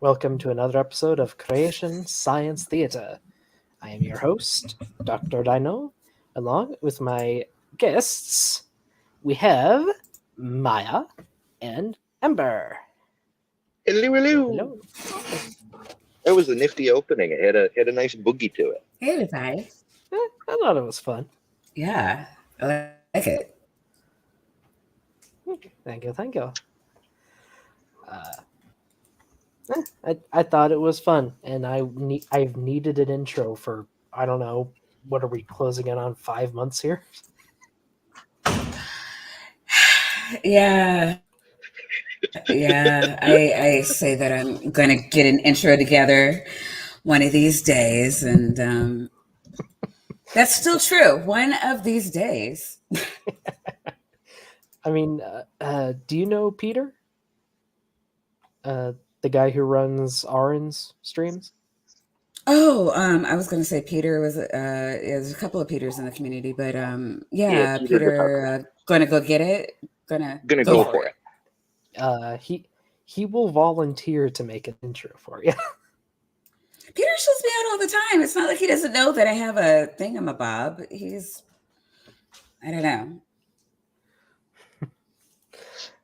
Welcome to another episode of Creation Science Theatre. I am your host, Dr. Dino. Along with my guests, we have Maya and Ember. Hello, hello. Hello. That was a nifty opening. It had a nice boogie to it. Hey, everybody. I thought it was fun. Yeah, I like it. Thank you. I thought it was fun, and I've needed an intro for, I don't know, what are we closing in on, 5 months here? Yeah. I say that I'm going to get an intro together one of these days, and that's still true. One of these days. I mean, do you know Peter? The guy who runs Arin's streams? Oh, I was going to say Peter was, there's a couple of Peters in the community, but yeah, Peter going to go get it. Gonna go for it. He will volunteer to make an intro for you. Peter shows me out all the time. It's not like he doesn't know that I have a thingamabob. I don't know.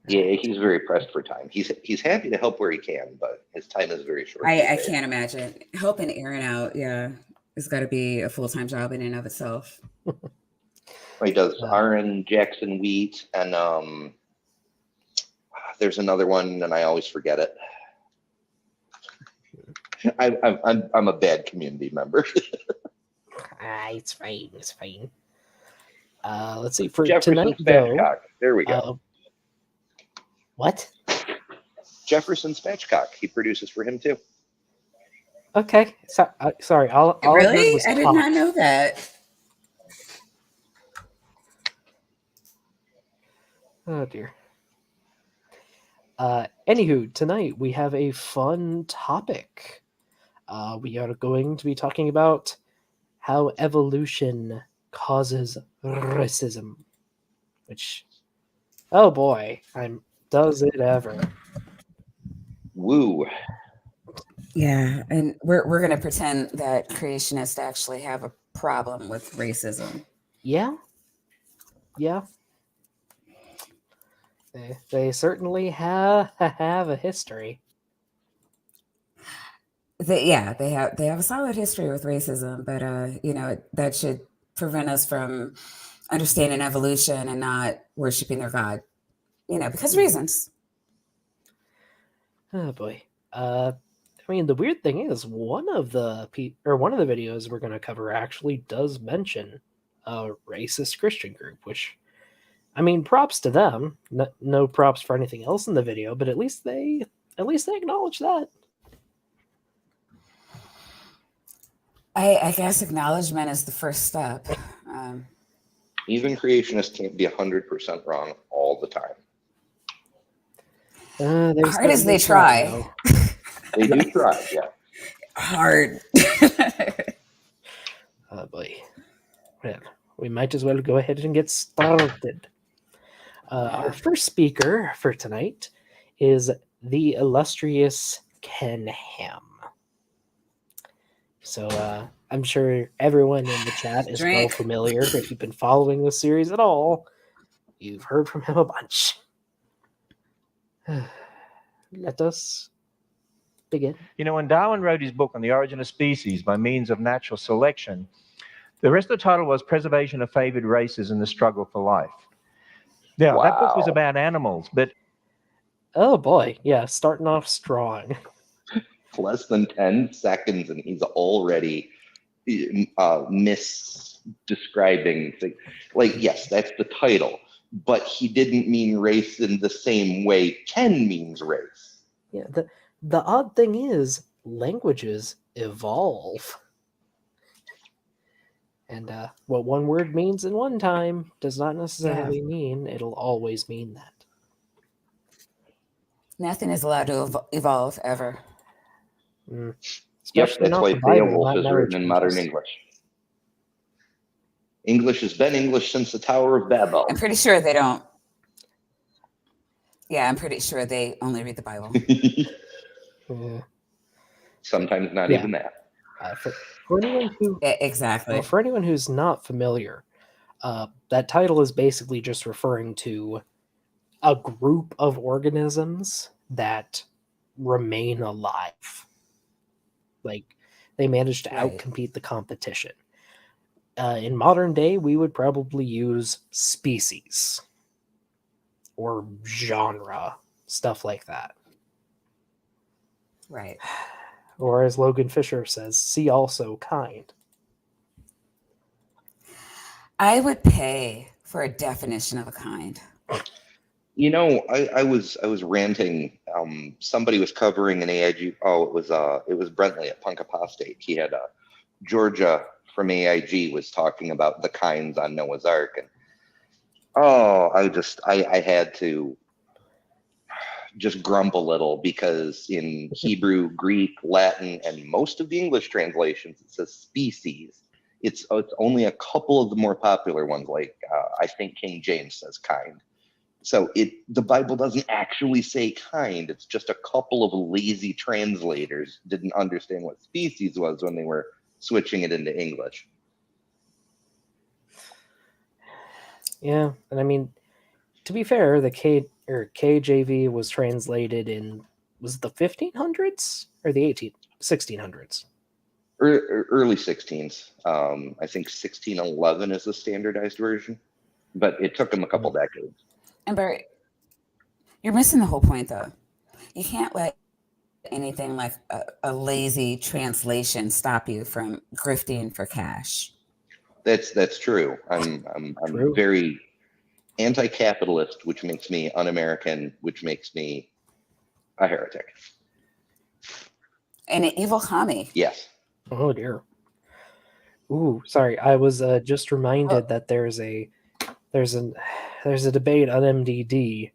Yeah, he's very pressed for time. He's happy to help where he can, but his time is very short. I can't imagine helping Aaron out. Yeah, it's got to be a full-time job in and of itself. He does Aaron, Jackson Wheat, and there's another one, and I always forget it. I'm a bad community member. It's fine. Let's see, for Jefferson tonight Spatchcock. though. There we go. What? Jefferson Spatchcock. He produces for him too. Okay. Sorry. All really? I did not know that. Oh dear. Anywho, tonight we have a fun topic. We are going to be talking about how evolution causes racism. Which, oh boy, does it ever? Woo. Yeah, and we're gonna pretend that creationists actually have a problem with racism. Yeah. They certainly have a history. They have a solid history with racism, but that should prevent us from understanding evolution and not worshiping their God. Because reasons. Oh boy. I mean, the weird thing is one of the videos we're going to cover actually does mention a racist Christian group, which, I mean, props to them. No props for anything else in the video, but at least they acknowledge that. I guess acknowledgement is the first step. Even creationists can't be 100% wrong all the time. Hard as they try. They do try, yeah. Hard. Oh boy. Well, we might as well go ahead and get started. Our first speaker for tonight is the illustrious Ken Ham. So I'm sure everyone in the chat is well familiar. If you've been following this series at all, you've heard from him a bunch. Let us begin. When Darwin wrote his book on the origin of species by means of natural selection, the rest of the title was Preservation of Favored Races in the Struggle for Life. Now, That book was about animals, but... Oh boy, yeah, starting off strong. Less than 10 seconds and he's already misdescribing things. Like, yes, that's the title, but he didn't mean race in the same way Ken means race. Yeah, the odd thing is languages evolve. And what one word means in one time does not necessarily mean it'll always mean that. Nothing is allowed to evolve ever. Yep, that's why Beowulf is written in modern English. English has been English since the Tower of Babel. I'm pretty sure they don't. Yeah, I'm pretty sure they only read the Bible. Yeah. Sometimes not Yeah. even that. For anyone who Exactly. for anyone who's not familiar, that title is basically just referring to a group of organisms that remain alive. Like they manage to Right. outcompete the competition. In modern day, we would probably use species or genre, stuff like that. Right. Or as Logan Fisher says, see also kind. I would pay for a definition of a kind. You know, I was ranting. Somebody was covering an AIG. Oh, it was Brentley at Punk Apostate. He had Georgia from AIG was talking about the kinds on Noah's Ark, and I had to just grumble a little because in Hebrew, Greek, Latin, and most of the English translations it says species. It's only a couple of the more popular ones, like I think King James says kind. So the Bible doesn't actually say kind. It's just a couple of lazy translators didn't understand what species was when they were switching it into English. Yeah, and I mean, to be fair, the KJV was translated in was it the 1500s or the 1600s? Early 16s. I think 1611 is the standardized version, but it took them a couple decades. And Barry, you're missing the whole point, though. You can't let anything like a lazy translation stop you from grifting for cash. That's true. I'm True. very anti-capitalist, which makes me un-American, which makes me a heretic. And an evil commie. Yes. Oh dear. Ooh, sorry. I was just reminded Oh. that there's a debate on MDD.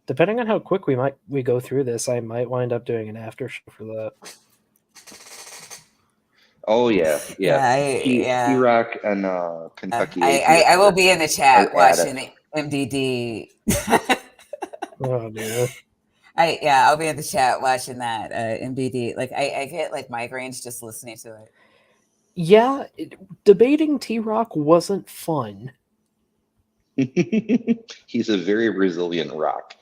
Depending on how quick we go through this, I might wind up doing an after show for that. Oh yeah. Yeah. Rock and Kentucky. I will be in the chat are at watching MDD. Oh dear. I'll be in the chat watching that MDD. Like I get like migraines just listening to it. Yeah, debating T-Rock wasn't fun. He's a very resilient rock.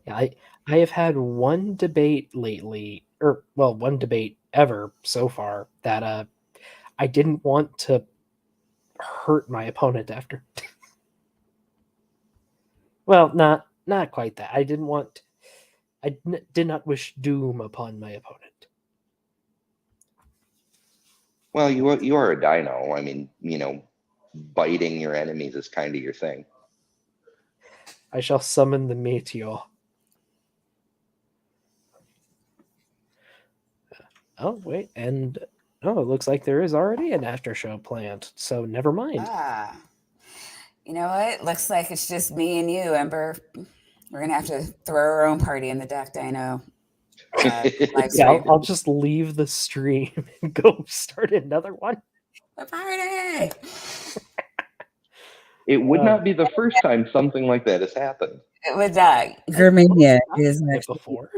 Yeah, I have had one debate lately, or well, one debate ever so far that I didn't want to hurt my opponent after. Well, not quite that. I did not wish doom upon my opponent. Well, you are a dino. I mean, biting your enemies is kind of your thing. I shall summon the meteor. Oh, wait, and it looks like there is already an after show planned, so never mind. You know what? Looks like it's just me and you, Ember. We're gonna have to throw our own party in the Duck Dino. Yeah, I'll just leave the stream and go start another one. The party! It would not be the first time something like that has happened. It would not. Germania is before.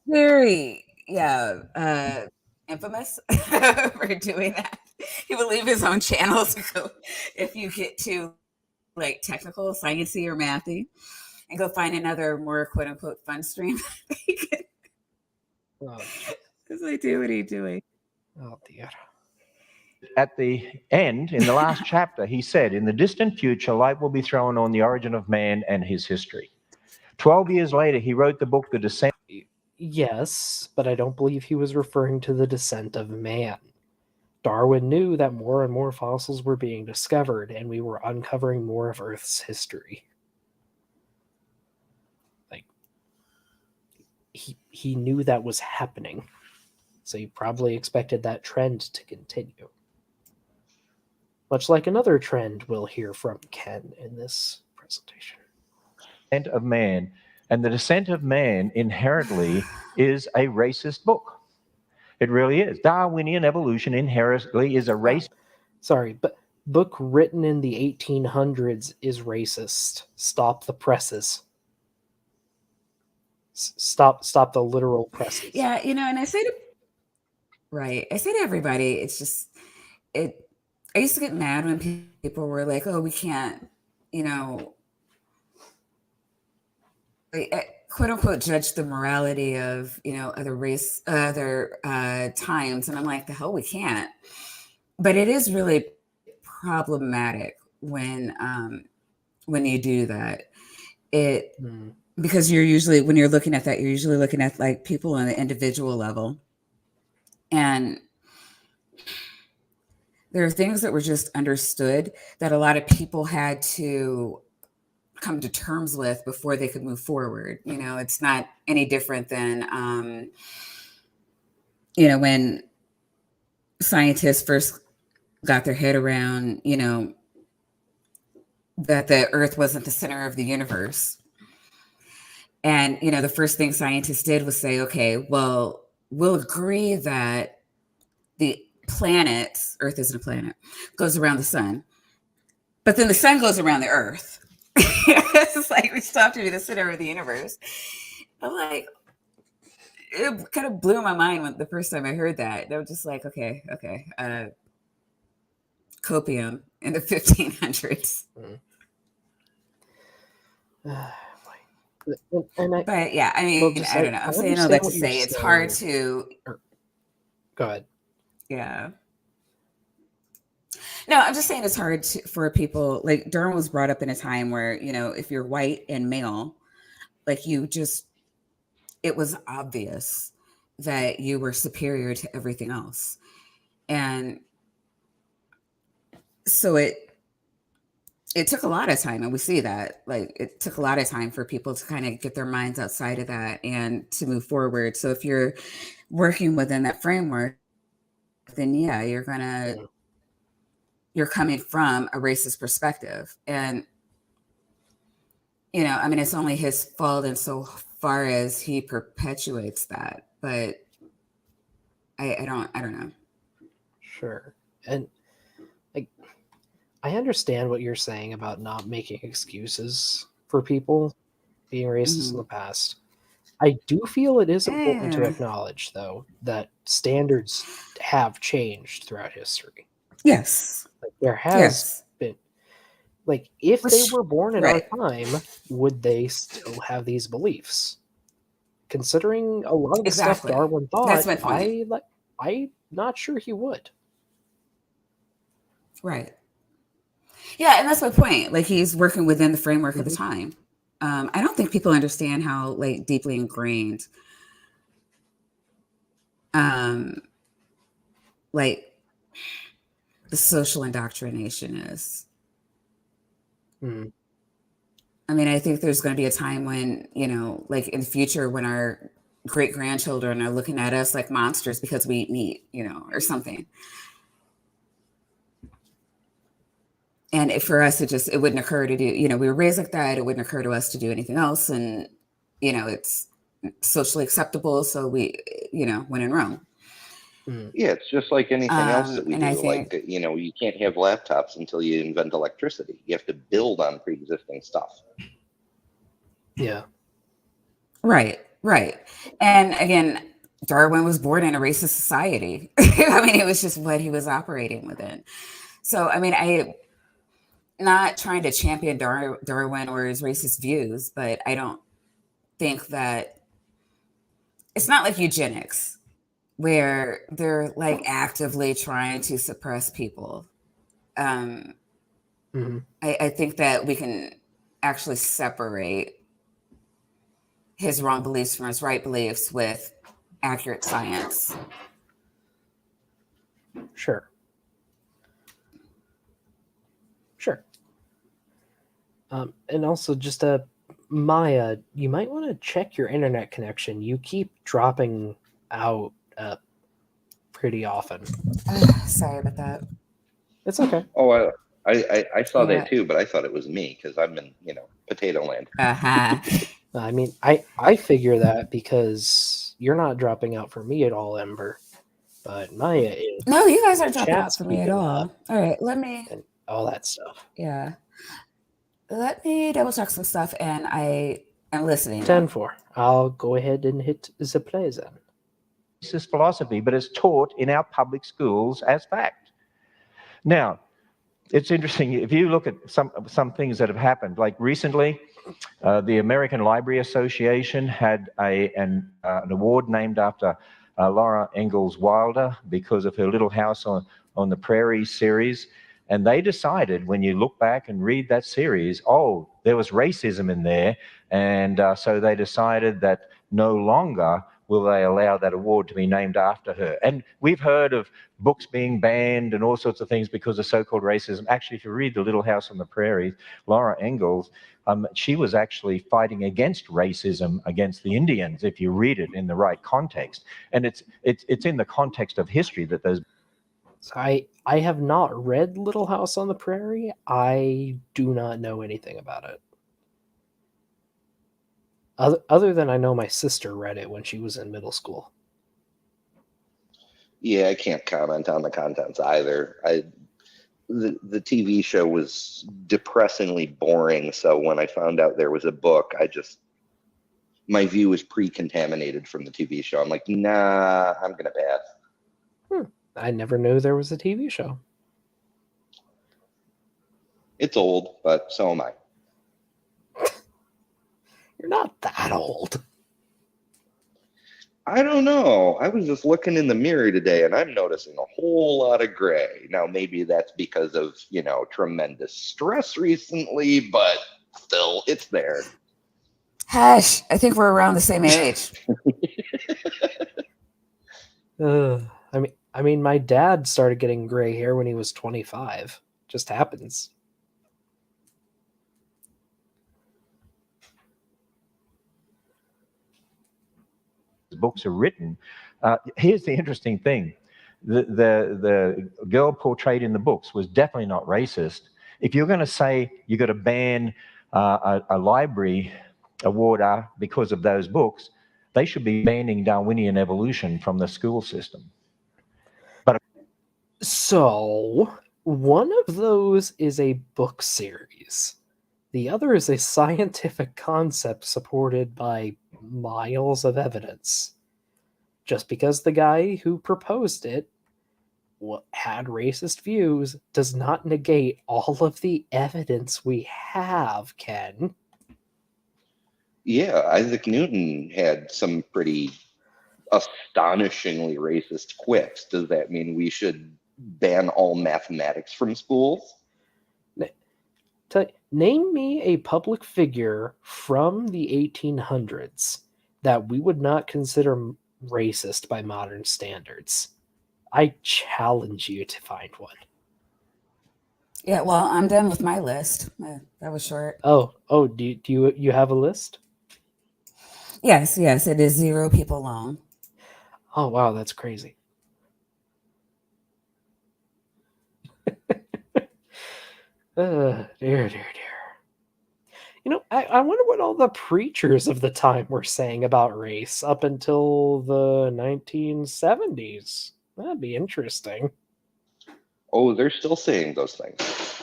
Very, infamous for doing that. He would leave his own channels if you get too like technical, sciencey, or mathy, and go find another more quote unquote fun stream. Because I do what he's doing. Oh dear. At the end, in the last chapter, he said, in the distant future, light will be thrown on the origin of man and his history. 12 years later, he wrote the book, The Descent. Yes, but I don't believe he was referring to the descent of man. Darwin knew that more and more fossils were being discovered, and we were uncovering more of Earth's history. Like, he knew that was happening, so he probably expected that trend to continue. Much like another trend we'll hear from Ken in this presentation. Descent of Man. And The Descent of Man inherently is a racist book. It really is. Darwinian evolution inherently is a racist. Sorry, but book written in the 1800s is racist. Stop the presses. stop the literal presses. Yeah, and I say to everybody, it's just I used to get mad when people were like, "Oh, we can't," quote unquote, judge the morality of other times, and I'm like, the hell we can't. But it is really problematic when you do that. Because when you're looking at that, you're usually looking at like people on the individual level, and there are things that were just understood that a lot of people had to come to terms with before they could move forward. It's not any different than when scientists first got their head around that the earth wasn't the center of the universe. And the first thing scientists did was say, okay, well, we'll agree that the planet, Earth isn't a planet, goes around the sun, but then the sun goes around the earth. It's like we stopped to be the center of the universe. I'm like, it kind of blew my mind when the first time I heard that. They were just like, okay, copium in the 1500s. But yeah, I mean, I don't know. I'm saying all that to say it's hard to. Go ahead. Yeah. No, I'm just saying it's hard for people. Like Darwin was brought up in a time where, if you're white and male, like it was obvious that you were superior to everything else. And so it took a lot of time, and we see that, like, it took a lot of time for people to kind of get their minds outside of that and to move forward. So if you're working within that framework, then yeah, you're coming from a racist perspective. And, I mean, it's only his fault insofar as he perpetuates that, but I don't know. Sure. And I understand what you're saying about not making excuses for people being racist in the past. I do feel it is important to acknowledge, though, that standards have changed throughout history. Yes. Like, there has been, like, if they were born in our time, would they still have these beliefs? Considering a lot of the stuff Darwin thought, that's my point. I'm not sure he would. Right. Yeah, and that's my point. Like, he's working within the framework of the time. I don't think people understand how like deeply ingrained like the social indoctrination is. I mean, I think there's going to be a time when, like in the future, when our great grandchildren are looking at us like monsters because we eat meat, or something. And for us, it wouldn't occur to do, we were raised like that. It wouldn't occur to us to do anything else. And, it's socially acceptable. So we, when in Rome. Yeah, it's just like anything else that we do. You can't have laptops until you invent electricity. You have to build on pre-existing stuff. Yeah. Right. And again, Darwin was born in a racist society. I mean, it was just what he was operating within. So, I mean, I'm not trying to champion Darwin or his racist views, but I don't think that it's not like eugenics where they're like actively trying to suppress people. I think that we can actually separate his wrong beliefs from his right beliefs with accurate science. Sure. And also, just Maya, you might want to check your internet connection. You keep dropping out pretty often. Sorry about that. It's okay. Oh, I saw that too, but I thought it was me because I'm in, potato land. I mean, I figure that because you're not dropping out for me at all, Ember. But Maya is. No, you guys aren't dropping out for me at all. All right, let me. And all that stuff. Yeah. Let me double check some stuff, and I I'm listening. 10-4. I'll go ahead and hit the play then. Racist philosophy, but it's taught in our public schools as fact. Now, it's interesting, if you look at some things that have happened, like recently, the American Library Association had an award named after Laura Ingalls Wilder because of her Little House on the Prairie series. And they decided, when you look back and read that series, oh, there was racism in there. And so they decided that no longer will they allow that award to be named after her. And we've heard of books being banned and all sorts of things because of so-called racism. Actually, if you read The Little House on the Prairie, Laura Ingalls, she was actually fighting against racism against the Indians, if you read it in the right context. And it's in the context of history that those... So I have not read Little House on the Prairie. I do not know anything about it. Other than I know my sister read it when she was in middle school. Yeah, I can't comment on the contents either. The TV show was depressingly boring, so when I found out there was a book, my view was pre-contaminated from the TV show. I'm like, nah, I'm gonna pass. I never knew there was a TV show. It's old, but so am I. You're not that old. I don't know. I was just looking in the mirror today and I'm noticing a whole lot of gray. Now, maybe that's because of, tremendous stress recently, but still, it's there. Hush, I think we're around the same age. I mean, my dad started getting gray hair when he was 25. Just happens. Books are written. Here's the interesting thing. The girl portrayed in the books was definitely not racist. If you're going to say you've got to ban a library award because of those books, they should be banning Darwinian evolution from the school system. So, one of those is a book series. The other is a scientific concept supported by miles of evidence. Just because the guy who proposed it had racist views does not negate all of the evidence we have, Ken. Yeah, Isaac Newton had some pretty astonishingly racist quips. Does that mean we should ban all mathematics from schools? Name me a public figure from the 1800s that we would not consider racist by modern standards. I challenge you to find one. Yeah, well, I'm done with my list. That was short. Oh, do you have a list? Yes, it is 0 people long. Oh, wow, that's crazy. Dear. I wonder what all the preachers of the time were saying about race up until the 1970s. That'd be interesting. Oh, they're still saying those things.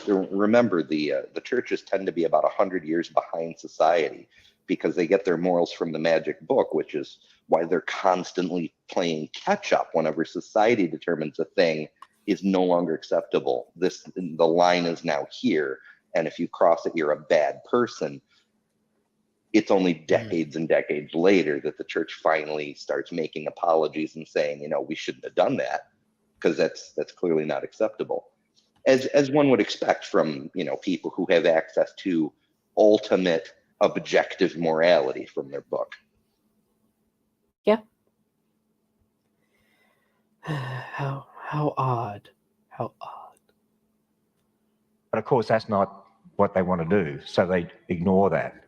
Remember, the churches tend to be about 100 years behind society because they get their morals from the magic book, which is why they're constantly playing catch up whenever society determines a thing is no longer acceptable. The line is now here, and if you cross it, you're a bad person. It's only decades and decades later that the church finally starts making apologies and saying, we shouldn't have done that, because that's clearly not acceptable. As one would expect from, people who have access to ultimate objective morality from their book. Yeah. How odd. How odd. But of course, that's not what they want to do, so they ignore that.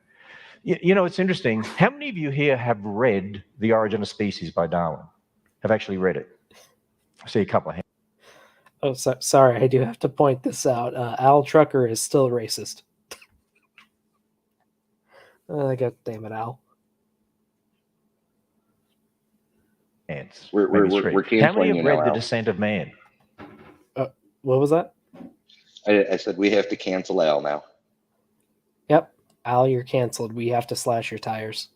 It's interesting. How many of you here have read The Origin of Species by Darwin? Have actually read it? I see a couple of hands. Oh, sorry, I do have to point this out. Al Trucker is still racist. God damn it, Al. We're How many have read now, The Descent of Man? What was that? I said we have to cancel Al now. Yep. Al, you're canceled. We have to slash your tires.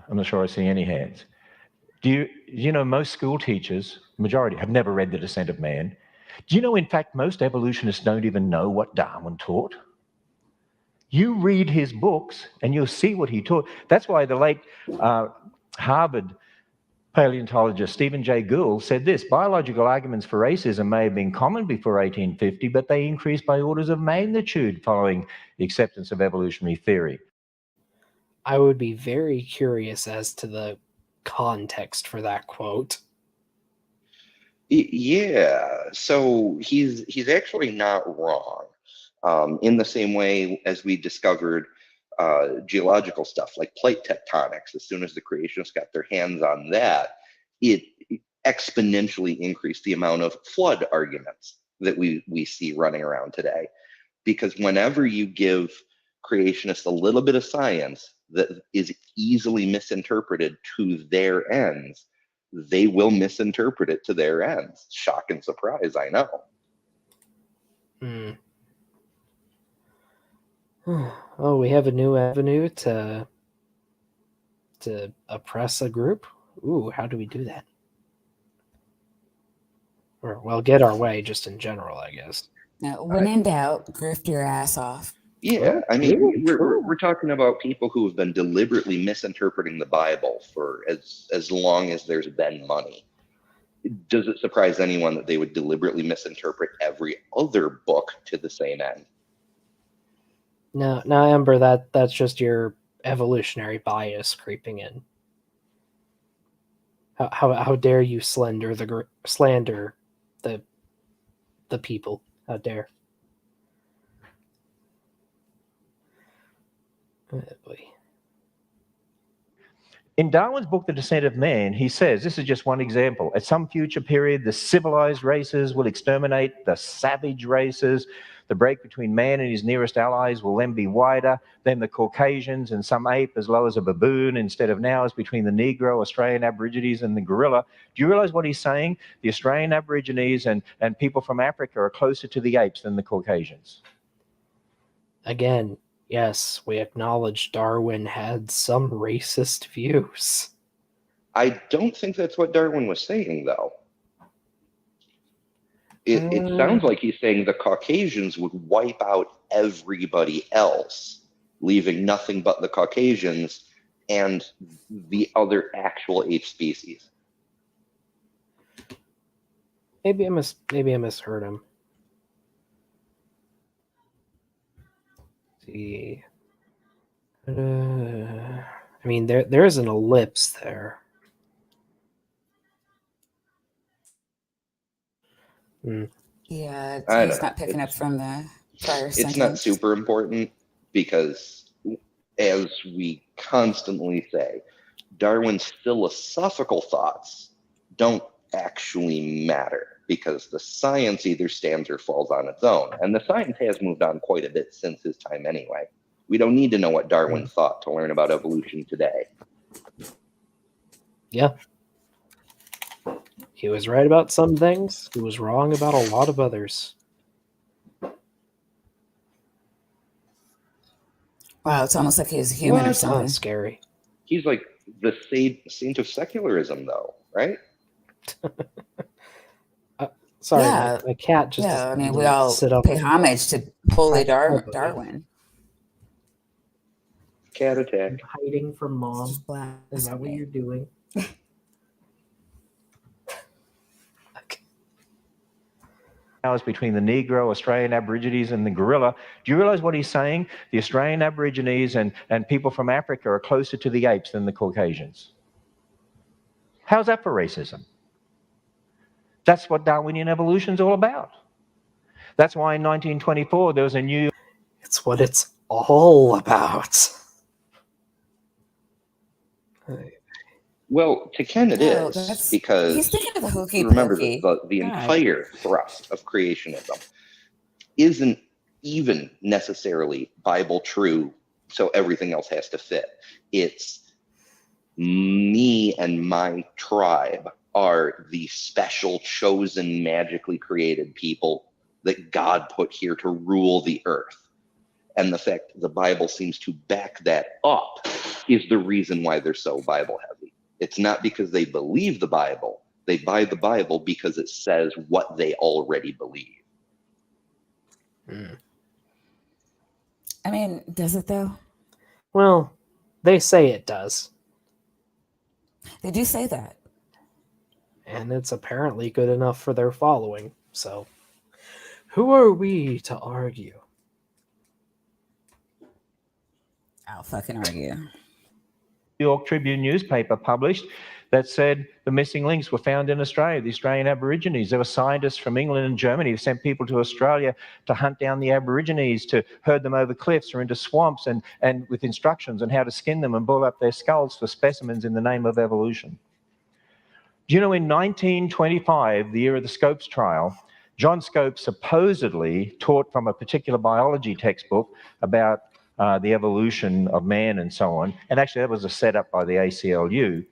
I'm not sure I see any hands. Do you know most school teachers, majority, have never read The Descent of Man? Do you know, in fact, most evolutionists don't even know what Darwin taught? You read his books and you'll see what he taught. That's why the late Harvard paleontologist Stephen Jay Gould said this: biological arguments for racism may have been common before 1850, but they increased by orders of magnitude following the acceptance of evolutionary theory. I would be very curious as to the context for that quote. Yeah, so he's actually not wrong. In the same way as we discovered geological stuff like plate tectonics, as soon as the creationists got their hands on that, it exponentially increased the amount of flood arguments that we see running around today. Because whenever you give creationists a little bit of science that is easily misinterpreted to their ends, they will misinterpret it to their ends. Shock and surprise, I know. Oh, we have a new avenue to oppress a group? Ooh, how do we do that? Or, well, get our way just in general, I guess. Now, when in doubt, grift your ass off. Yeah, I mean, True, true. we're talking about people who have been deliberately misinterpreting the Bible for as long as there's been money. Does it surprise anyone that they would deliberately misinterpret every other book to the same end? No, Ember, that's just your evolutionary bias creeping in. How dare you slander the people? How dare? Oh, boy. In Darwin's book, The Descent of Man, he says, this is just one example, at some future period, the civilized races will exterminate the savage races. The break between man and his nearest allies will then be wider than the Caucasians and some ape as low as a baboon, instead of now is between the Negro, Australian Aborigines, and the gorilla. Do you realize what he's saying? The Australian Aborigines and people from Africa are closer to the apes than the Caucasians. Again, yes, we acknowledge Darwin had some racist views. I don't think that's what Darwin was saying, though. It sounds like he's saying the Caucasians would wipe out everybody else, leaving nothing but the Caucasians and the other actual ape species. Maybe I misheard him. Let's see. I mean, there is an ellipse there. Yeah, I he's don't not know. picking up from the prior It's sentence. not super important because, as we constantly say, Darwin's philosophical thoughts don't actually matter because the science either stands or falls on its own. And the science has moved on quite a bit since his time anyway. We don't need to know what Darwin thought to learn about evolution today. Yeah. He was right about some things. He was wrong about a lot of others. Wow, it's almost like he's human or What? something. Sounds scary. He's like the saint of secularism, though, right? Sorry, Yeah. my cat just Yeah, I mean, decided we to all sit up. pay homage to holy Hi, buddy. Darwin. Cat attack. Hiding from mom. Is Blasphemy. that what you're doing? Now is between the Negro, Australian Aborigines, and the gorilla. Do you realize what he's saying? The Australian Aborigines and people from Africa are closer to the apes than the Caucasians. How's that for racism? That's what Darwinian evolution's all about. That's why in 1924 there was a new... It's what it's all about. Well, to Ken it No, is, because he's thinking of the hokey remember pokey. the entire thrust of creationism isn't even necessarily Bible true, so everything else has to fit. It's me and my tribe are the special, chosen, magically created people that God put here to rule the earth. And the fact the Bible seems to back that up is the reason why they're so Bible heavy. It's not because they believe the Bible. They buy the Bible because it says what they already believe. I mean, does it though? Well, they say it does. They do say that. And it's apparently good enough for their following. So, who are we to argue? I'll fucking argue. York Tribune newspaper published that said the missing links were found in Australia, the Australian Aborigines. There were scientists from England and Germany who sent people to Australia to hunt down the Aborigines, to herd them over cliffs or into swamps, and with instructions on how to skin them and boil up their skulls for specimens in the name of evolution. Do you know in 1925, the year of the Scopes trial, John Scopes supposedly taught from a particular biology textbook about the evolution of man and so on. And actually, that was a setup by the ACLU.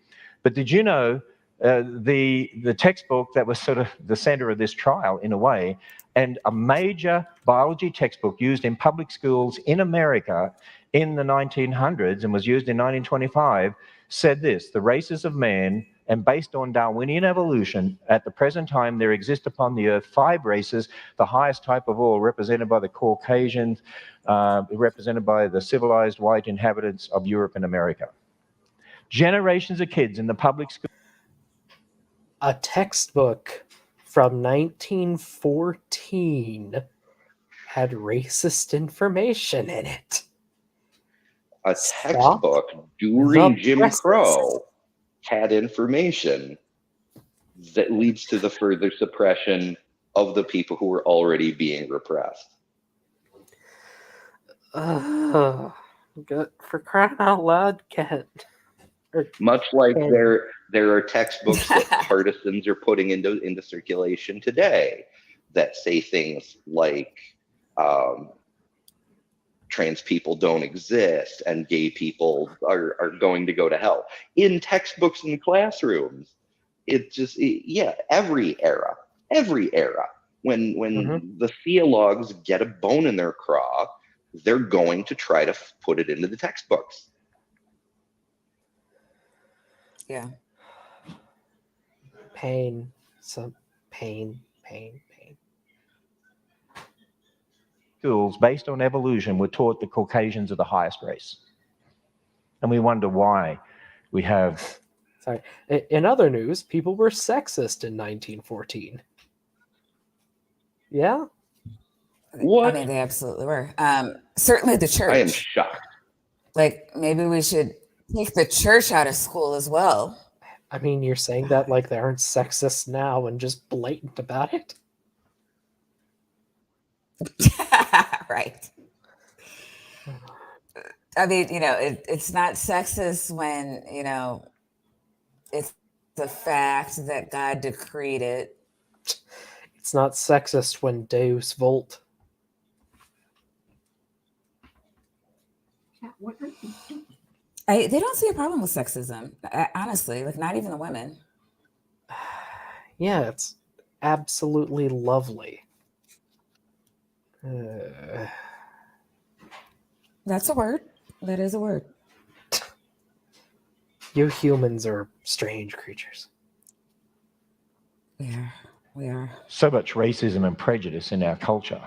But did you know the textbook that was sort of the center of this trial, in a way, and a major biology textbook used in public schools in America in the 1900s and was used in 1925, said this: the races of man, and based on Darwinian evolution, at the present time there exist upon the earth 5 races, the highest type of all represented by the Caucasians, represented by the civilized white inhabitants of Europe and America. Generations of kids in the public school. A textbook from 1914 had racist information in it. A textbook during Jim Crow had information that leads to the further suppression of the people who were already being repressed. For crying out loud, Kent. Much like there are textbooks that partisans are putting into circulation today that say things like trans people don't exist and gay people are going to go to hell. In textbooks and classrooms, every era, when the theologues get a bone in their craw, they're going to try to put it into the textbooks. Yeah. Pain. Some pain. Schools based on evolution were taught the Caucasians are the highest race. And we wonder why we have... Sorry. In other news, people were sexist in 1914. Yeah? What? I mean, they absolutely were. Certainly the church. I am shocked. Like, maybe we should take the church out of school as well. I mean, you're saying that like they aren't sexist now and just blatant about it? Right. I mean, it's not sexist when, it's the fact that God decreed it. It's not sexist when Deus Vult. They don't see a problem with sexism, honestly. Like, not even the women. Yeah, it's absolutely lovely. That's a word. That is a word. You humans are strange creatures. We are. So much racism and prejudice in our culture.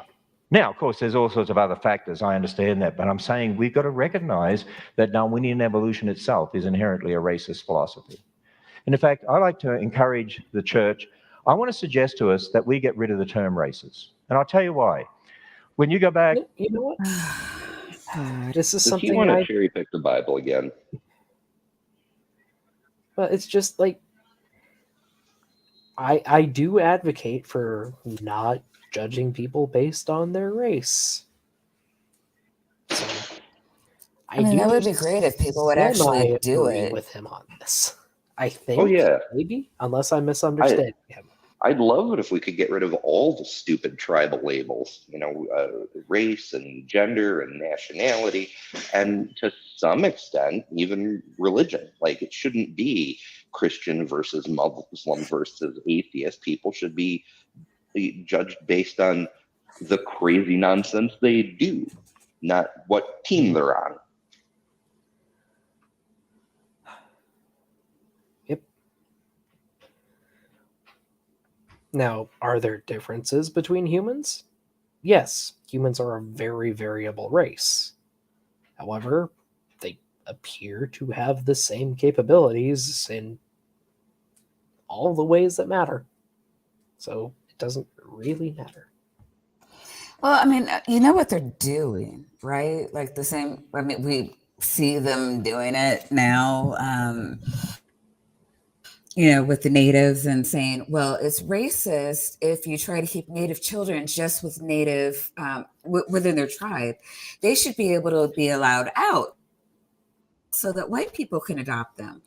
Now, of course, there's all sorts of other factors. I understand that, but I'm saying we've got to recognize that Darwinian evolution itself is inherently a racist philosophy. And in fact, I like to encourage the church. I want to suggest to us that we get rid of the term races. And I'll tell you why. When you go back... You know what? This is Does something he want to cherry pick the Bible again? But it's just like... I do advocate for not judging people based on their race. So, I mean, that would be great if people would actually do it. With him on this, I think. Oh yeah, maybe, unless I misunderstand him. I'd love it if we could get rid of all the stupid tribal labels, race and gender and nationality, and to some extent, even religion. Like, it shouldn't be Christian versus Muslim versus atheist. People should be judged based on the crazy nonsense they do, not what team they're on. Yep. Now, are there differences between humans? Yes, humans are a very variable race. However, they appear to have the same capabilities in all the ways that matter. So it doesn't really matter. Well, I mean, you know what they're doing, right? Like the same. I mean, we see them doing it now. With the natives and saying, well, it's racist if you try to keep native children just with native within their tribe. They should be able to be allowed out so that white people can adopt them.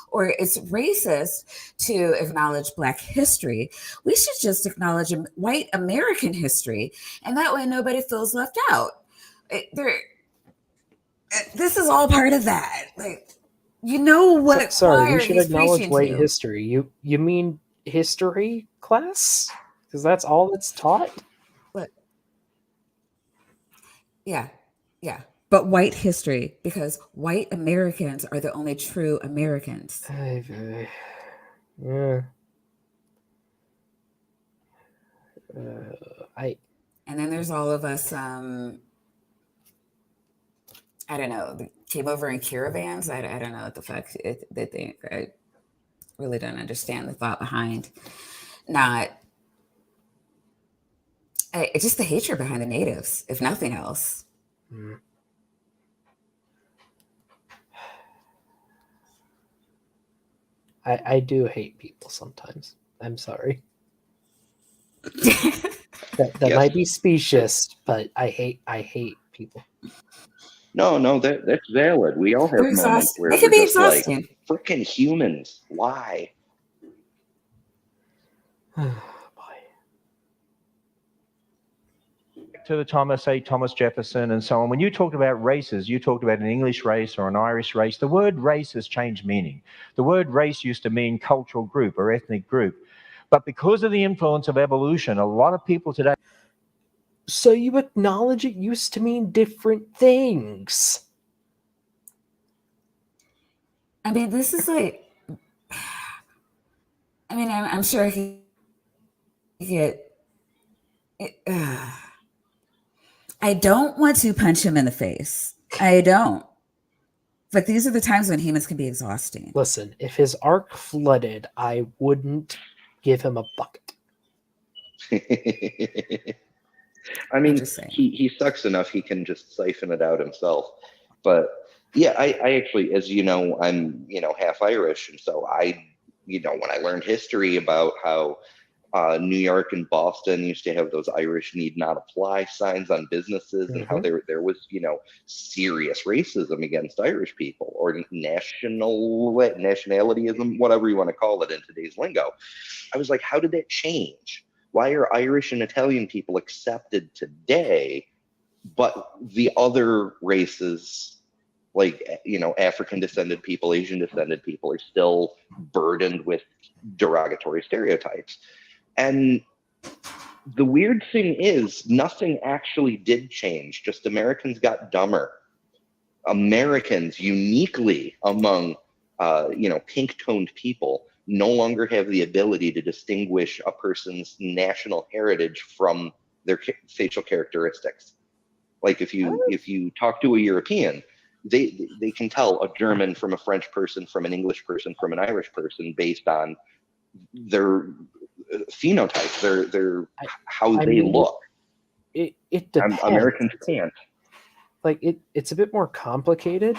Or it's racist to acknowledge Black history. We should just acknowledge white American history, and that way nobody feels left out. This is all part of that. Like, you know what Sorry, we choir should he's acknowledge preaching white to. history. You mean history class? Because that's all that's taught? But yeah. But white history, because white Americans are the only true Americans. Yeah. And then there's all of us, I don't know, came over in caravans. I don't know what the fuck they think. I really don't understand the thought behind it's just the hatred behind the natives, if nothing else. I do hate people sometimes. I'm sorry. That Yes. might be specious, but I hate people. No, that's valid. We all have They're moments exhausting. where They can we're be just like, exhausting. freaking humans. Why? To the Thomas Jefferson and so on, when you talked about races, you talked about an English race or an Irish race. The word race has changed meaning. The word race used to mean cultural group or ethnic group. But because of the influence of evolution, a lot of people today... So you acknowledge it used to mean different things. I mean, this is like... I mean, I'm sure I could get... I don't want to punch him in the face. I don't. But these are the times when humans can be exhausting. Listen, if his ark flooded, I wouldn't give him a bucket. I mean, he sucks enough he can just siphon it out himself. But yeah, I actually, as you know, I'm half Irish, and so when I learned history about how New York and Boston used to have those Irish need not apply signs on businesses, and how there was serious racism against Irish people, or nationalityism, whatever you want to call it in today's lingo. I was like, how did that change? Why are Irish and Italian people accepted today, but the other races, like African descended people, Asian descended people, are still burdened with derogatory stereotypes? And the weird thing is, nothing actually did change. Just Americans got dumber. Americans, uniquely among pink-toned people, no longer have the ability to distinguish a person's national heritage from their facial characteristics. Like if you talk to a European, they can tell a German from a French person, from an English person, from an Irish person based on their phenotype, their how they look. It depends. Americans can't. Like it's a bit more complicated,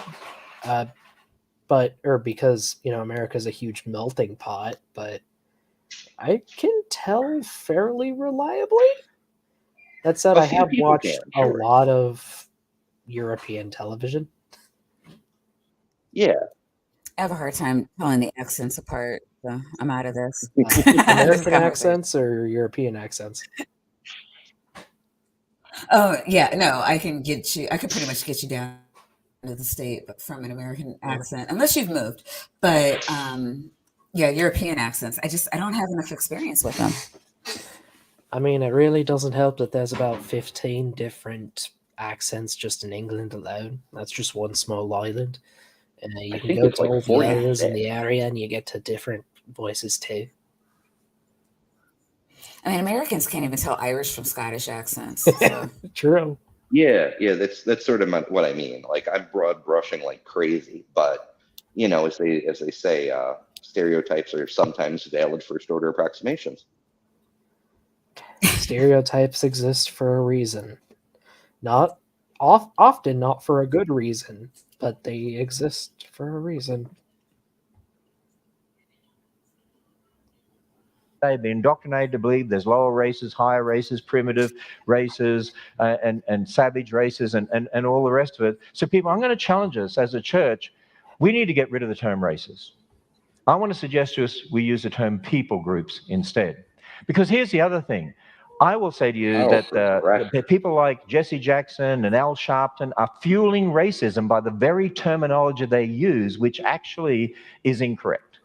because America's a huge melting pot, but I can tell fairly reliably. That said, I have watched a lot of European television. Yeah. I have a hard time telling the accents apart, so I'm out of this. American accents or European accents? Oh, yeah, no, I can pretty much get you down to the state but from an American accent, unless you've moved. But European accents, I don't have enough experience with them. I mean, it really doesn't help that there's about 15 different accents just in England alone. That's just one small island. And I you can think go it's to like all the 46. areas in the area and you get to different voices too. I mean, Americans can't even tell Irish from Scottish accents. So. True. Yeah, that's sort of what I mean. Like I'm broad brushing like crazy, but as they say, stereotypes are sometimes valid first order approximations. Stereotypes exist for a reason. Not often not for a good reason, but they exist for a reason. They've been indoctrinated to believe there's lower races, higher races, primitive races, and savage races, and all the rest of it. So people, I'm going to challenge us as a church. We need to get rid of the term races. I want to suggest to us we use the term people groups instead. Because here's the other thing. I will say to you that people like Jesse Jackson and Al Sharpton are fueling racism by the very terminology they use, which actually is incorrect.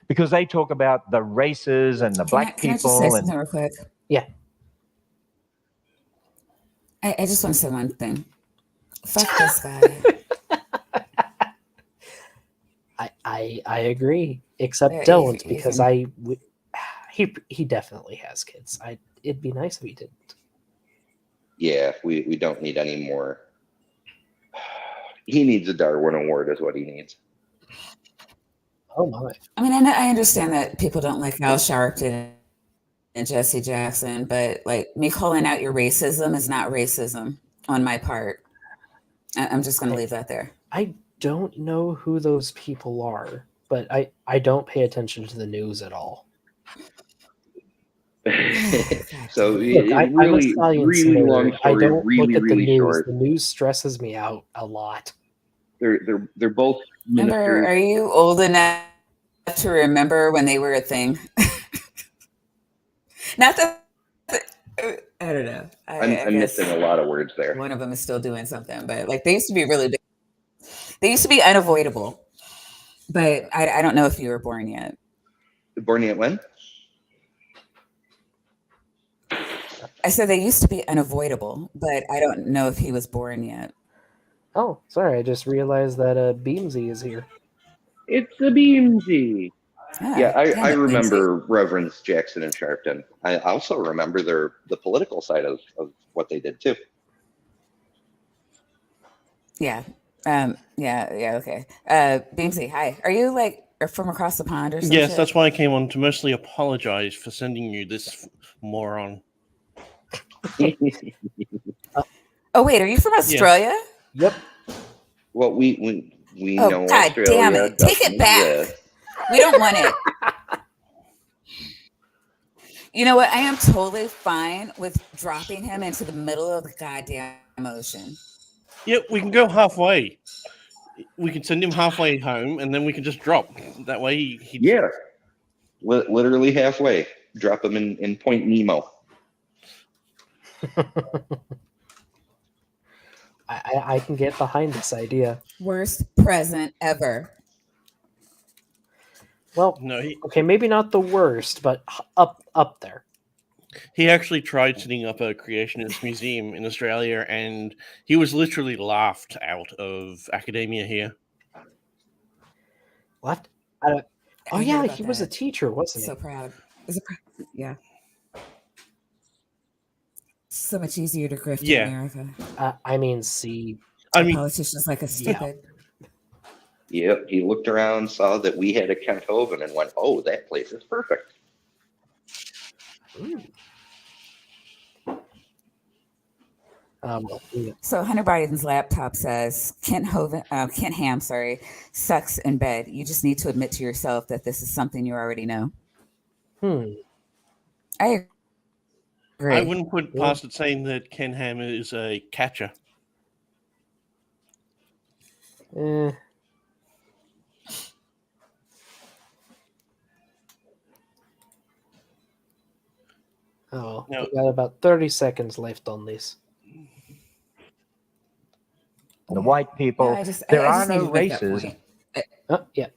Because they talk about the races and the black Can I people. just say something real quick? Yeah. I just want to say one thing. Fuck this guy. I agree, except don't, because he definitely has kids. It'd be nice if he didn't. Yeah, we don't need any more. He needs a Darwin Award, is what he needs. Oh my! I mean, I understand that people don't like Al Sharpton and Jesse Jackson, but like me calling out your racism is not racism on my part. I'm just going to leave that there. I don't know who those people are, but I don't pay attention to the news at all. So Look, I'm really, a science really nerd. long story. I don't really, look at the really news. short. The news stresses me out a lot. They're both ministers. Remember, are you old enough to remember when they were a thing? Not that I don't know. I'm missing a lot of words there. One of them is still doing something, but like they used to be really big. They used to be unavoidable, but I don't know if you were born yet. Born yet when? I said they used to be unavoidable, but I don't know if he was born yet. Oh, sorry. I just realized that Beamsy is here. It's a Beamsy. Yeah, I it, remember Reverends Jackson and Sharpton. I also remember the political side of what they did too. Yeah. Okay. Beamsy, hi. Are you like from across the pond or something? Yes, that's why I came on to mostly apologize for sending you this moron. Oh wait, are you from Australia? Yep. Well, we know God Australia. Damn it! Take it back. We don't want it. You know what? I am totally fine with dropping him into the middle of the goddamn ocean. Yeah, we can go halfway. We can send him halfway home, and then we can just drop. That way, he Yeah, literally halfway. Drop him in Point Nemo. I can get behind this idea. Worst present ever. Well, no, okay, maybe not the worst, but up there. He actually tried setting up a creationist museum in Australia, and he was literally laughed out of academia here. What? Oh yeah, he was a teacher, wasn't he? So proud. Yeah. So much easier to grift in America. I mean, see, politicians like us stupid. Yep, he looked around, saw that we had a Kent Hovind, and went, "Oh, that place is perfect." So Hunter Biden's laptop says Kent Ham, sucks in bed. You just need to admit to yourself that this is something you already know. I agree. I wouldn't put past it saying that Ken Ham is a catcher. Oh, we got about 30 seconds left on this. The white people, there are no races. Yeah.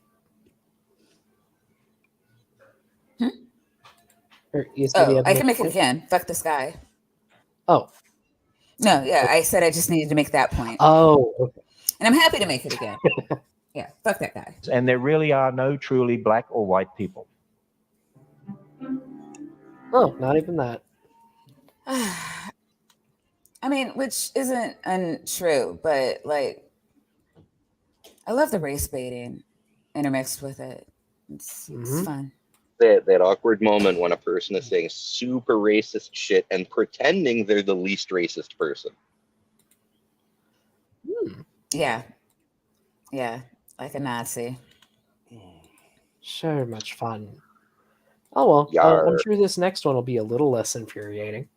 Or you said you Oh, had to I make can a make it point? again. Fuck this guy. Oh. No, yeah, I said I just needed to make that point. Oh, okay. And I'm happy to make it again. Yeah, fuck that guy. And there really are no truly black or white people. Oh, not even that. I mean, which isn't untrue, but like, I love the race baiting intermixed with it. It's fun. That awkward moment when a person is saying super racist shit and pretending they're the least racist person. Yeah. Yeah. Like a Nazi. So much fun. Oh well, I'm Yar. sure this next one will be a little less infuriating.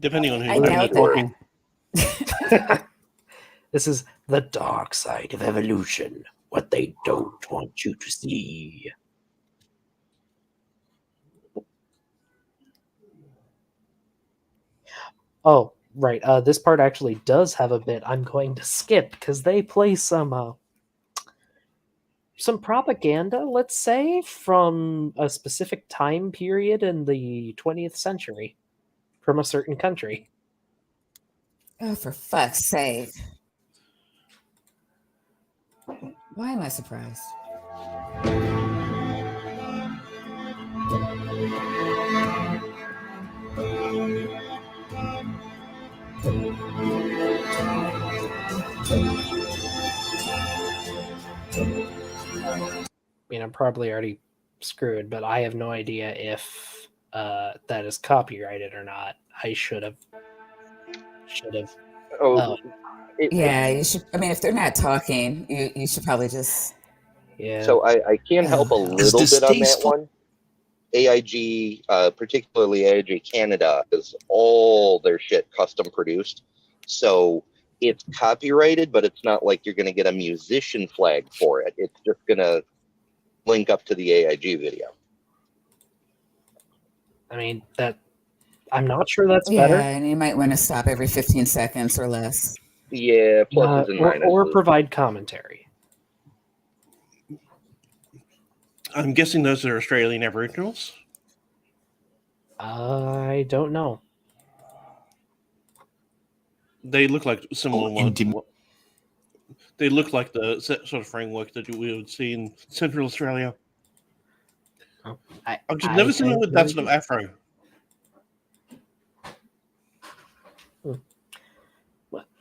Depending on I who's doing the doubt talking. that. This is the dark side of evolution. What they don't want you to see. Oh, right. This part actually does have a bit I'm going to skip because they play some propaganda, let's say, from a specific time period in the 20th century from a certain country. Oh, for fuck's sake. Why am I surprised? I mean, I'm probably already screwed, but I have no idea if that is copyrighted or not. I should have. Oh, Yeah, you should. I mean, if they're not talking, you should probably just. Yeah. So I can help a Oh, little bit on that one. AIG, particularly AIG Canada, is all their shit custom produced. So it's copyrighted, but it's not like you're going to get a musician flag for it. It's just going to link up to the AIG video. I mean, that I'm not sure that's yeah, better. and you might want to stop every 15 seconds or less. Yeah, pluses and minuses. Or provide commentary. I'm guessing those are Australian Aboriginals. I don't know. They look like similar ones. They look like the sort of framework that we would see in Central Australia. I've just never seen them with that sort of afro.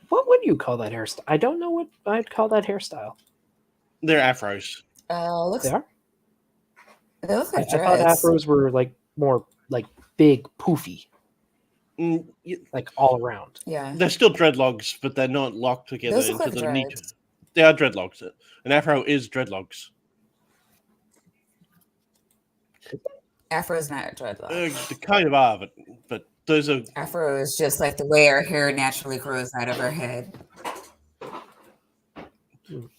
What would you call that hairstyle? I don't know what I'd call that hairstyle. They're afros. They are? They look like I thought dreads. afros were like more like big, poofy, Mm, like all around. Yeah. they're still dreadlocks, but they're not locked together Those look into like the neat. dreads. They are dreadlocks. An afro is dreadlocks. Afro is not dreadlocks. They kind of are, but those are. Afro is just like the way our hair naturally grows out of our head.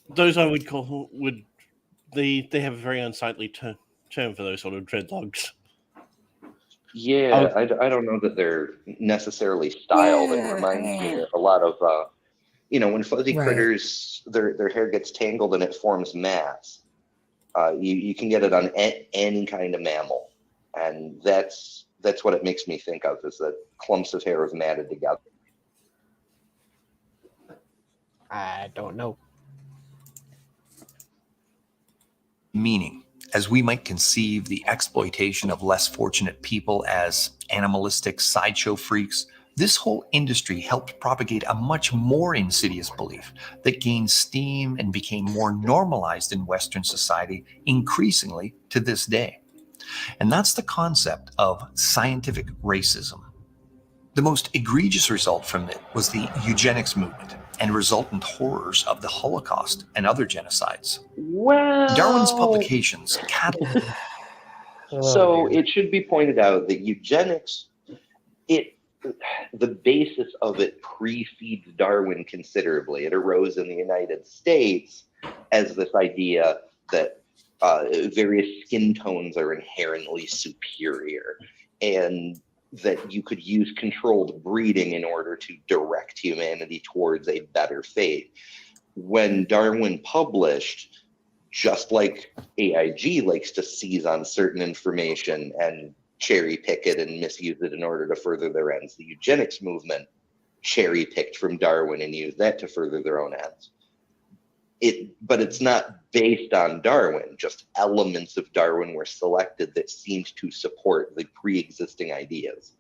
Those I would call they have a very unsightly term for those sort of dreadlocks. Yeah, I don't know that they're necessarily styled. Yeah, it reminds me a lot of, when fuzzy Right. critters, their hair gets tangled and it forms mats. You can get it on any kind of mammal, and that's what it makes me think of, is that clumps of hair is matted together. I don't know. Meaning, as we might conceive the exploitation of less fortunate people as animalistic sideshow freaks, this whole industry helped propagate a much more insidious belief that gained steam and became more normalized in Western society increasingly to this day. And that's the concept of scientific racism. The most egregious result from it was the eugenics movement and resultant horrors of the Holocaust and other genocides. Well, Darwin's publications So it should be pointed out that eugenics, the basis of it precedes Darwin considerably. It arose in the United States as this idea that various skin tones are inherently superior, and that you could use controlled breeding in order to direct humanity towards a better fate. When Darwin published, just like AIG likes to seize on certain information and cherry pick it and misuse it in order to further their ends. The eugenics movement cherry picked from Darwin and used that to further their own ends. But it's not based on Darwin, just elements of Darwin were selected that seemed to support the pre-existing ideas.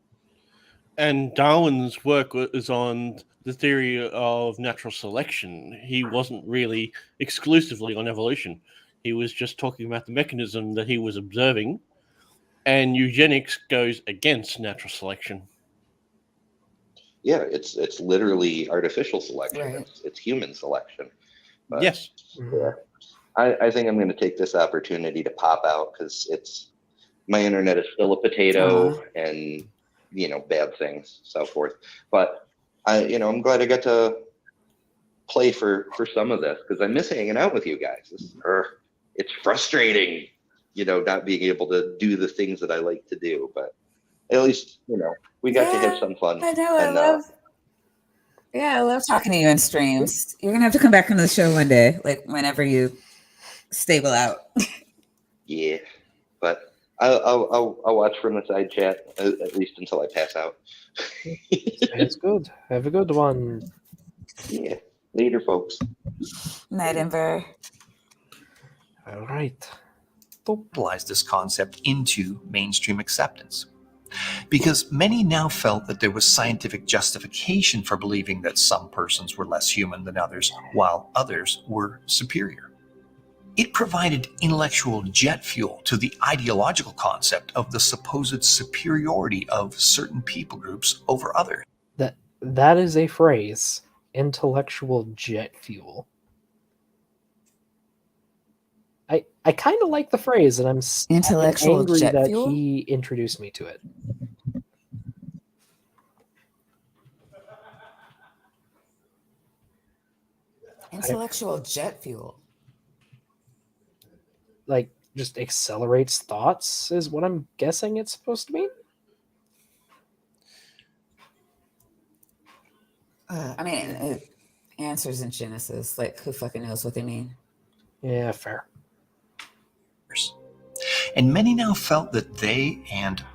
And Darwin's work is on the theory of natural selection. He wasn't really exclusively on evolution. He was just talking about the mechanism that he was observing. And eugenics goes against natural selection. Yeah, it's literally artificial selection. Right. It's human selection. But, Yes. yeah, I think I'm going to take this opportunity to pop out because my internet is still a potato and bad things, so forth. But I'm glad I got to play for some of this because I miss hanging out with you guys. It's frustrating, not being able to do the things that I like to do. But at least we got to have some fun. I know. I love talking to you in streams. You're gonna have to come back on the show one day, like whenever you stable out. Yeah, but I'll watch from the side chat at least until I pass out. That's good. Have a good one. Yeah, later, folks. Night, Ember. All right. Capitalize this concept into mainstream acceptance. Because many now felt that there was scientific justification for believing that some persons were less human than others, while others were superior. It provided intellectual jet fuel to the ideological concept of the supposed superiority of certain people groups over others. That is a phrase, intellectual jet fuel. I kind of like the phrase, and I'm Intellectual angry jet that fuel? he introduced me to it. Intellectual jet fuel. Like, just accelerates thoughts is what I'm guessing it's supposed to mean. I mean, it answers in Genesis. Like, who fucking knows what they mean? Yeah, fair. And many now felt that they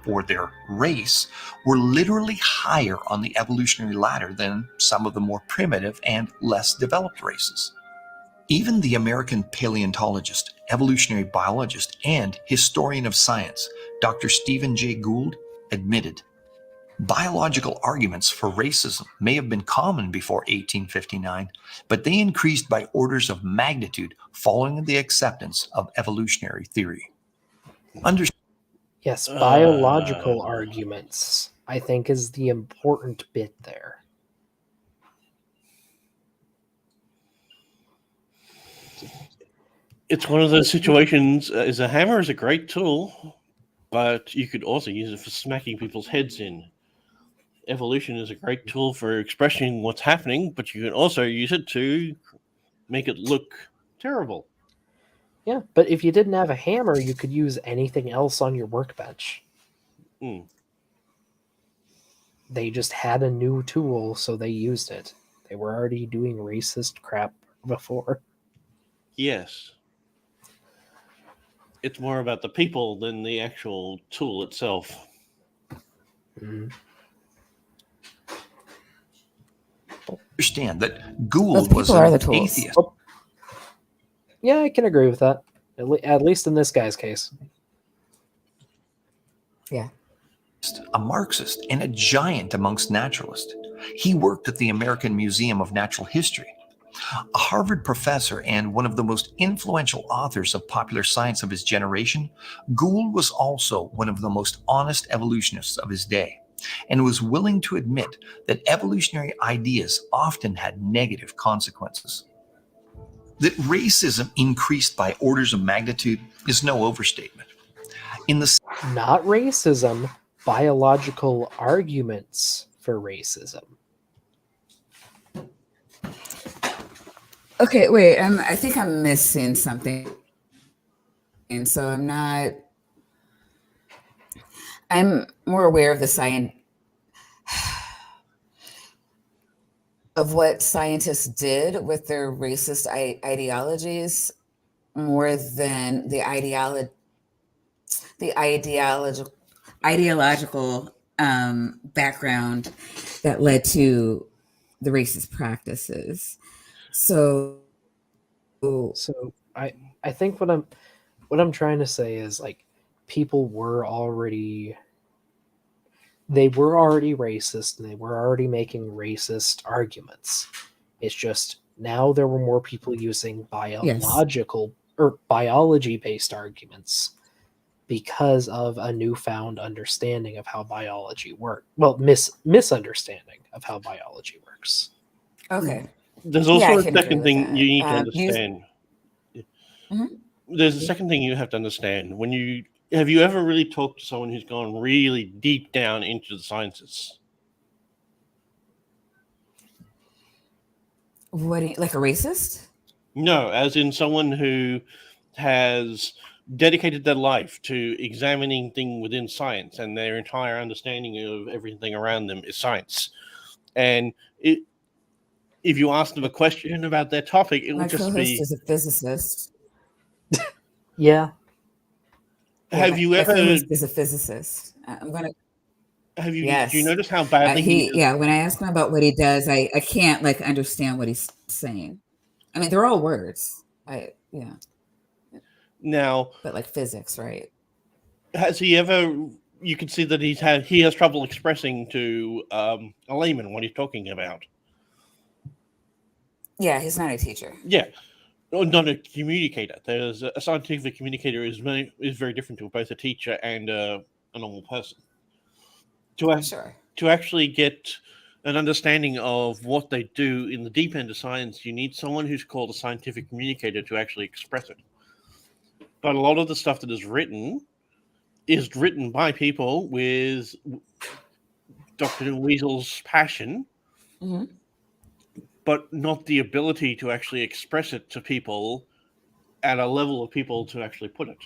or their race were literally higher on the evolutionary ladder than some of the more primitive and less developed races. Even the American paleontologist, evolutionary biologist, and historian of science, Dr. Stephen Jay Gould, admitted biological arguments for racism may have been common before 1859, but they increased by orders of magnitude following the acceptance of evolutionary theory. Yes, biological arguments, I think, is the important bit there. It's one of those situations. A hammer is a great tool, but you could also use it for smacking people's heads in. Evolution is a great tool for expressing what's happening, but you can also use it to make it look terrible. Yeah, but if you didn't have a hammer, you could use anything else on your workbench. They just had a new tool, so they used it. They were already doing racist crap before. Yes. It's more about the people than the actual tool itself. Understand that Gould was an atheist. Yeah, I can agree with that. At least in this guy's case. Yeah. A Marxist and a giant amongst naturalists. He worked at the American Museum of Natural History. A Harvard professor and one of the most influential authors of popular science of his generation, Gould was also one of the most honest evolutionists of his day, and was willing to admit that evolutionary ideas often had negative consequences. That racism increased by orders of magnitude is no overstatement. Not racism, biological arguments for racism. Okay, wait. I think I'm missing something. And so I'm more aware of the science of what scientists did with their racist ideologies more than the ideological background that led to the racist practices. So I think what I'm trying to say is, like, people were already racist, and they were already making racist arguments. It's just now there were more people using biology based arguments because of a newfound understanding of how biology works. Well, misunderstanding of how biology works. okay. There's Yeah, also I a can agree second with thing that. you need to understand. Mhm. There's a second thing you have to understand. Have you ever really talked to someone who's gone really deep down into the sciences? Like a racist? No, as in someone who has dedicated their life to examining things within science, and their entire understanding of everything around them is science. And if you ask them a question about their topic, it My would just co-host be, is a physicist. Yeah. have you my ever, co-host is a physicist. I'm gonna. do you Yes. notice how badly he is? When I ask him about what he does, I can't like understand what he's saying. I mean, they're all words. Now, But like physics, right? has he ever, you can see that he has trouble expressing to a layman what he's talking about. Yeah, he's not a teacher. Yeah. Not a communicator. There's a scientific communicator is very different to both a teacher and a normal person. Sure. To actually get an understanding of what they do in the deep end of science, you need someone who's called a scientific communicator to actually express it. But a lot of the stuff that is written by people with Dr. Weasel's passion, Mm-hmm. but not the ability to actually express it to people at a level of people to actually put it.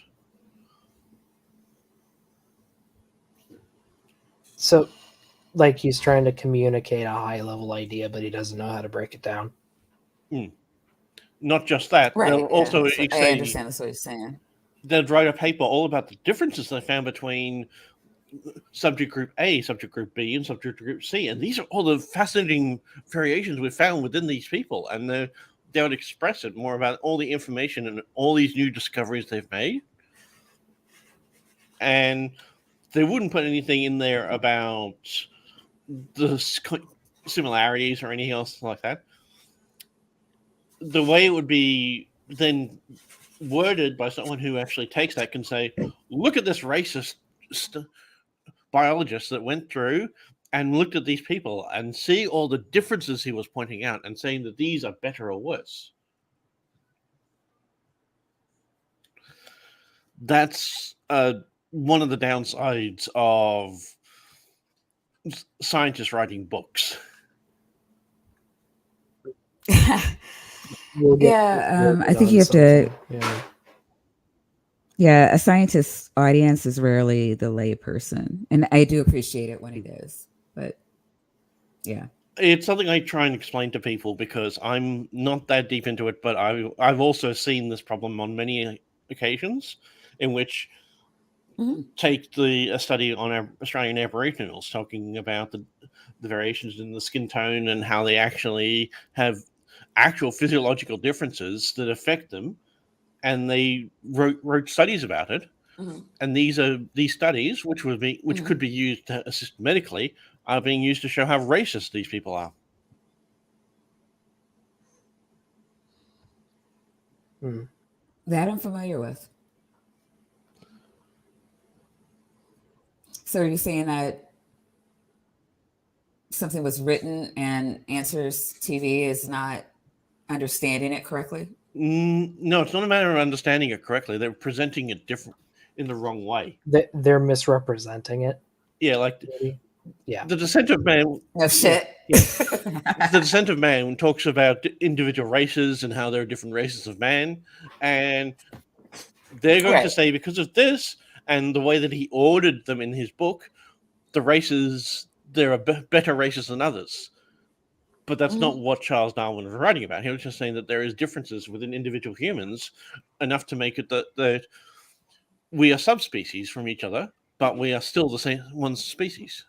So, like, he's trying to communicate a high level idea, but he doesn't know how to break it down. Not just that, Right. they'll also I understand that's what he's saying. They'll write a paper all about the differences they found between subject group A, subject group B, and subject group C. And these are all the fascinating variations we've found within these people. And they would express it more about all the information and all these new discoveries they've made. And they wouldn't put anything in there about the similarities or anything else like that. The way it would be then worded by someone who actually takes that can say, look at this racist biologist that went through and looked at these people and see all the differences he was pointing out and saying that these are better or worse. That's one of the downsides of scientists writing books. I think you have to. Yeah, a scientist's audience is rarely the lay person, and I do appreciate it when it is. But yeah, it's something I try and explain to people because I'm not that deep into it, but I've also seen this problem on many occasions in which take a study on Australian Aboriginals, talking about the variations in the skin tone and how they actually have actual physiological differences that affect them. And they wrote studies about it. And these studies, which could be used to assist medically, are being used to show how racist these people are. That I'm familiar with. So are you saying that something was written and Answers TV is not understanding it correctly? No, it's not a matter of understanding it correctly. They're presenting it in the wrong way. They're misrepresenting it. Yeah, like yeah. The Descent of Man. No shit. Yeah. The Descent of Man talks about individual races and how there are different races of man, and they're going to say because of this and the way that he ordered them in his book, there are better races than others. But that's not what Charles Darwin was writing about. He was just saying that there is differences within individual humans enough to make it that we are subspecies from each other, but we are still the same one species.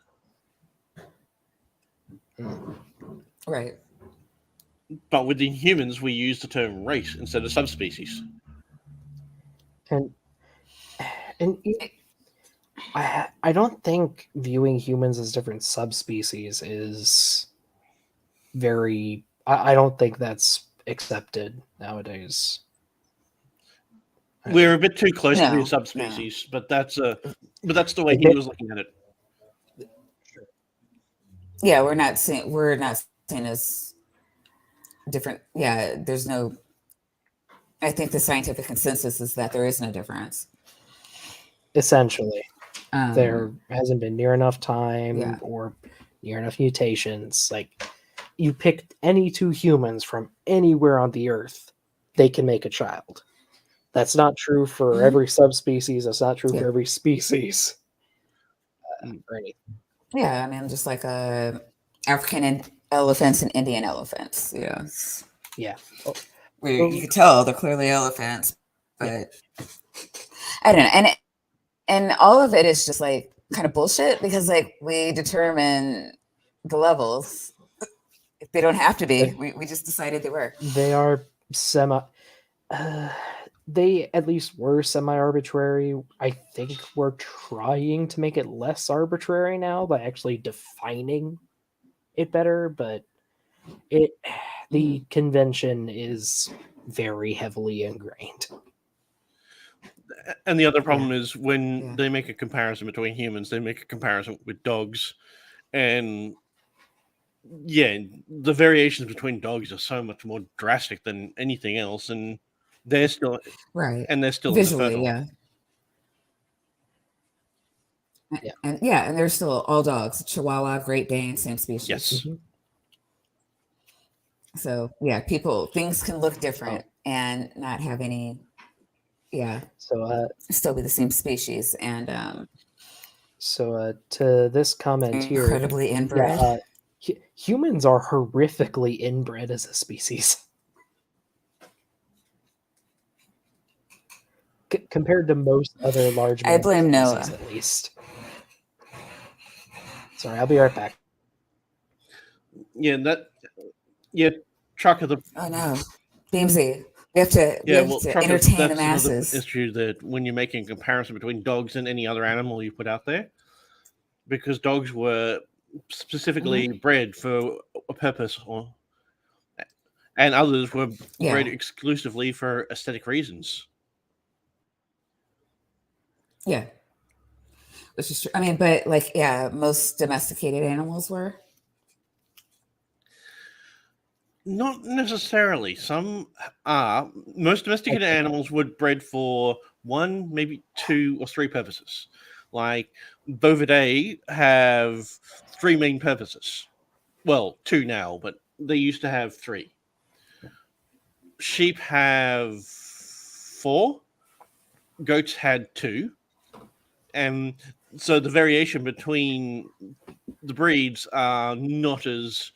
Right. But within humans, we use the term race instead of subspecies. And I don't think viewing humans as different subspecies is very. I don't think that's accepted nowadays. We're a bit too close to be No, a subspecies, but that's the way Like he it- was looking at it. Yeah, we're not seen as different. Yeah, there's no. I think the scientific consensus is that there is no difference. Essentially, there Um, hasn't been near enough time Yeah. or near enough mutations. Like, you picked any two humans from anywhere on the earth, they can make a child. That's not true for Mhm. every subspecies. That's not true Yeah. for every species. Or anything. Yeah, I mean, just like African elephants and Indian elephants. Yeah, Yeah. you can tell they're clearly elephants, but I don't know. And all of it is just like kind of bullshit because like we determine the levels. They don't have to be. We just decided they were. They are they at least were semi-arbitrary. I think we're trying to make it less arbitrary now by actually defining it better, but the convention is very heavily ingrained. And the other problem is when Yeah. they make a comparison between humans, they make a comparison with dogs. And yeah, the variations between dogs are so much more drastic than anything else. And they're still Right. they're still Visually, infertile. yeah. Yeah. And they're still all dogs. Chihuahua, Great Dane, same species. Yes. Mhm. So yeah, things can look different and not have any. Yeah. So Still be the same species and to this comment here, incredibly inbred. humans are horrifically inbred as a species. Compared to most other large I blame mammal Noah. species, at least. Sorry, I'll be right back. Trucker the Oh no, Beamsy. We have to entertain the that's another masses. issue that when you're making a comparison between dogs and any other animal you put out there, because dogs were specifically bred for a purpose, and others were bred exclusively for aesthetic reasons. Yeah, which is true. I mean, but like, yeah, most domesticated animals were. Not necessarily. Some are. Most domesticated animals were bred for one, maybe two or three purposes. Like Bovidae have three main purposes. Well, two now, but they used to have three. Sheep have four. Goats had two. And so the variation between the breeds are not as...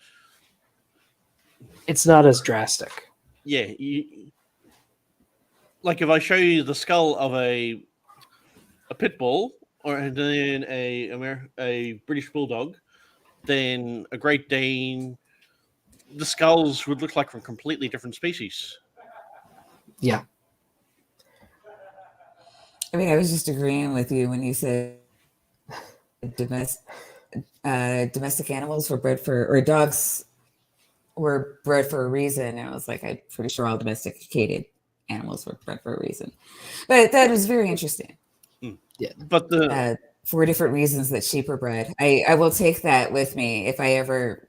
It's not as drastic. Yeah. Like if I show you the skull of a pit bull or then a British bulldog, then a Great Dane, the skulls would look like from completely different species. Yeah. I mean, I was just agreeing with you when you said domestic animals were bred for, or dogs were bred for a reason. And I was like, I'm pretty sure all domesticated animals were bred for a reason. But that was very interesting. Yeah. But the 4 different reasons that sheep are bred. I will take that with me if I ever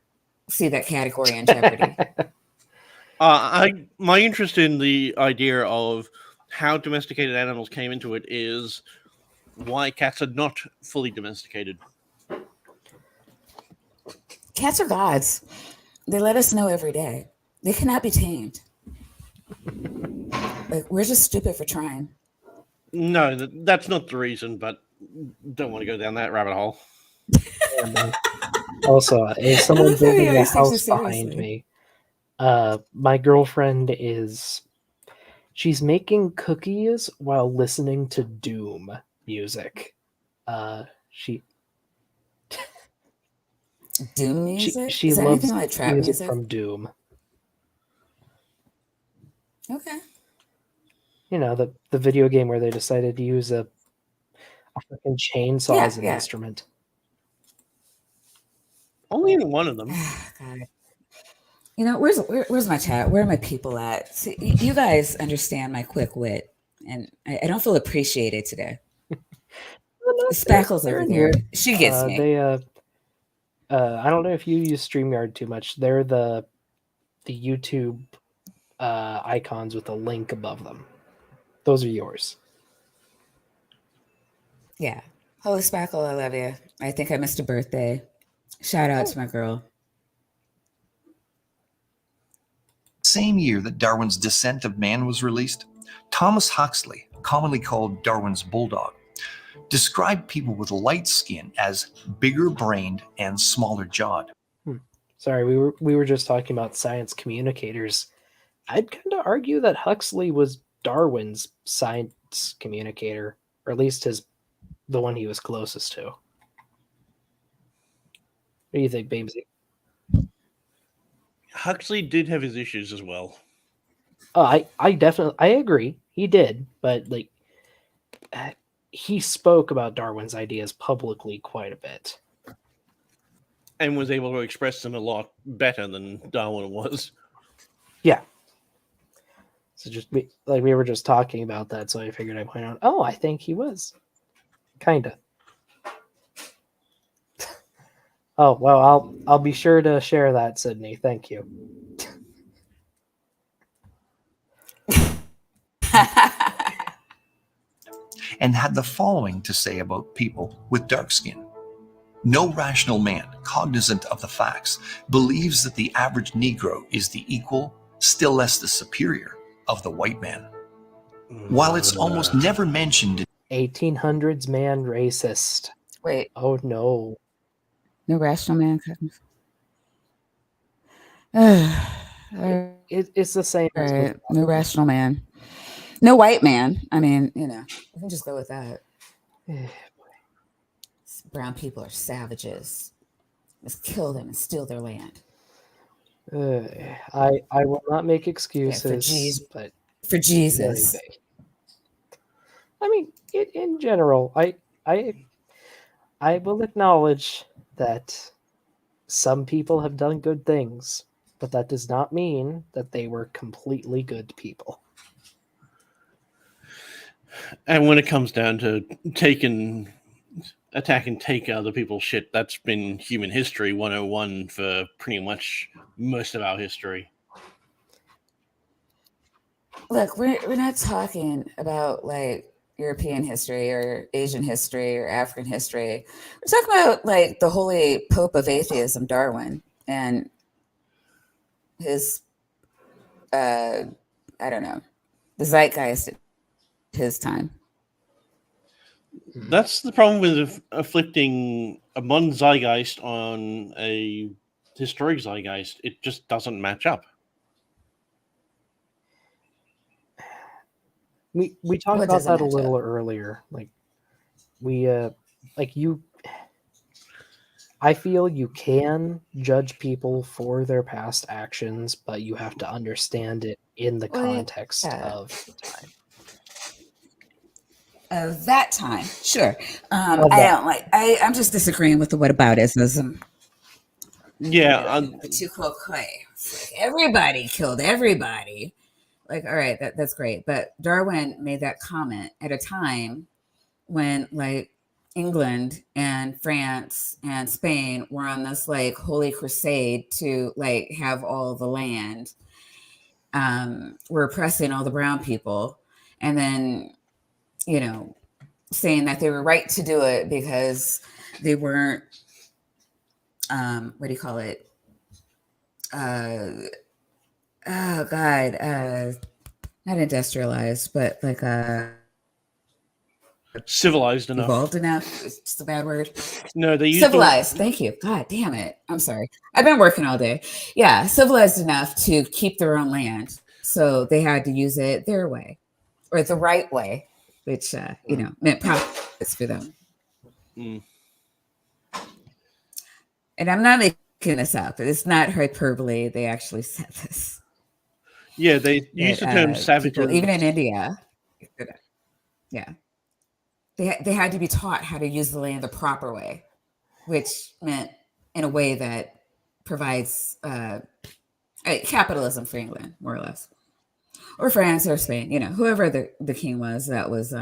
see that category in Jeopardy. My interest in the idea of how domesticated animals came into it is why cats are not fully domesticated. Cats are gods. They let us know every day. They cannot be tamed. Like, we're just stupid for trying. No, that's not the reason, but don't want to go down that rabbit hole. Also, is someone building a Always takes you house behind seriously. me? My girlfriend she's making cookies while listening to Doom music. She Doom she music? she Is that anything loves like trap music music? from Doom. Okay. You know, the video game where they decided to use a freaking chainsaw Yeah, as an yeah. instrument. Only in one of them. God. You know, where's my chat? Where are my people at? See, you guys understand my quick wit, and I don't feel appreciated today. Well, no, Spackle's they're over in there. here. She gets me. I don't know if you use StreamYard too much. They're the YouTube icons with a link above them. Those are yours. Yeah. Holy Spackle, I love you. I think I missed a birthday. Shout out to my girl. Same year that Darwin's Descent of Man was released, Thomas Huxley, commonly called Darwin's bulldog, described people with light skin as bigger brained and smaller jawed. Sorry, we were just talking about science communicators. I'd kind of argue that Huxley was Darwin's science communicator, or at least the one he was closest to. What do you think, Babesy? Huxley did have his issues as well. Oh, I definitely I agree. He did, but like he spoke about Darwin's ideas publicly quite a bit. And was able to express them a lot better than Darwin was. Yeah. So like we were just talking about that, so I figured I'd point out. Oh, I think he was, kinda. Oh well, I'll be sure to share that, Sydney. Thank you. And had the following to say about people with dark skin. No rational man, cognizant of the facts, believes that the average Negro is the equal, still less the superior, of the white man. While it's almost never mentioned 1800s man racist. Wait, Oh no. no rational man. It's the same as with Right. No rational man. No white man. I mean, you know, we can just go with that. Brown people are savages. Let's kill them and steal their land. I will not make excuses, but For Jesus. very vague. I mean, in general, I will acknowledge that some people have done good things, but that does not mean that they were completely good people. And when it comes down to attack and take other people's shit, that's been human history 101 for pretty much most of our history. Look, we're not talking about like European history or Asian history or African history. We're talking about like the holy pope of atheism, Darwin, and his I don't know, the zeitgeist at his time. That's the problem with afflicting a modern zeitgeist on a historic zeitgeist. It just doesn't match up. We talked What about doesn't that a match little up? earlier. Like we like you I feel you can judge people for their past actions, but you have to understand it in the Well, context yeah. of the time. Of that time, sure. Of I that. don't like. I'm just disagreeing with the whataboutism. Yeah, The too cool clay. Like everybody killed everybody. Like, all right, that's great. But Darwin made that comment at a time when like England and France and Spain were on this like holy crusade to like have all the land. We're oppressing all the brown people. And then, you know, saying that they were right to do it because they weren't what do you call it? Oh God, not industrialized, but like civilized enough. Evolved enough. It's just a bad word. No, they used Civilized. Thank you. God damn it. I'm sorry. I've been working all day. Yeah, civilized enough to keep their own land. So they had to use it their way, or the right way, which meant profits for them. Mm. And I'm not making this up. It's not hyperbole. They actually said this. Yeah, they used the term savages. People, even in India. Yeah. They had to be taught how to use the land the proper way, which meant in a way that provides capitalism for England, more or less, or France or Spain, whoever the king was that was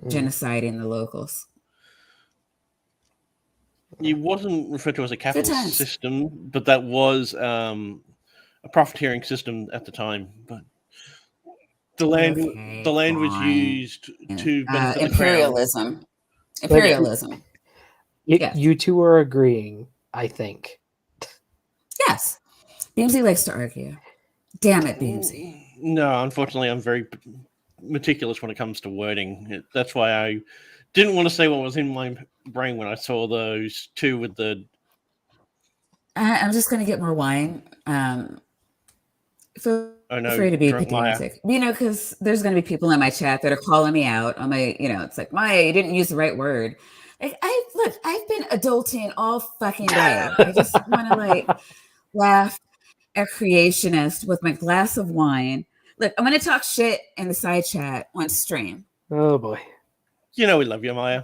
genociding the locals. It wasn't referred to as a capitalist system, but that was a profiteering system at the time. But the land was used to benefit imperialism. The Imperialism. Yes. You two are agreeing, I think. Yes. Beamsy likes to argue. Damn it, Beamsy. No, unfortunately, I'm very meticulous when it comes to wording. That's why I didn't want to say what was in my brain when I saw those two with the... I'm just going to get more wine. Feel free to be pedantic. Because there's going to be people in my chat that are calling me out on my, it's like, Maya, you didn't use the right word. Like, I've been adulting all fucking day. I just want to laugh at creationists with my glass of wine. Look, I'm going to talk shit in the side chat on stream. Oh boy. We love you, Maya.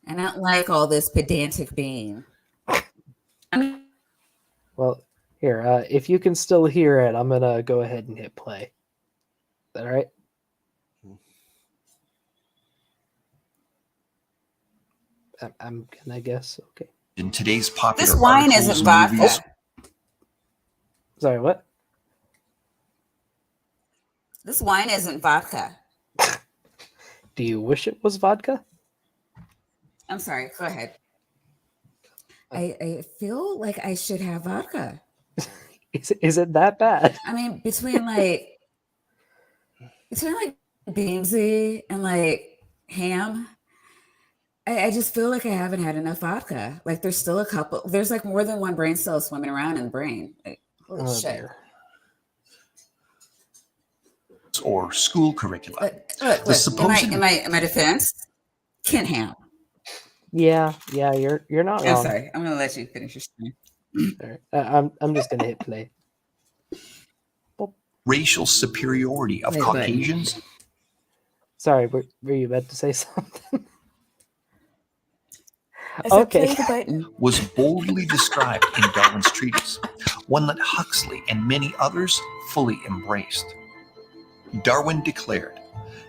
I don't like all this pedantic being. Well, here, if you can still hear it, I'm going to go ahead and hit play. Is that all right? I'm gonna guess. Okay. In today's popular this wine isn't vodka. Sorry, what? This wine isn't vodka. Do you wish it was vodka? I'm sorry. Go ahead. I feel like I should have vodka. Is it that bad? I mean, between Beamsy and Ham, I just feel like I haven't had enough vodka. There's still a couple. There's more than one brain cell swimming around in the brain. Holy shit. Dear. Or school curricula. Look, in my defense, Kent Ham. Yeah, you're not wrong. I'm sorry. I'm gonna let you finish your story. I'm just gonna hit play. Racial superiority of Caucasians. Sorry, were you about to say something? Okay. Was boldly described in Darwin's treatise, one that Huxley and many others fully embraced. Darwin declared,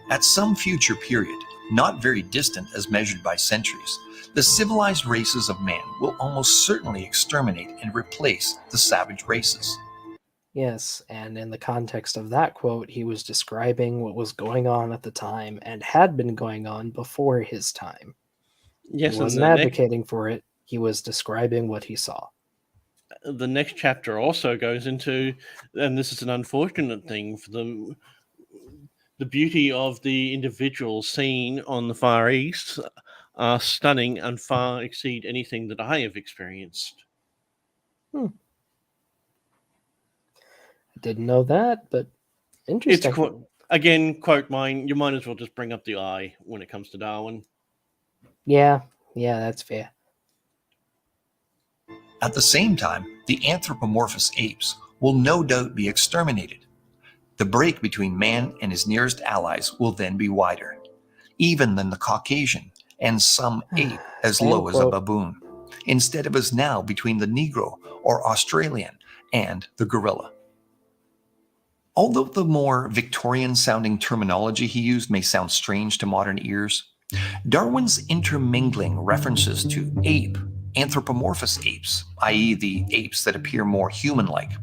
at some future period, not very distant as measured by centuries, the civilized races of man will almost certainly exterminate and replace the savage races. Yes, and in the context of that quote, he was describing what was going on at the time and had been going on before his time. Yes, he wasn't advocating for it. He was describing what he saw. The next chapter also goes into, and this is an unfortunate thing for them, the beauty of the individuals seen on the Far East are stunning and far exceed anything that I have experienced. I didn't know that, but interesting. Quote mine, you might as well just bring up the eye when it comes to Darwin. Yeah, that's fair. At the same time, the anthropomorphous apes will no doubt be exterminated. The break between man and his nearest allies will then be wider, even than the Caucasian and some ape as low as a baboon, instead of as now between the Negro or Australian and the gorilla. Although the more Victorian-sounding terminology he used may sound strange to modern ears, Darwin's intermingling references to ape, anthropomorphous apes, i.e. the apes that appear more human-like,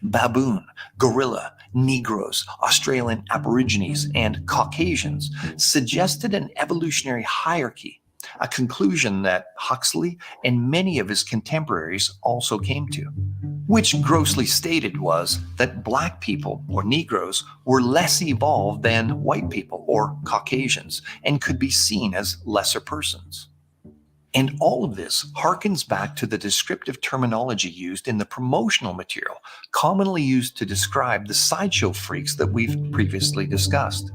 baboon, gorilla, Negroes, Australian Aborigines, and Caucasians suggested an evolutionary hierarchy, a conclusion that Huxley and many of his contemporaries also came to. which grossly stated was that black people, or Negroes, were less evolved than white people, or Caucasians, and could be seen as lesser persons. And all of this harkens back to the descriptive terminology used in the promotional material, commonly used to describe the sideshow freaks that we've previously discussed.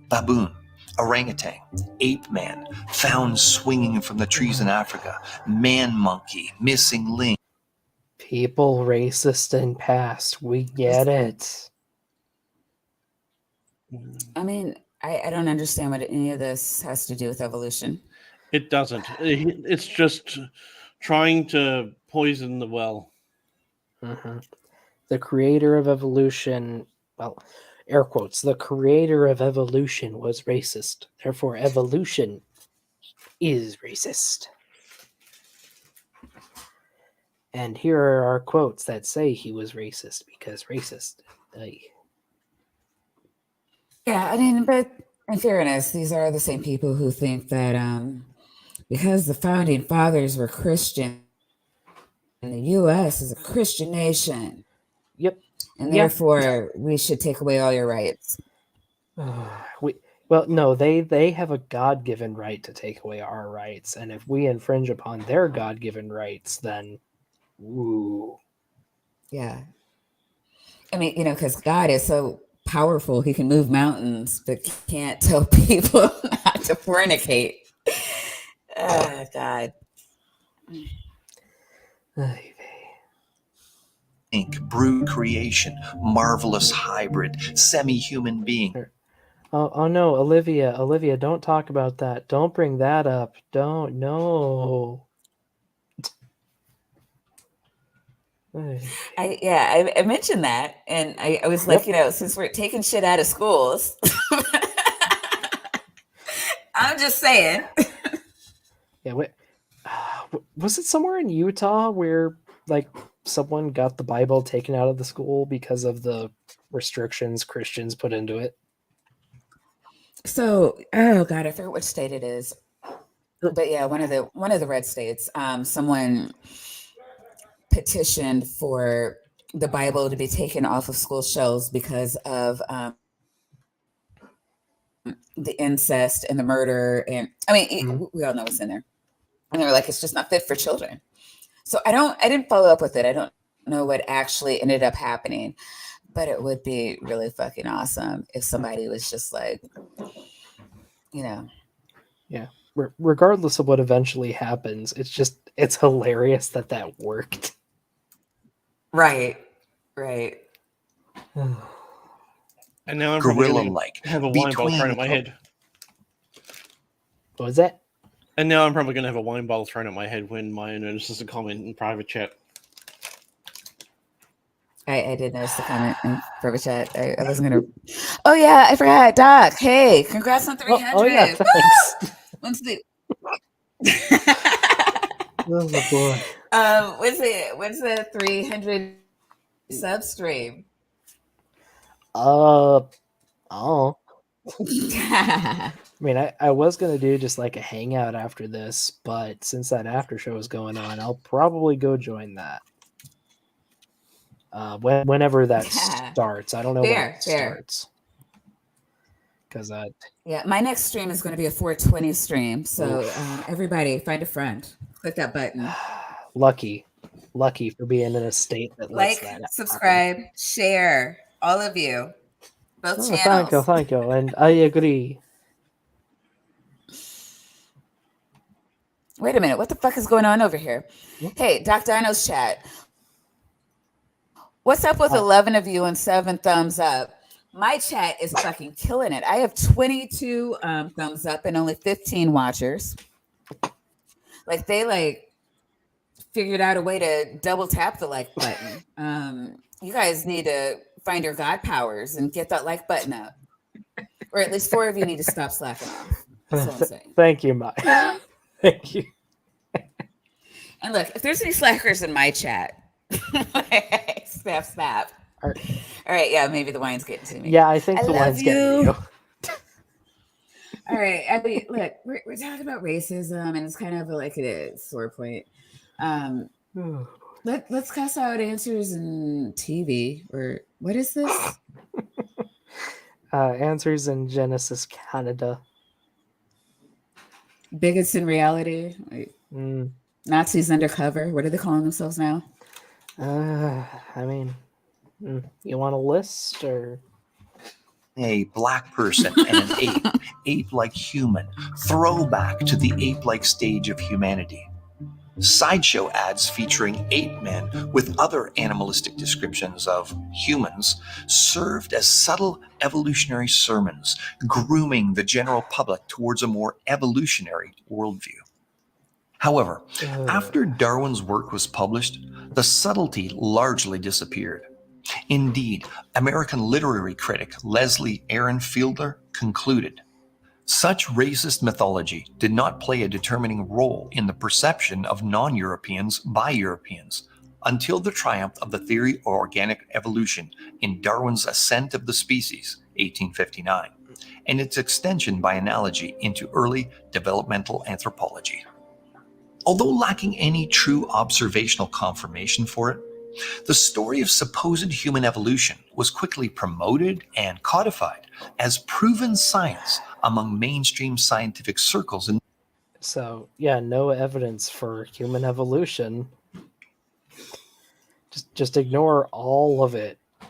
Baboon, orangutan, ape man, found swinging from the trees in Africa, man monkey, missing link. People racist and past. We get it. I mean, I don't understand what any of this has to do with evolution. It doesn't. It's just trying to poison the well. Mhm. The creator of evolution, well, air quotes, the creator of evolution was racist. Therefore, evolution is racist. And here are our quotes that say he was racist because racist. Yeah, I mean, but in fairness, these are the same people who think that because the founding fathers were Christian, and the U.S. is a Christian nation, Yep. and Yep. therefore we should take away all your rights. Well, no, they have a God-given right to take away our rights, and if we infringe upon their God-given rights, then, ooh. Yeah. I mean, because God is so powerful, he can move mountains, but can't tell people not to fornicate. Oh, God. Brute creation, marvelous hybrid, semi-human being. Oh no, Olivia, don't talk about that. Don't bring that up. Don't, no. I mentioned that, and I was like, since we're taking shit out of schools, I'm just saying. Yeah, was it somewhere in Utah where like someone got the Bible taken out of the school because of the restrictions Christians put into it? So, oh God, I forget which state it is, but yeah, one of the red states. Someone petitioned for the Bible to be taken off of school shelves because of the incest and the murder, and I mean, we all know what's in there. And they were like, it's just not fit for children. So I didn't follow up with it. I don't know what actually ended up happening, but it would be really fucking awesome if somebody was just like, Yeah. Regardless of what eventually happens, it's hilarious that worked. Right. And now I'm probably Gorilla-like. have a wine bottle thrown at my head. What was that? And now I'm probably going to have a wine bottle thrown at my head when Maya notices a comment in private chat. I did notice the comment in private chat. I wasn't going to. Oh, yeah, I forgot. Doc, hey, congrats on 300. Oh yeah, thanks. When's the... Oh boy. When's the 300 sub stream? Oh. I mean, I was going to do just like a hangout after this, but since that after show is going on, I'll probably go join that. Whenever that starts. I don't know when it starts. Because yeah, my next stream is going to be a 420 stream. So everybody find a friend. Click that button. Lucky for being in a state that lets that subscribe, share, all of you. Both channels. Thank you. And I agree. Wait a minute. What the fuck is going on over here? Hey, Doc Dino's chat. What's up with 11 of you and 7 thumbs up? My chat is fucking killing it. I have 22 thumbs up and only 15 watchers. Like they figured out a way to double tap the like button. You guys need to find your God powers and get that like button up. Or at least 4 of you need to stop slacking off. That's what I'm saying. Thank you, Maya. Thank you. And look, if there's any slackers in my chat, snap. All right, yeah, maybe the wine's getting to me. Yeah, I think the wine's getting to you. All right, I mean, look, we're talking about racism, and it's kind of like a sore point. Let's cast out answers in TV, or what is this? Answers in Genesis Canada. Bigots in reality? Like, Nazis undercover? What are they calling themselves now? I mean, you want a list or? A black person and an ape, ape-like human, throwback to the ape-like stage of humanity. Sideshow ads featuring ape men with other animalistic descriptions of humans served as subtle evolutionary sermons, grooming the general public towards a more evolutionary worldview. However, after Darwin's work was published, the subtlety largely disappeared. Indeed, American literary critic Leslie Aaron Fielder concluded, such racist mythology did not play a determining role in the perception of non-Europeans by Europeans until the triumph of the theory of organic evolution in Darwin's Ascent of the Species, 1859, and its extension by analogy into early developmental anthropology. Although lacking any true observational confirmation for it, the story of supposed human evolution was quickly promoted and codified as proven science among mainstream scientific circles. So, yeah, no evidence for human evolution. Just ignore all of it. I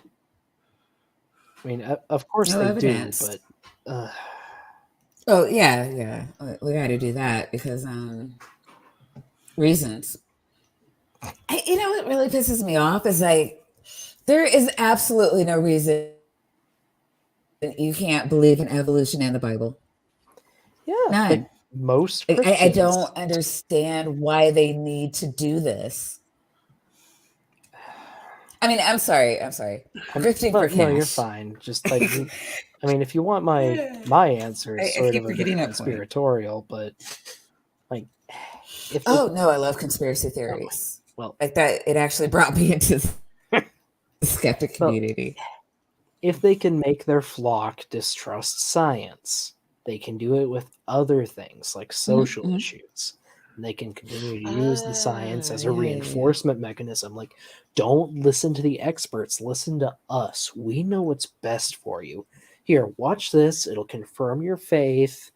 mean, of course No they evidence. do, but... Oh, yeah. We got to do that because reasons. You know what really pisses me off is like, there is absolutely no reason you can't believe in evolution and the Bible. Yeah, none. Most I Christians. don't understand why they need to do this. I mean, I'm sorry. Grifting for cash. No, you're fine. Just like, I mean, if you want my answer, is sort of a bit conspiratorial, but like, no, I love conspiracy theories. Well, like that, it actually brought me into the skeptic community. Well, if they can make their flock distrust science, they can do it with other things like social issues. And they can continue to use the science as a reinforcement mechanism. Like, don't listen to the experts. Listen to us. We know what's best for you. Here, watch this. It'll confirm your faith.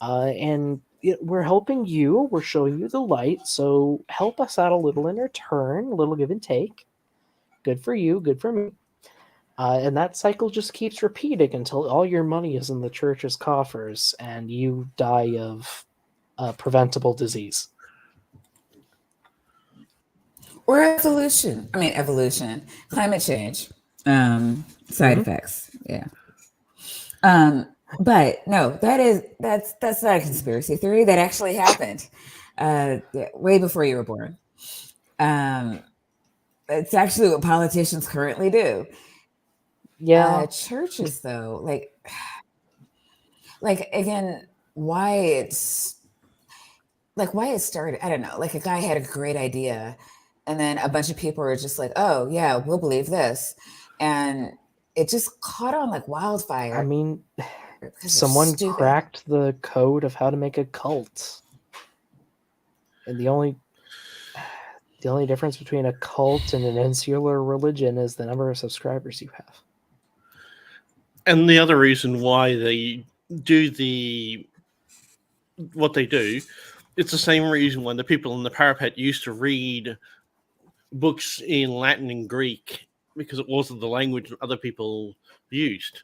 And we're helping you. We're showing you the light. So help us out a little in return. A little give and take. Good for you. Good for me. And that cycle just keeps repeating until all your money is in the church's coffers and you die of preventable disease. Or evolution. Climate change. Side effects. Yeah. But no, that's not a conspiracy theory. That actually happened way before you were born. It's actually what politicians currently do. Yeah. Churches, though, like again, why it started, I don't know. Like, a guy had a great idea, and then a bunch of people were just like, oh yeah, we'll believe this, and it just caught on like wildfire. I mean, someone cracked the code of how to make a cult, and the only difference between a cult and an insular religion is the number of subscribers you have. And the other reason why they do what they do, it's the same reason when the people in the parapet used to read books in Latin and Greek, because it wasn't the language other people used.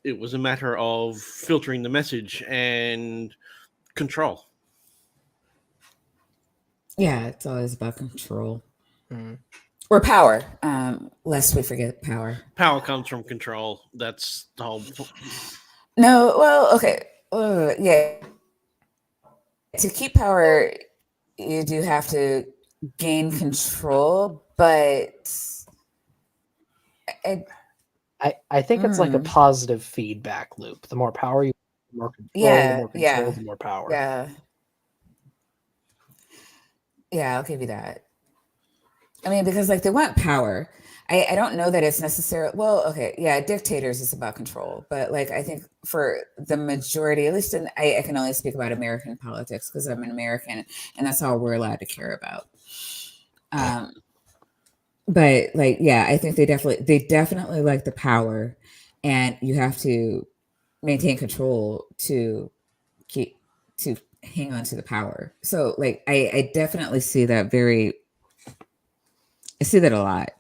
It was a matter of filtering the message and control. Yeah, it's always about control. Or power, lest we forget power. Power comes from control. That's the whole. No, well, okay, yeah. To keep power, you do have to gain control, but I think it's like a positive feedback loop. The more power you have, the more control, the more control, the more power. Yeah, I'll give you that. I mean, because like they want power. I don't know that it's necessary. Well, okay, yeah, dictators is about control, but like I think for the majority, at least I can only speak about American politics because I'm an American, and that's all we're allowed to care about. but like, yeah, I think they definitely like the power, and you have to maintain control to keep to hang on to the power. So like, I definitely see that I see that a lot.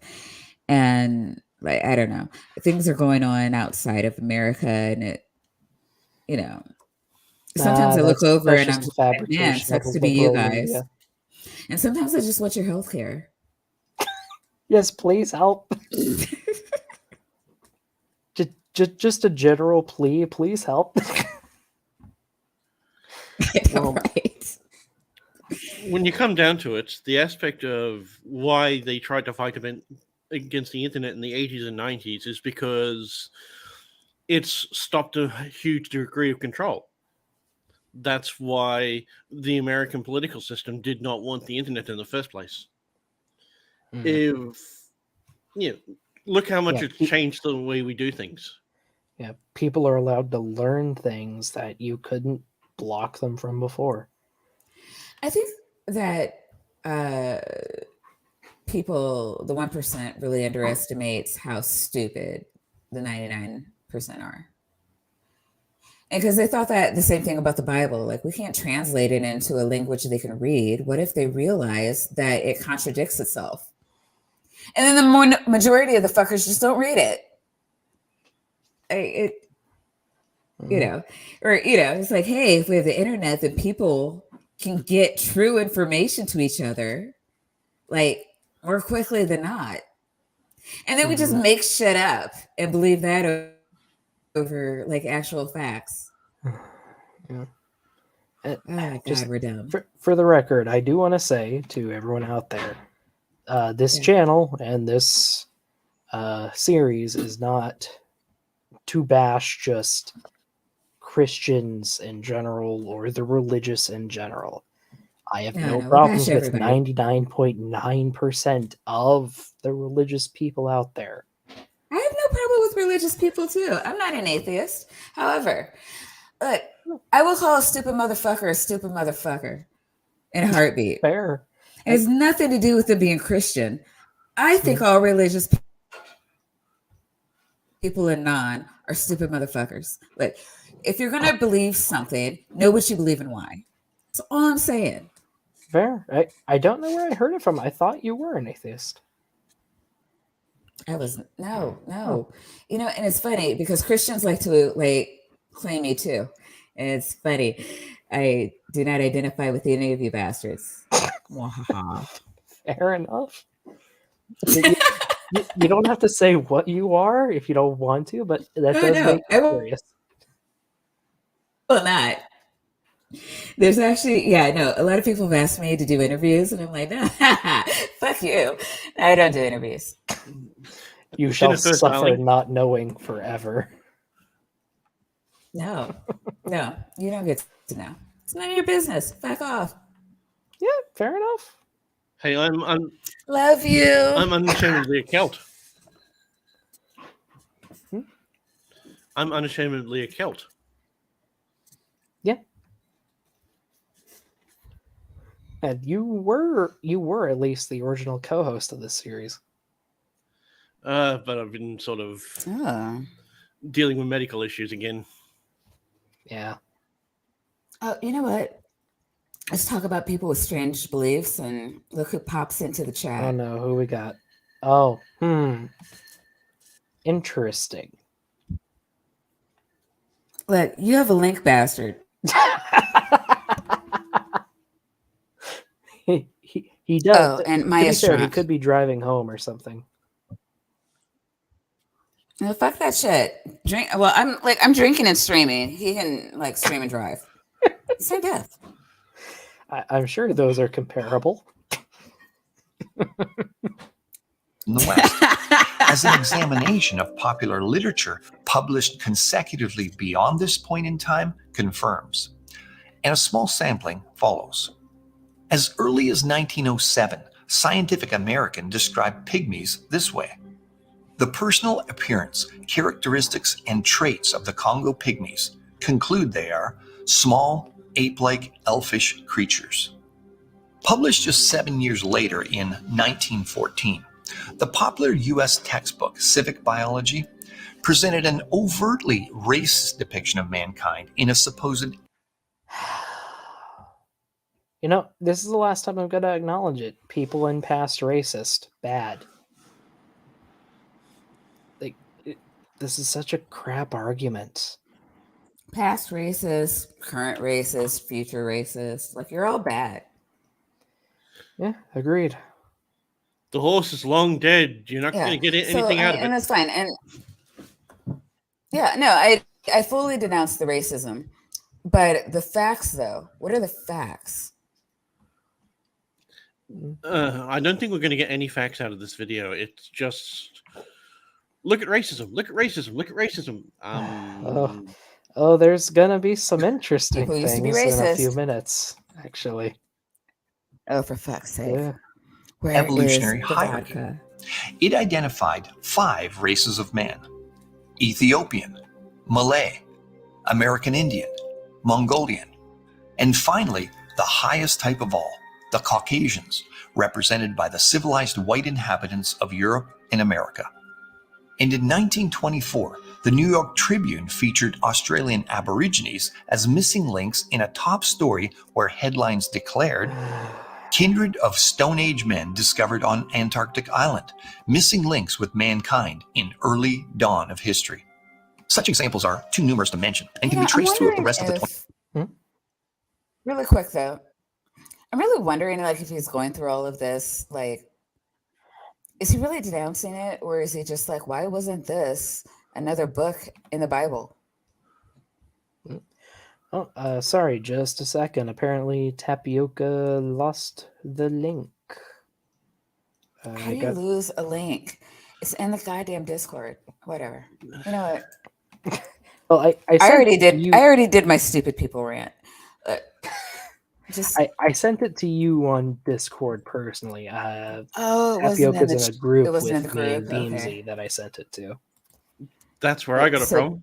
And like, I don't know, things are going on outside of America, and it, you know, sometimes I look over That's and I'm just a just like, man, fabrication of the sucks to be you liberal guys. media. And sometimes I just want your health care. Yes, please help. Just a general plea, please help. Right. When you come down to it, the aspect of why they tried to fight against the internet in the 80s and 90s is because it's stopped a huge degree of control. That's why the American political system did not want the internet in the first place. If look how much it's changed the way we do things. Yeah, people are allowed to learn things that you couldn't block them from before. I think that people, the 1%, really underestimates how stupid the 99% are. And because they thought that the same thing about the Bible, like, we can't translate it into a language they can read. What if they realize that it contradicts itself? And then the majority of the fuckers just don't read it. It's like, hey, if we have the internet, then people can get true information to each other, like, more quickly than not. And then we just make shit up and believe that over like actual facts. Yeah. Oh my God, we're dumb. For the record, I do want to say to everyone out there, this channel and this series is not to bash just Christians in general or the religious in general. I have no problems with 99.9% of the religious people out there. I have no problem with religious people too. I'm not an atheist. However, look, I will call a stupid motherfucker in a heartbeat. Fair. It has nothing to do with them being Christian. I think all religious people and non are stupid motherfuckers. Like, if you're going to believe something, know what you believe and why. That's all I'm saying. Fair. I don't know where I heard it from. I thought you were an atheist. I was no. And it's funny because Christians like to claim me too. And it's funny. I do not identify with any of you bastards. Fair enough. You don't have to say what you are if you don't want to, but that does make me curious. Well, not. There's actually, a lot of people have asked me to do interviews, and I'm like, no, fuck you. I don't do interviews. You shall suffer not knowing forever. No, you don't get to know. It's none of your business. Back off. Yeah, fair enough. Hey, I'm love you. I'm unashamedly a Celt. I'm unashamedly a Celt. Yeah. And you were at least the original co-host of this series. But I've been sort of dealing with medical issues again. Yeah. Oh, you know what? Let's talk about people with strange beliefs, and look who pops into the chat. Oh no, who we got? Oh, interesting. Look, you have a link, bastard. He does. Oh, and Maya's fair, he could be driving home or something. No, fuck that shit. Well, I'm drinking and streaming. He can stream and drive. Same death. I'm sure those are comparable. In the West, as an examination of popular literature published consecutively beyond this point in time confirms, and a small sampling follows. As early as 1907, Scientific American described pygmies this way: the personal appearance, characteristics, and traits of the Congo pygmies conclude they are small, ape-like, elfish creatures. Published just 7 years later in 1914, The popular U.S. textbook, Civic Biology, presented an overtly racist depiction of mankind in a supposed... You know, this is the last time I'm going to acknowledge it. People in past racist. Bad. Like, this is such a crap argument. Past racist, current racist, future racist. Like, you're all bad. Yeah, agreed. The horse is long dead. You're not going to get anything out of it. And that's fine. And yeah, no, I fully denounce the racism. But the facts, though, what are the facts? I don't think we're going to get any facts out of this video. It's just look at racism. Look at racism. Look at racism. Oh, there's gonna be some interesting People used to be things in a few racist. minutes, actually. Oh, for fuck's sake. Yeah. Where evolutionary is the hierarchy. vodka? It identified 5 races of man: Ethiopian, Malay, American Indian, Mongolian, and finally, the highest type of all, the Caucasians, represented by the civilized white inhabitants of Europe and America. And in 1924, the New York Tribune featured Australian Aborigines as missing links in a top story where headlines declared, "Kindred of Stone Age men discovered on Antarctic Island, missing links with mankind in early dawn of history." Such examples are too numerous to mention and can be traced throughout the rest of the... Really quick, though. I'm really wondering, like, if he's going through all of this, like, is he really denouncing it? Or is he just like, why wasn't this another book in the Bible? Oh, sorry, just a second. Apparently, Tapioca lost the link. How do you lose a link? It's in the goddamn Discord. Whatever. You know what? Well, I already did. I already did my stupid people rant. I sent it to you on Discord personally. Tapioca's in a group with in the group. me and Beamsy Okay. that I sent it to. That's where I got it from.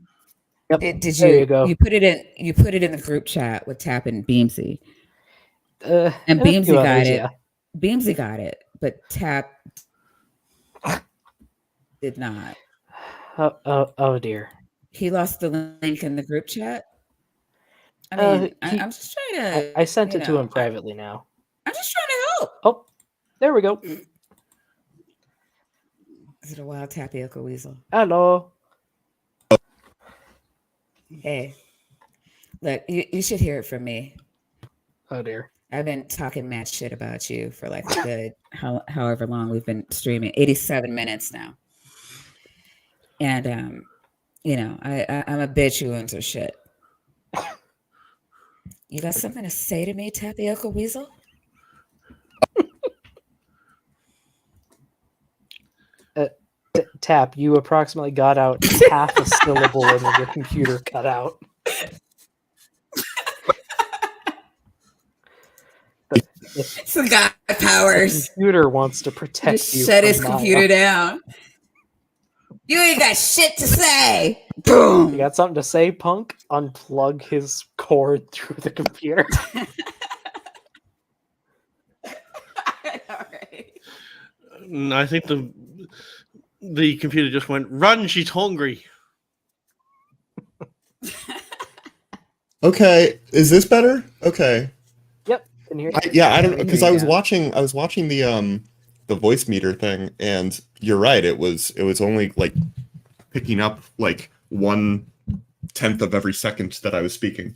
Yep. Did There you go. You put it in. You put it in the group chat with Tap and Beamsy. And and Beamsy got others, it. Yeah. Beamsy got it, but Tap did not. Oh dear. He lost the link in the group chat. I mean, I'm just trying to. I sent it to him privately now. I'm just trying to help. Oh, there we go. Is it a wild tapioca weasel? Hello. Hey, look, you should hear it from me. Oh dear. I've been talking mad shit about you for like a good however long we've been streaming, 87 minutes now. And you know, I'm a bitch who owns her shit. You got something to say to me, Tapioca Weasel? Tap, you approximately got out half a syllable and then your computer cut out. Some God powers. The computer wants to protect you. Shut his computer down. You ain't got shit to say. Boom. You got something to say, punk? Unplug his cord through the computer. All right. I think the computer just went, "Run, she's hungry." Okay, is this better? Okay. Yep, can hear you. Yeah, I don't, because I was watching the voice meter thing, and you're right. It was only like picking up like 1/10 of every second that I was speaking.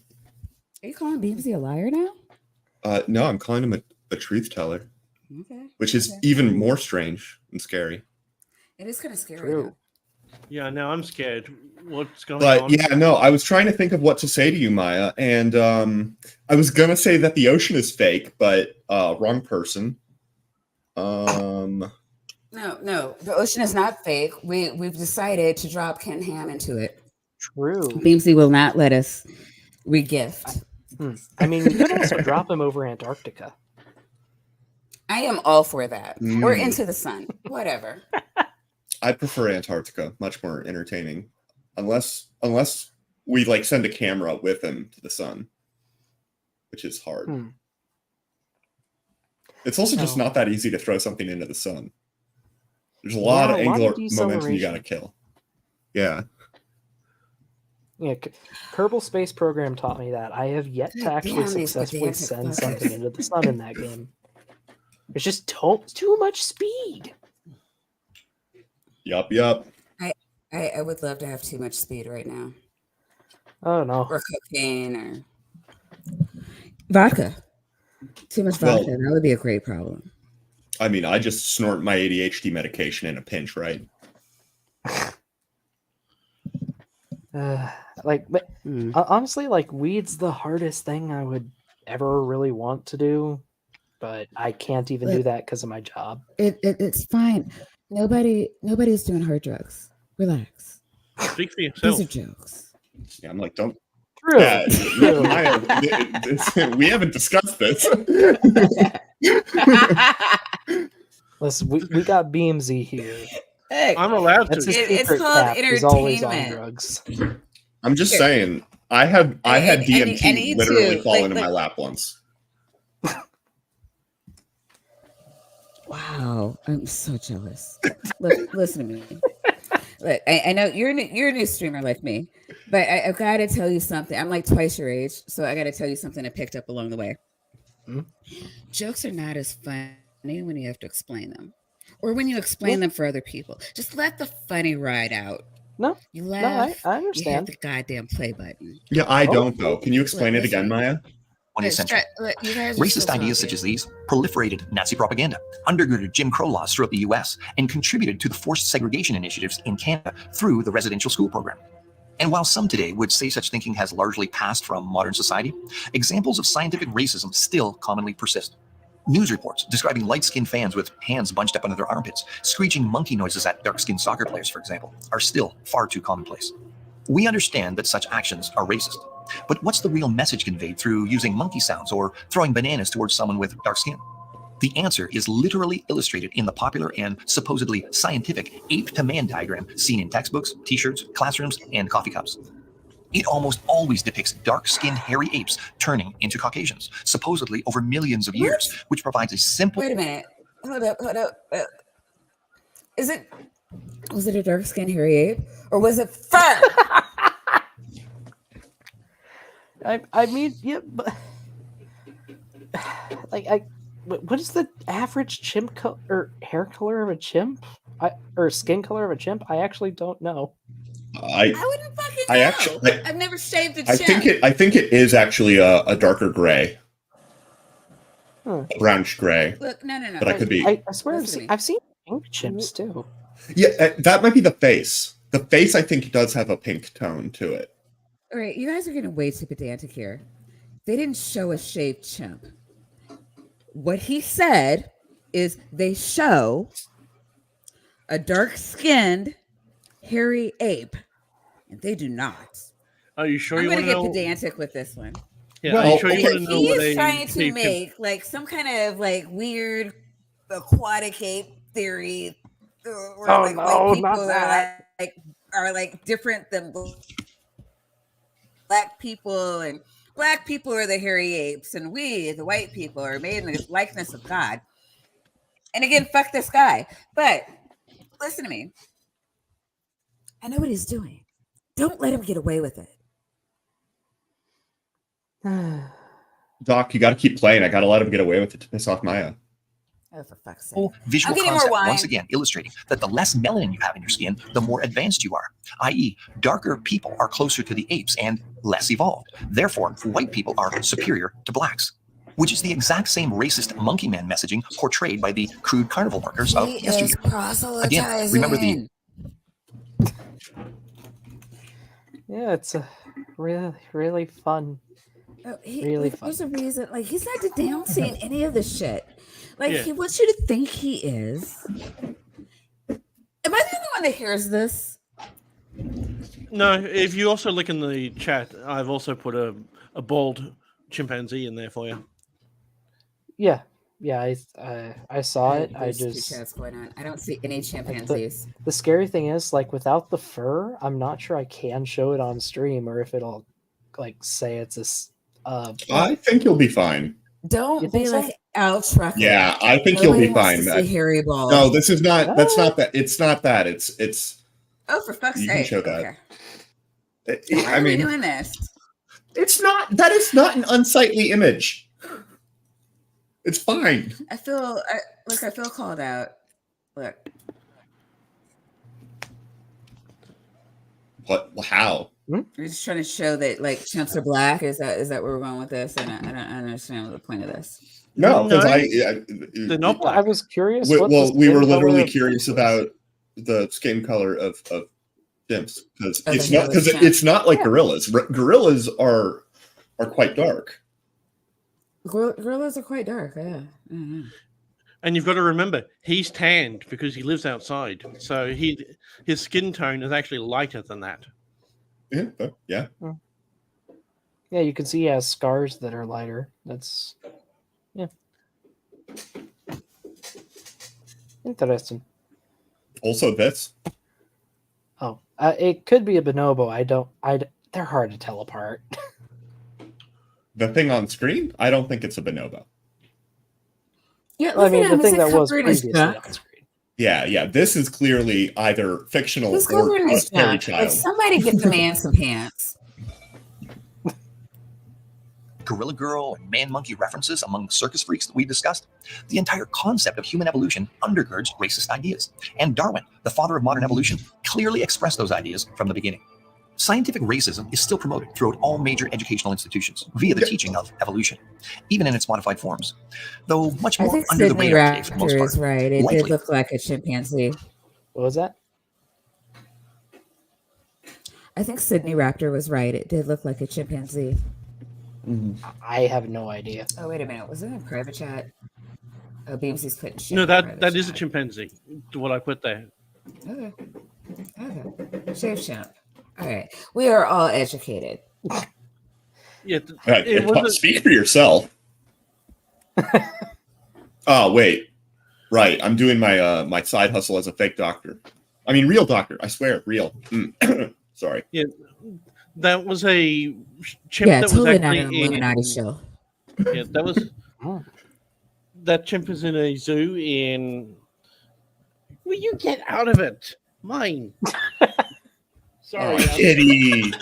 Are you calling Beamsy a liar now? No, I'm calling him a truth teller. Okay. Which is even more strange and scary. It is kind of scary. True. Yeah, now I'm scared. What's going But on? yeah, no, I was trying to think of what to say to you, Maya, and I was gonna say that the ocean is fake, but wrong person. No, the ocean is not fake. We've decided to drop Ken Ham into it. True. Beamsy will not let us regift. I mean, you could also drop him over Antarctica. I am all for that. Or into the sun. Whatever. I prefer Antarctica, much more entertaining. Unless we like send a camera with him to the sun, which is hard. It's also just not that easy to throw something into the sun. There's a lot of a lot of angular momentum you deceleration. gotta kill. Yeah. Yeah, Kerbal Space Program taught me that. I have yet to God actually damn, these successfully pedantic send fuckers. something into the sun in that game. There's just too much speed. Yup. I would love to have too much speed right now. Oh no. Or cocaine or vodka. Too much Well- vodka. That would be a great problem. I mean, I just snort my ADHD medication in a pinch, right? But honestly, like weed's the hardest thing I would ever really want to do, but I can't even do that because of my job. It's fine. Nobody's doing hard drugs. Relax. Speak for These yourself. are jokes. Yeah, I'm like, don't. True. Yeah, True. we haven't discussed this. Listen, we got Beamsy here. Hey, I'm allowed That's to. his It's secret called cap. He's always on entertainment. drugs. I'm just saying, I had DMT I need literally to, fall like- into like- my lap once. wow, I'm so jealous. Look, listen to me. Look, I know you're a new streamer like me, but I've got to tell you something. I'm like twice your age, so I got to tell you something I picked up along the way. Hmm? Jokes are not as funny when you have to explain them, or when you explain them for other people. Just let the funny ride out. No, You no, laugh. I You hit understand. the goddamn play button. Yeah, I Oh. don't though. Can you explain it Listen. again, Maya? 20th century. Look, you guys are Racist so ideas talkative. such as these proliferated Nazi propaganda, undergirded Jim Crow laws throughout the US, and contributed to the forced segregation initiatives in Canada through the residential school program. And while some today would say such thinking has largely passed from modern society, examples of scientific racism still commonly persist. News reports describing light-skinned fans with hands bunched up under their armpits, screeching monkey noises at dark-skinned soccer players, for example, are still far too commonplace. We understand that such actions are racist, but what's the real message conveyed through using monkey sounds or throwing bananas towards someone with dark skin? The answer is literally illustrated in the popular and supposedly scientific ape-to-man diagram seen in textbooks, t-shirts, classrooms, and coffee cups. It almost always depicts dark-skinned hairy apes turning into Caucasians, supposedly over millions of years, which provides a simple... Wait a minute. Hold up. Was it a dark-skinned hairy ape? Or was it fur? I mean, yeah, but what is the average chimp or hair color of a chimp? Or skin color of a chimp? I actually don't know. I wouldn't fucking know. I actually- I've never shaved a I chimp. think it is actually a darker gray, brownish gray. Look, no. But I could be. I swear Listen to me. I've seen pink chimps too. Yeah, that might be the face. The face, I think, does have a pink tone to it. All right, you guys are getting way too pedantic here. They didn't show a shaved chimp. What he said is they show a dark-skinned hairy ape, and they do not. Are you sure I'm you going want to to get know? pedantic with this one. Yeah, are you sure you want to know what He's a trying to ape make like some kind of like weird aquatic ape theory, where Oh, like no, white not people that. are like different than black people, and black people are the hairy apes, and we, the white people, are made in the likeness of God. And again, fuck this guy. But listen to me. I know what he's doing. Don't let him get away with it. Doc, you got to keep playing. I got to let him get away with it to piss off Maya. Oh, for fuck's sake. Visual I'm getting more concept, wine. once again illustrating that the less melanin you have in your skin, the more advanced you are, i.e., darker people are closer to the apes and less evolved. Therefore, white people are superior to blacks, which is the exact same racist monkey man messaging portrayed by the crude carnival workers of He yesteryear. is proselytizing. Again, remember the Yeah, it's a really fun. Really fun. There's a reason. Like, he's not denouncing any of this shit. Like, Yeah. he wants you to think he is. Am I the only one that hears this? No, if you also look in the chat, I've also put a bald chimpanzee in there for you. Yeah, I saw it. I There's two just chats going on. I don't see any chimpanzees. the scary thing is, like, without the fur, I'm not sure I can show it on stream or if it'll like say it's a I think you'll be fine. Don't You be think so? like Al Trucker. Yeah, I think Nobody you'll be wants fine, to see Matt. Harry Ball. No, this is not. That's not that. It's not that. It's. Oh, for fuck's You can sake! show that. Okay. Why I are we mean, doing this? it's not. That is not an unsightly image. It's fine. I feel called out. Look. What? How? We're just trying to show that like chimps are black. Is that where we're going with this? And I don't understand the point of this. No, because they're not I black. was curious. we what the we were skin color literally of curious was. about the skin color of chimps because Of it's the not because hairless chimp. it's not like Yeah. gorillas. Gorillas are quite dark. Gorillas are quite dark. Yeah. Mm-hmm. And you've got to remember, he's tanned because he lives outside. So his skin tone is actually lighter than that. Yeah, yeah. Yeah, you can see he has scars that are lighter. That's interesting. Also, this. Oh, it could be a bonobo. They're hard to tell apart. The thing on screen, I don't think it's a bonobo. Yeah, I mean, the He's thing like that was covered in his previously junk. on screen. Yeah. This is clearly either fictional He's or covered in his fairy junk. child. Like, somebody get the man some pants. Gorilla Girl and Man Monkey references among circus freaks that we discussed, the entire concept of human evolution undergirds racist ideas. And Darwin, the father of modern evolution, clearly expressed those ideas from the beginning. Scientific racism is still promoted throughout all major educational institutions via the teaching of evolution, even in its modified forms, though much I more think under the Sydney radar today for the most Raptor part. is right. It Likely. did look like a chimpanzee. What was that? I think Sydney Raptor was right. It did look like a chimpanzee. I have no idea. Oh, wait a minute. Was it in private chat? Oh, Beamsy's putting shit No, in that private is a chat. chimpanzee. What I put there. Okay. Shave chimp. All right. We are all educated. Yeah, it was Speak for yourself. Oh wait, right. I'm doing my my side hustle as a fake doctor. I mean, real doctor. I swear, real. Sorry. that was a chimp Yeah, that totally was not actually an Illuminati in. show. Yeah, that was that chimp is in a zoo in. Will you get out of it? Mine. Sorry. Oh, kitty.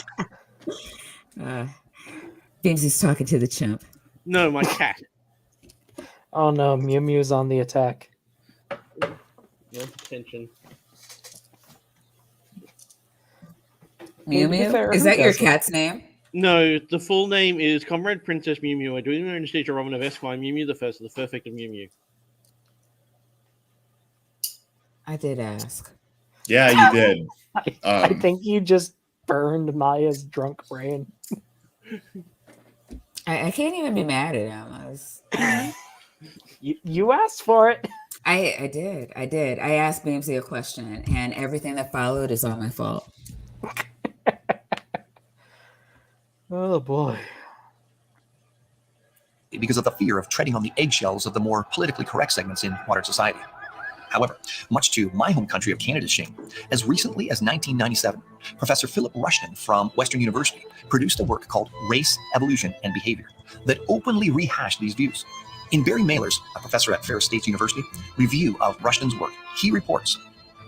Beamsy's talking to the chimp. No, my cat. Oh no, Mew Mew's on the attack. No attention. Mew To be Mew? fair, Is who that your doesn't? cat's name? No, the full name is Comrade Princess Mew Mew. I do not understand your Roman of Esquire Mew Mew, the first of the perfect of Mew Mew. I did ask. Yeah, you did. I think you just burned Maya's drunk brain. I can't even be mad at him. You asked for it. I did. I asked Beamsy a question, and everything that followed is all my fault. Oh boy. Because of the fear of treading on the eggshells of the more politically correct segments in modern society. However, much to my home country of Canada's shame, as recently as 1997, Professor Philip Rushton from Western University produced a work called Race, Evolution, and Behavior that openly rehashed these views. In Barry Mailer's, a professor at Ferris State University, review of Rushton's work, he reports,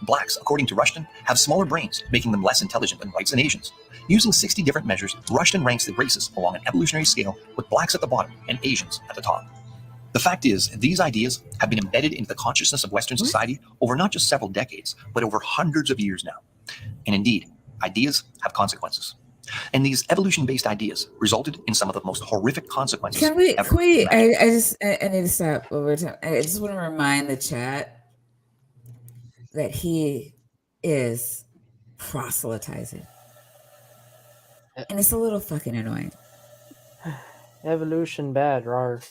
blacks, according to Rushton, have smaller brains, making them less intelligent than whites and Asians. Using 60 different measures, Rushton ranks the races along an evolutionary scale with blacks at the bottom and Asians at the top. The fact is, these ideas have been embedded into the consciousness of Western society over not just several decades, but over hundreds of years now. And indeed, ideas have consequences. And these evolution-based ideas resulted in some of the most horrific consequences. Can we? ever. I need to stop over time. I just want to remind the chat that he is proselytizing, and it's a little fucking annoying. Evolution bad, rar.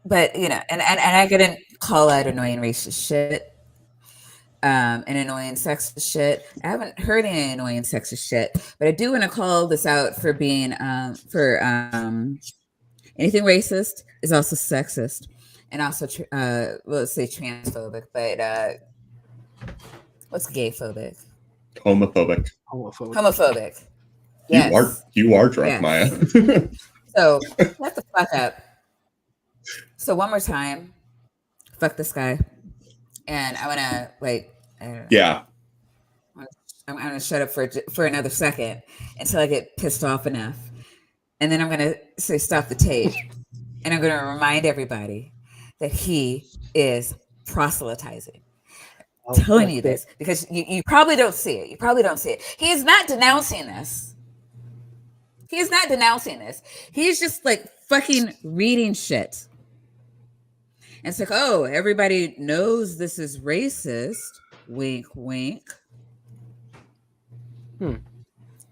But and I couldn't call out annoying racist shit, and annoying sexist shit. I haven't heard any annoying sexist shit, but I do want to call this out for being anything racist is also sexist, and also let's say transphobic, but what's gay-phobic? Homophobic. Homophobic. Yes. You are drunk, Yes. Maya. So shut the fuck up. So one more time, fuck this guy, and I want to like, I don't know, Yeah. I'm gonna shut up for another second until I get pissed off enough, and then I'm gonna say stop the tape, and I'm gonna remind everybody that he is proselytizing. Telling you this because you probably don't see it. You probably don't see it. He is not denouncing this. He is not denouncing this. He's just like fucking reading shit. And it's like, oh, everybody knows this is racist. Wink, wink. I'm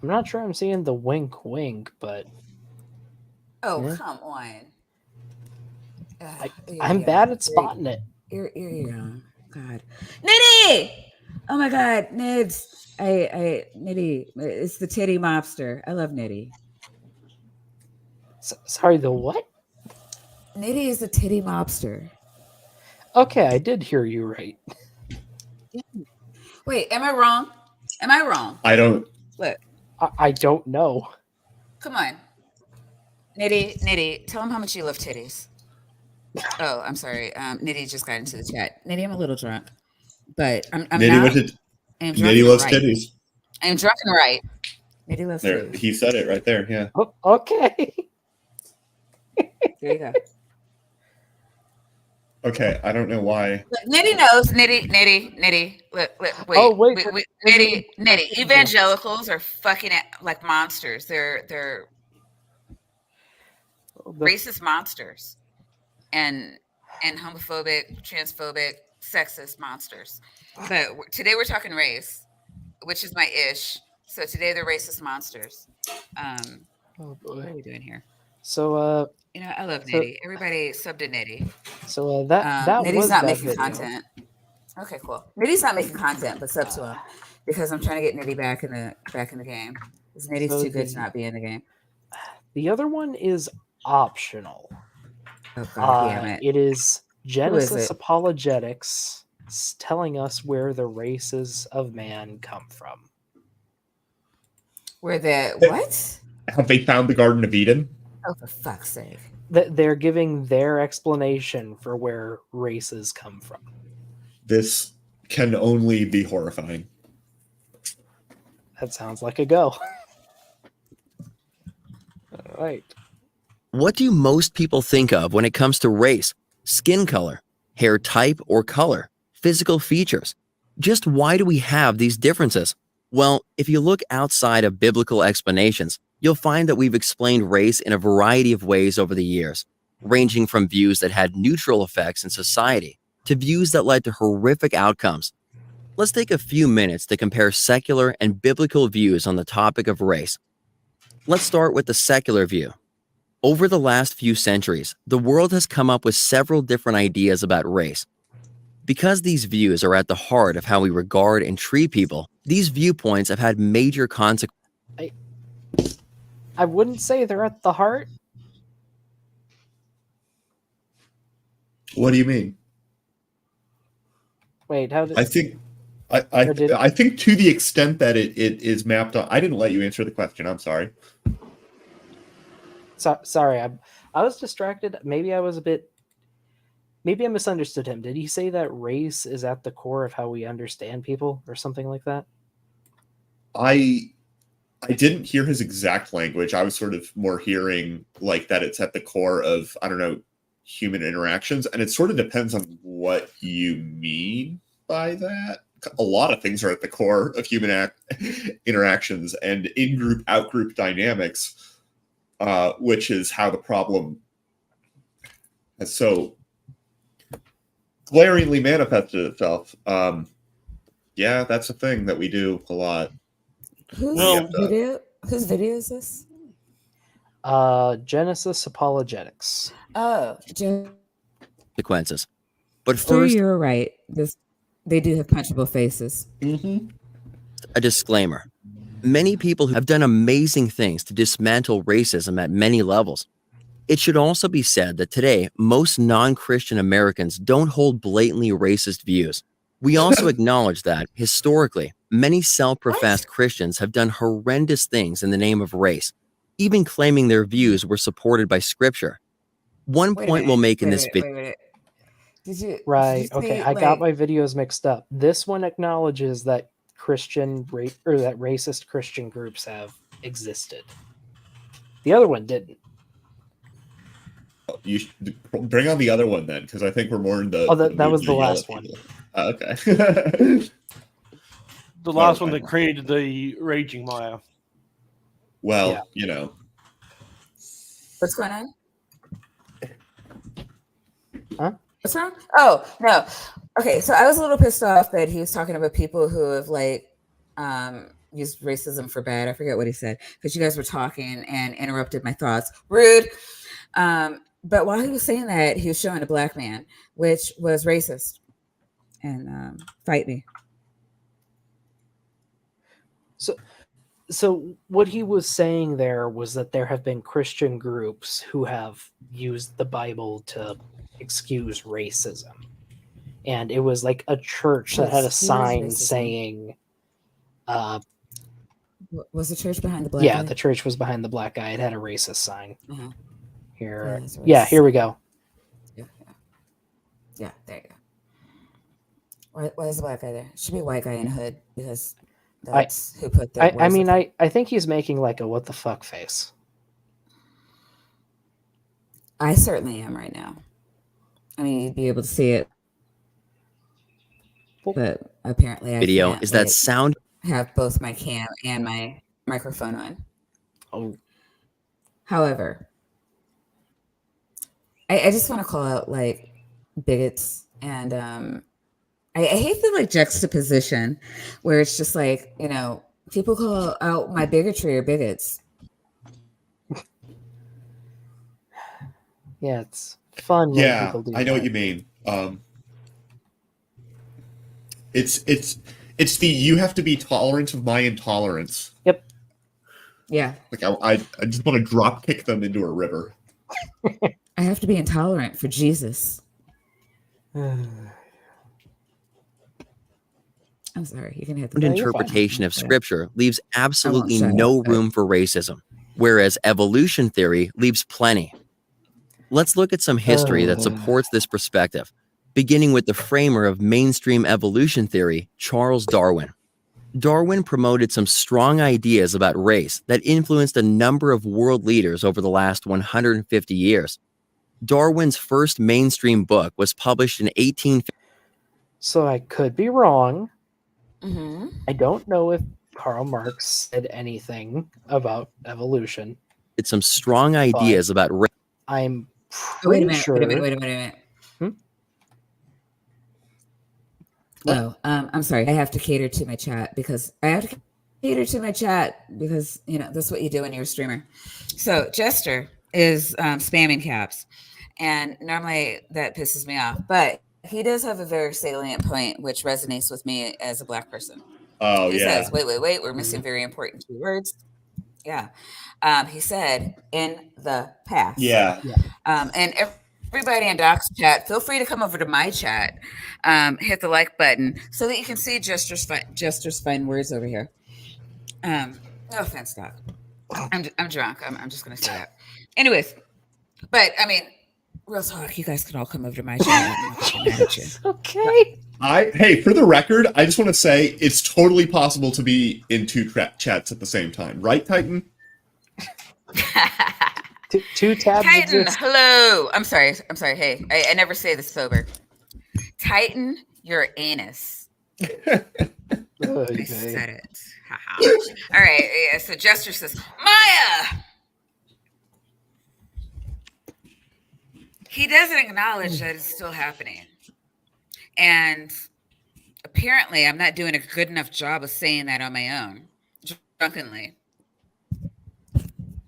not sure I'm seeing the wink, wink, but Oh, yeah. come on. I'm bad at spotting it. Here you go. God, Nitty! Oh my God, Nids! Nitty. It's the titty mobster. I love Nitty. Sorry, the what? Nitty is the titty mobster. Okay, I did hear you right. Wait, am I wrong? Am I wrong? I don't. Look, I don't know. come on, Nitty. Tell him how much you love titties. Oh, I'm sorry. Nitty just got into the chat. Nitty, I'm a little drunk, but I'm Nitty not. Nitty loves right. titties. I am drunk and right. Nitty loves There, titties. he said it right there. Yeah. Oh, okay. There you go. Okay, I don't know why. Look, Nitty knows. Nitty. Wait. Oh, wait. Nitty. Evangelicals are fucking like monsters. They're racist monsters. And homophobic, transphobic, sexist monsters. But today we're talking race, which is my ish. So today they're racist monsters. Oh boy. What are we doing here? So I love Nitty. Everybody sub to Nitty. So that Nitty's was not that making video. content. Okay, cool. Nitty's not making content, but sub to him because I'm trying to get Nitty back in the game. Because Nitty's So too good to not be in the game. The other one is optional. Oh God damn it! It is Genesis it? Apologetics telling us where the races of man come from. Where the what? Have they found the Garden of Eden? Oh, for fuck's sake! They're giving their explanation for where races come from. This can only be horrifying. That sounds like a go. All right. What do most people think of when it comes to race, skin color, hair type or color, physical features? Just why do we have these differences? Well, if you look outside of biblical explanations, you'll find that we've explained race in a variety of ways over the years, ranging from views that had neutral effects in society to views that led to horrific outcomes. Let's take a few minutes to compare secular and biblical views on the topic of race. Let's start with the secular view. Over the last few centuries, the world has come up with several different ideas about race. Because these views are at the heart of how we regard and treat people, these viewpoints have had major consequences. I wouldn't say they're at the heart. What do you mean? Wait, how did I think I think to the extent that it is mapped on. I didn't let you answer the question. I'm sorry. Sorry, I was distracted. Maybe I misunderstood him. Did he say that race is at the core of how we understand people or something like that? I didn't hear his exact language. I was sort of more hearing like that it's at the core of, I don't know, human interactions. And it sort of depends on what you mean by that. A lot of things are at the core of human interactions and in-group, out-group dynamics. Which is how the problem has so glaringly manifested itself. Yeah, that's a thing that we do a lot. Whose video is this? Genesis Apologetics. Oh, Consequences. But Stu, first, you're right. They do have punchable faces. Mm-hmm. a disclaimer. Many people have done amazing things to dismantle racism at many levels. It should also be said that today, most non-Christian Americans don't hold blatantly racist views. We also acknowledge that, historically, many self-professed Christians have done horrendous things in the name of race, even claiming their views were supported by Scripture. One Wait a point minute. we'll make in Wait, this wait, video. wait, wait. Did you Right. say, Okay. I got like, my videos mixed up. This one acknowledges that that racist Christian groups have existed. The other one didn't. You should bring on the other one then, because I think we're more in the. Oh, that mood was to the yell last at one. people. Okay. The last one Clarify. that created the raging mire. Well, Yeah. you know. what's going on? Huh? What's wrong? Oh, no. Okay, so I was a little pissed off that he was talking about people who have like used racism for bad. I forget what he said because you guys were talking and interrupted my thoughts. Rude. But while he was saying that, he was showing a black man, which was racist. And fight me. So what he was saying there was that there have been Christian groups who have used the Bible to excuse racism. And it was like a church that had a Excuse sign racism. saying Was the church behind the black yeah, guy? the church was behind the black guy. It had a racist sign. Uh-huh. Here. Yeah, it's a Yeah, racist here we go. Yeah, there you go. Why is the black guy there? Should be a white guy in a hood because that's who put the I mean, words I think he's making like a what the fuck face. I certainly am right now. I mean, you'd be able to see it, but apparently I Video can't, is that like, sound have both my cam and my microphone on. Oh, However, I just want to call out like bigots and I hate the like juxtaposition where it's just like, you know, people call out my bigotry or bigots. yeah, it's fun when Yeah, people do I know that. what you mean. It's the you have to be tolerant of my intolerance. Yep. Yeah. Like I just want to drop kick them into a river. I have to be intolerant for Jesus. I'm sorry. You can hit the No, you're fine. interpretation of scripture leaves absolutely shut no up. room for racism, whereas evolution theory leaves plenty. Let's look at some history that supports this perspective, beginning with the framer of mainstream evolution theory, Charles Darwin. Darwin promoted some strong ideas about race that influenced a number of world leaders over the last 150 years. Darwin's first mainstream book was published in 1850. So I could be wrong. Mm-hmm. I don't know if Karl Marx said anything about evolution. It's some strong ideas about race. I'm Oh, wait a pretty minute. sure. Wait a minute. What? Oh, I'm sorry. I have to cater to my chat because you know that's what you do when you're a streamer. So Jester is spamming caps, and normally that pisses me off, but he does have a very salient point which resonates with me as a black person. Oh He yeah. says, "Wait, we're missing very important two words." Yeah, he said in the past. Yeah. And everybody in Doc's chat, feel free to come over to my chat, hit the like button so that you can see Jester's fine words over here. No offense, Doc. I'm drunk. I'm just gonna say that. Anyways, but I mean, real talk. You guys can all come over to my chat. I'm not gonna be mad at you. Okay. Hey, for the record, I just want to say it's totally possible to be in two chats at the same time, right, Titan? Two tabs Titan, exist. hello. I'm sorry. Hey, I never say this sober. Titan, your anus. I said it. All right. Yeah, so Jester says, Maya. He doesn't acknowledge that it's still happening. And apparently I'm not doing a good enough job of saying that on my own. Drunkenly.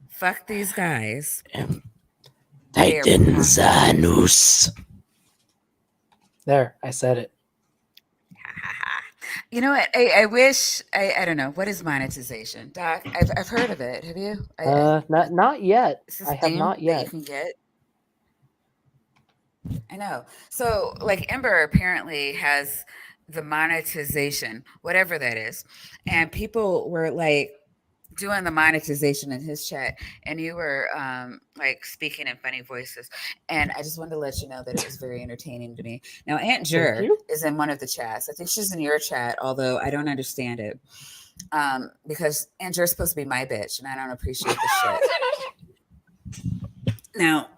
Fuck these guys. Titanzanus. There, I said it. You know what? I wish I don't know. What is monetization? Doc, I've heard of it. Have you? Not yet. Is this I have thing not that yet. you can get? I know. So, like, Ember apparently has the monetization, whatever that is. And people were like doing the monetization in his chat, and you were like like speaking in funny voices. And I just wanted to let you know that it was very entertaining to me. Now, Aunt Jer is in one of the chats. I think she's in your chat, although I don't understand it. Because Aunt Jer is supposed to be my bitch, and I don't appreciate the shit. Now,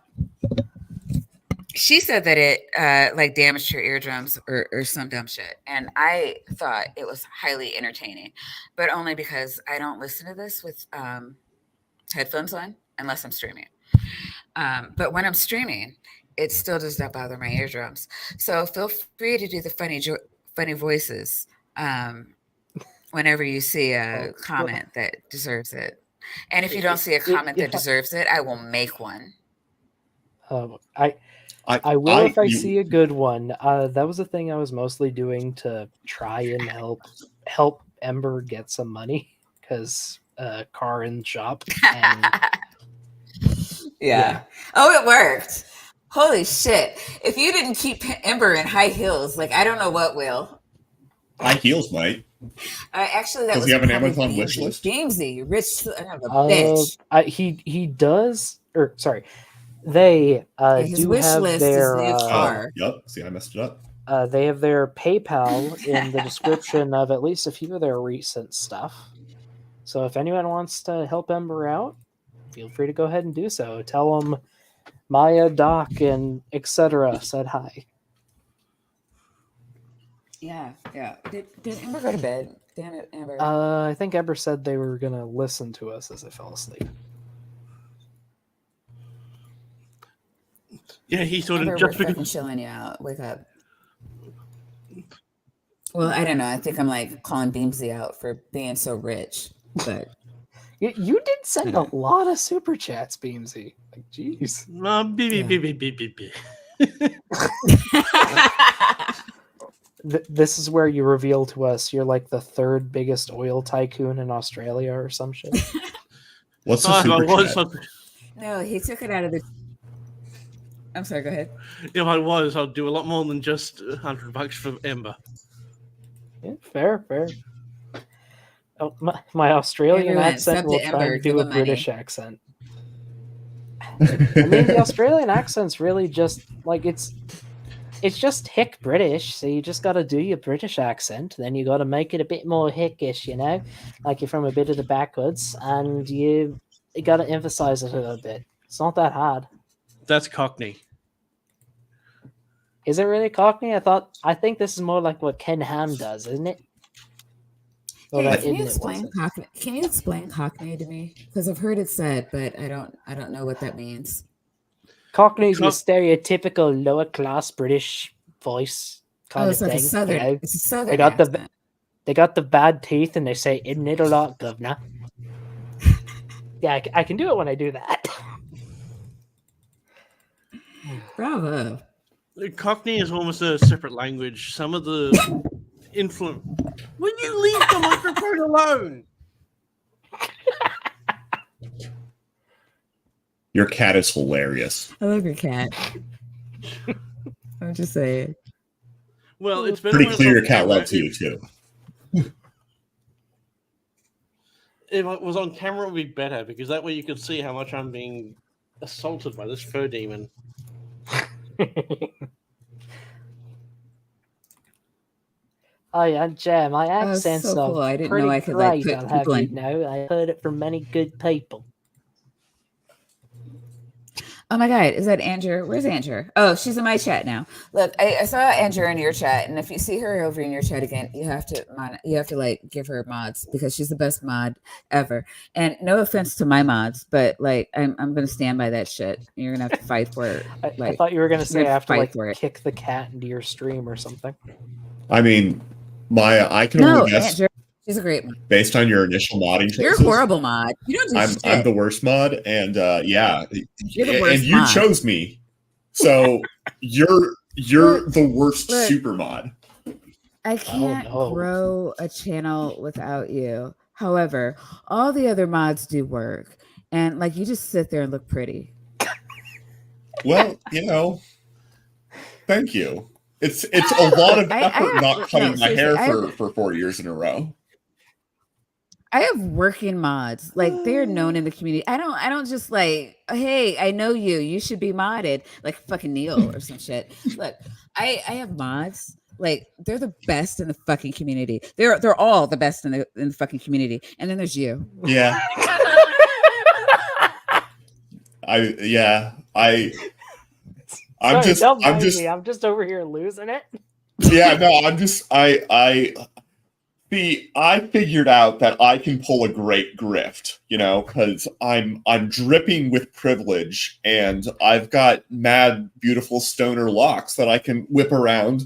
she said that it like damaged her eardrums or some dumb shit. And I thought it was highly entertaining, but only because I don't listen to this with headphones on unless I'm streaming. But when I'm streaming, it still does not bother my eardrums. So feel free to do the funny voices whenever you see a comment that deserves it. And if you don't see a comment that deserves it, I will make one. I will if I see a good one. That was the thing I was mostly doing to try and help Ember get some money because car in the shop. And, yeah. Oh, it worked. Holy shit! If you didn't keep Ember in high heels, like I don't know what will. High heels might. Actually, that does was he have an probably Amazon wish list? Beamsy, rich son of a bitch. He does. Or sorry. They his do wish have list their is new car. Yep. See, I messed it up. They have their PayPal in the description of at least a few of their recent stuff. So if anyone wants to help Ember out, feel free to go ahead and do so. Tell them Maya, Doc, and etc. said hi. Yeah. Did Ember go to bed? Damn it, Ember. I think Ember said they were gonna listen to us as I fell asleep. Yeah, he sort of just fucking chilling you out. Wake up. Well, I don't know. I think I'm like calling Beamsy out for being so rich, but you did send a lot of super chats, Beamsy. Like, jeez. This is where you reveal to us you're like the third biggest oil tycoon in Australia or some shit. What's the super chat? No, he took it out of the. I'm sorry, go ahead. If I was, I'd do a lot more than just $100 for Ember. Yeah, fair. Oh, my Australian accent will try to do a British accent. I mean, the Australian accent's really just like it's just hick British, so you just got to do your British accent. Then you got to make it a bit more hickish, you know, like you're from a bit of the backwoods, and you got to emphasize it a little bit. It's not that hard. That's Cockney. Is it really Cockney? I think this is more like what Ken Ham does, isn't it? Can you explain Cockney? Can you explain Cockney to me? Because I've heard it said, but I don't know what that means. Cockney's your stereotypical lower class British voice kind of like thing. A southern, you know? It's a southern accent. They got the bad teeth and they say, "Isn't it a lot, governor?" Yeah, I can do it when I do that. Bravo. Cockney is almost a separate language. Some of the influence. Will you leave the microphone alone? Your cat is hilarious. I love your cat. I'm just saying. Well, it's pretty clear your cat loves you too. If it was on camera, it would be better because that way you could see how much I'm being assaulted by this fur demon. Oh yeah, Jam, my accent's so not cool. I didn't pretty know I could great, like I'll put have people you in. know. I heard it from many good people. Oh my God, is that Andrew? Where's Andrew? Oh, she's in my chat now. Look, I saw Andrew in your chat, and if you see her over in your chat again, you have to like give her mods because she's the best mod ever. And no offense to my mods, but like I'm gonna stand by that shit. You're gonna have to fight for it. I thought you were gonna say I have to fight like for it. kick the cat into your stream or something. I mean, Maya, I can only guess. Andrew, she's a great mod. Based on your initial modding choices. You're a horrible mod. You don't do shit. I'm the worst mod, and yeah, you're the worst and you mod. chose me, so you're the worst super mod. I can't grow a channel without you. However, all the other mods do work, and like you just sit there and look pretty. Well, you know, thank you. It's a lot of effort not cutting my hair for 4 years in a row. I have working mods. Like they're known in the community. I don't just like, hey, I know you. You should be modded. Like fucking Neil or some shit. Look, I have mods. Like they're the best in the fucking community. They're all the best in the fucking community. And then there's you. Yeah. I'm Sorry, just don't I'm mind just me. I'm just over here losing it. yeah, no, I'm just I see, I figured out that I can pull a great grift, because I'm dripping with privilege and I've got mad beautiful stoner locks that I can whip around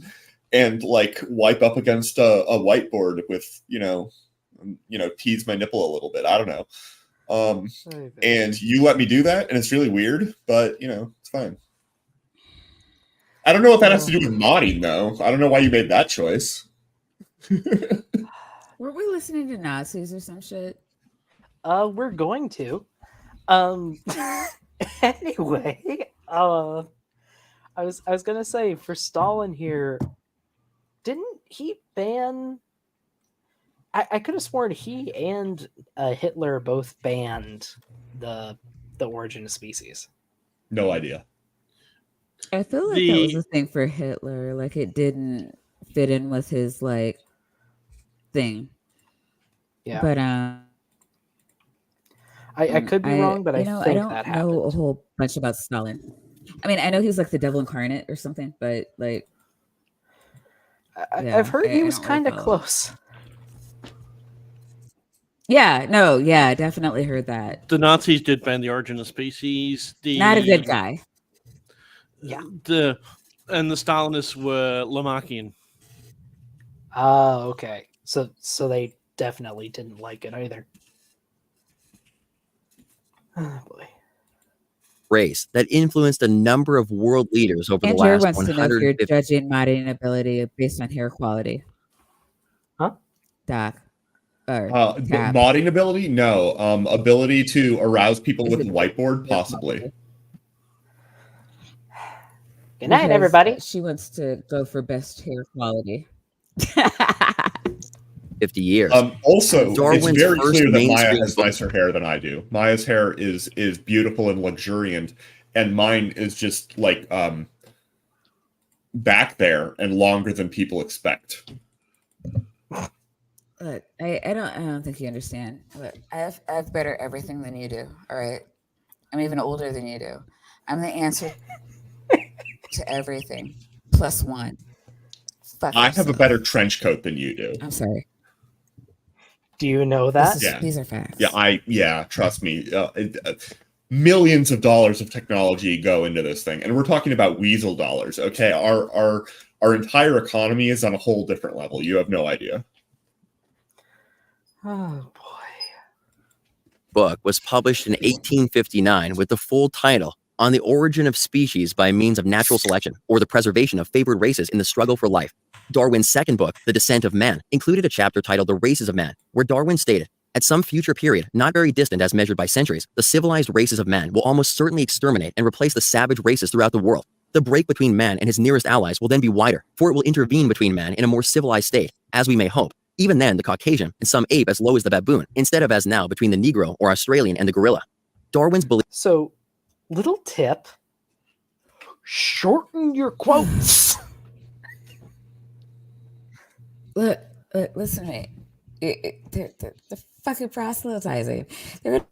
and like wipe up against a whiteboard with, tease my nipple a little bit. I don't know. And you let me do that, and it's really weird, but it's fine. I don't know what that has to do with modding, though. I don't know why you made that choice. Were we listening to Nazis or some shit? We're going to. Anyway, I was gonna say for Stalin here, didn't he ban? I could have sworn he and Hitler both banned the origin of species. No idea. I feel like that was a thing for Hitler. Like it didn't fit in with his like thing. Yeah. But I could be wrong, but I think I don't that know happened. a whole bunch about Stalin. I mean, I know he was like the devil incarnate or something, but like I've heard he was kind of close. Yeah, no, yeah, definitely heard that. The Nazis did ban the origin of species. Not a good guy. Yeah. And the Stalinists were Lamarckian. Oh, okay. So they definitely didn't like it either. Oh boy. Race that influenced a number of world leaders over the Andrew last wants to know if you're 150. judging modding ability based on hair quality. Huh? Doc. Or modding ability? No. Ability to arouse people with a whiteboard? Possibly. Good night, everybody. She wants to go for best hair quality. 50 years. Also, Darwin's it's very first clear that Maya mainstream has book- nicer hair than I do. Maya's hair is beautiful and luxuriant, and mine is just like back there and longer than people expect. Look, I don't think you understand. Look, I have better everything than you do. All right, I'm even older than you do. I'm the answer to everything. Plus one. Fuck I yourself. have a better trench coat than you do. I'm sorry. Do you know that? Yeah. These are facts. Yeah, trust me. Millions of dollars of technology go into this thing, and we're talking about weasel dollars. Okay, our entire economy is on a whole different level. You have no idea. Oh boy. Book was published in 1859 with the full title On the Origin of Species by Means of Natural Selection, or the Preservation of Favored Races in the Struggle for Life. Darwin's second book, The Descent of Man, included a chapter titled The Races of Man, where Darwin stated, at some future period, not very distant as measured by centuries, the civilized races of man will almost certainly exterminate and replace the savage races throughout the world. The break between man and his nearest allies will then be wider, for it will intervene between man in a more civilized state, as we may hope. Even then, the Caucasian, and some ape as low as the baboon, instead of as now between the Negro or Australian and the gorilla. Darwin's belief. So, little tip: shorten your quotes. Look, listen to me. They're fucking proselytizing. They're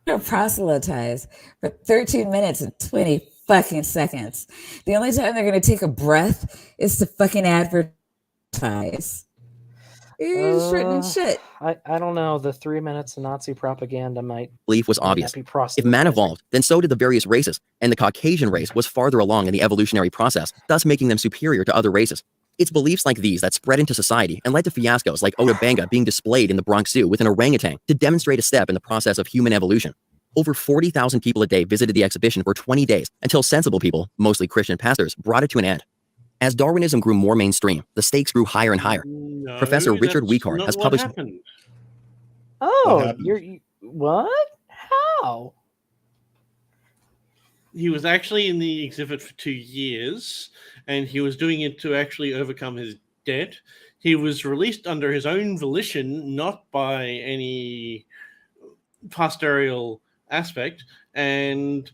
going to proselytize for 13 minutes and 20 fucking seconds. The only time they're going to take a breath is to fucking advertise. Shortening shit. I don't know. The 3 minutes of Nazi propaganda might Belief was obvious. be If man evolved, then so did the various races, and the Caucasian race was farther along in the evolutionary process, thus making them superior to other races. It's beliefs like these that spread into society and led to fiascos like Oda Benga being displayed in the Bronx Zoo with an orangutan to demonstrate a step in the process of human evolution. Over 40,000 people a day visited the exhibition for 20 days until sensible people, mostly Christian pastors, brought it to an end. As Darwinism grew more mainstream, the stakes grew higher and higher. No, Professor Richard that's Weikart not has what published. happened. Oh, What happened? what? How? He was actually in the exhibit for 2 years, and he was doing it to actually overcome his debt. He was released under his own volition, not by any pastoral aspect, and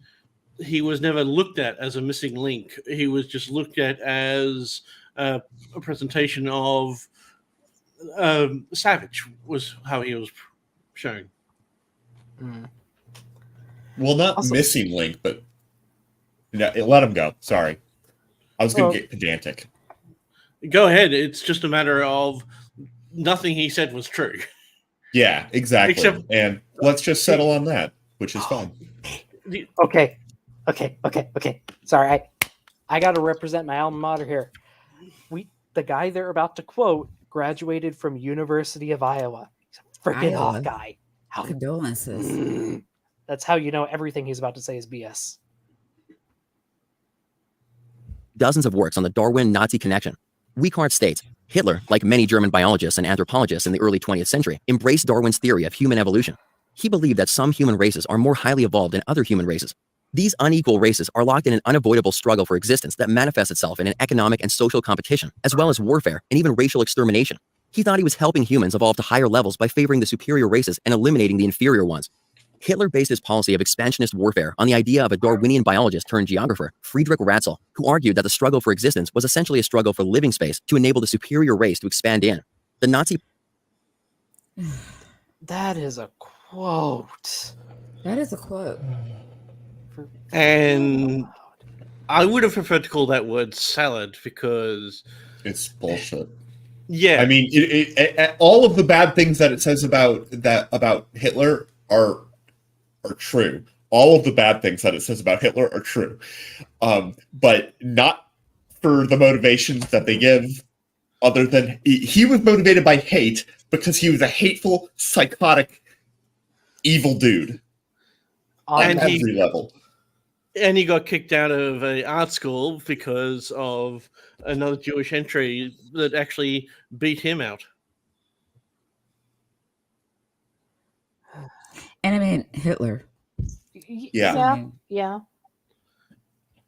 he was never looked at as a missing link. He was just looked at as a presentation of savage, was how he was shown. Well, not Also- missing link, but no, let him go. Sorry, I was going to get pedantic. Go ahead. It's just a matter of nothing he said was true. Yeah, exactly. Except- and let's just settle on that, which is fine. Okay. Sorry, I got to represent my alma mater here. The guy they're about to quote graduated from University of Iowa. He's a freaking Iowa. Hawkeye. How Condolences. That's how you know everything he's about to say is BS. Dozens of works on the Darwin-Nazi connection. Weikart states, Hitler, like many German biologists and anthropologists in the early 20th century, embraced Darwin's theory of human evolution. He believed that some human races are more highly evolved than other human races. These unequal races are locked in an unavoidable struggle for existence that manifests itself in an economic and social competition, as well as warfare and even racial extermination. He thought he was helping humans evolve to higher levels by favoring the superior races and eliminating the inferior ones. Hitler based his policy of expansionist warfare on the idea of a Darwinian biologist turned geographer, Friedrich Ratzel, who argued that the struggle for existence was essentially a struggle for living space to enable the superior race to expand in. The Nazi... That is a quote. That is a quote. And I would have preferred to call that word salad because It's bullshit. yeah, I mean, all of the bad things that it says about Hitler are true. All of the bad things that it says about Hitler are true, but not for the motivations that they give. Other than he was motivated by hate because he was a hateful, psychotic, evil dude on And he- every level. and he got kicked out of an art school because of another Jewish entry that actually beat him out. And I mean, Hitler. Yeah. Yeah.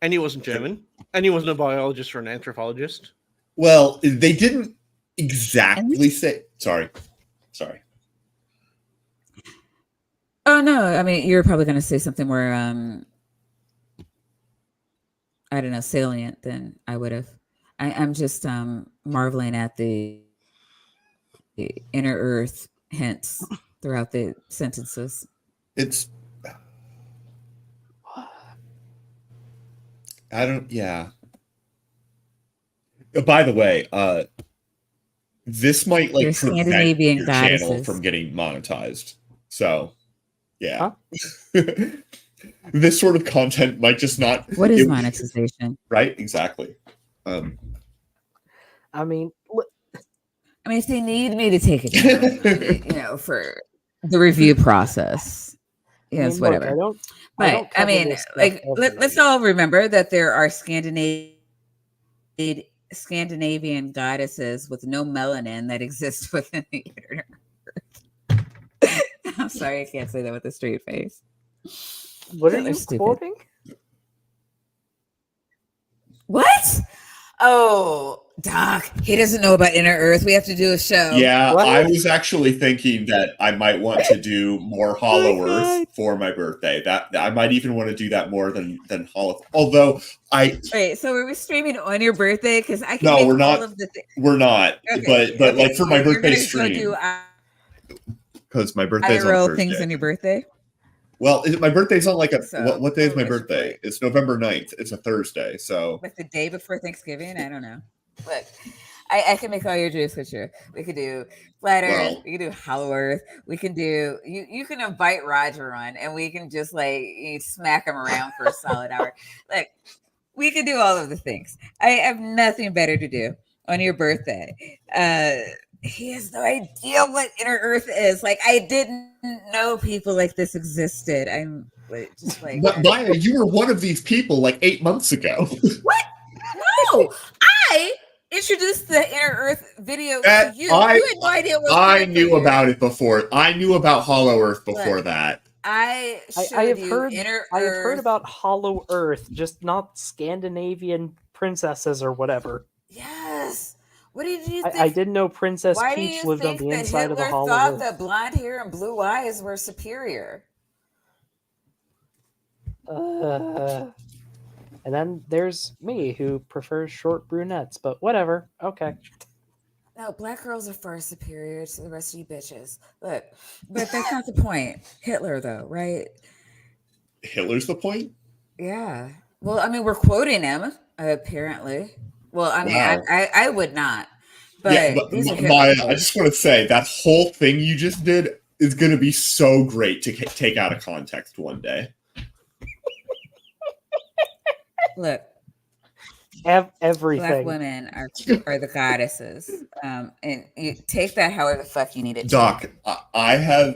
And he wasn't German, and he wasn't a biologist or an anthropologist. Well, they didn't exactly say. Sorry. Oh no, I mean you're probably going to say something more I don't know, salient than I would have. I'm just marveling at the inner earth hints throughout the sentences. It's. I don't. Yeah. By the way, this might They're prevent Scandinavian your channel goddesses. from getting monetized. So, yeah. This sort of content might just not. What is monetization? Right. Exactly. I mean, I mean, if they need me to take it down, for the review process, yes, look, whatever. don't But I cover mean, this stuff like, every let's night. all remember that there are Scandinavian goddesses with no melanin that exist within the inner earth. I'm sorry, I can't say that with a straight face. What are They're you stupid. quoting? What? Oh, Doc, he doesn't know about inner earth. We have to do a show. Yeah, What? I was actually thinking that I might want to do more Hollow my Earth God. for my birthday. That I might even want to do that more than Hollow. Although Wait, so are we streaming on your birthday? Because I can No, make we're not. all of the things. we're not. But like for my You're birthday gonna go stream, do because my birthday's on IRL Thursday. things on your birthday. Well, my birthday's on like a So, what day is my I wish, birthday? but- It's November 9th. It's a Thursday. So Like the day before Thanksgiving? I don't know. Look, I can make all your dreams come true. We could do Flat Earth. Well- We could do Hollow Earth. We can do, you can invite Roger on and we can just smack him around for a solid hour. Like, we can do all of the things. I have nothing better to do on your birthday. He has no idea what inner earth is. Like, I didn't know people like this existed. I'm just like, but Maya, you were one of these people like 8 months ago. what? No, I introduced the inner earth video That- to you. You had no idea what I was knew about it before. I knew about Hollow Earth before Look, that. I I have you heard. inner I have heard earth. about Hollow Earth, just not Scandinavian princesses or whatever. Yes, What did you think? I didn't know Princess Why do Peach you lived on think the that inside of the Hitler Hollow thought Earth. that blonde hair and blue eyes were superior? And then there's me, who prefers short brunettes, but whatever. Okay. No, black girls are far superior to the rest of you bitches. Look, but that's not the point. Hitler, though, right? Hitler's the point? Yeah. Well, I mean, we're quoting him, apparently. Well, I mean, Wow. I would not. But Yeah, but these are Hitler Maya, I quotes. just want to say that whole thing you just did is going to be so great to take out of context one day. Look, Everything. black women are the goddesses, and you take that however the fuck you need it. Doc, I have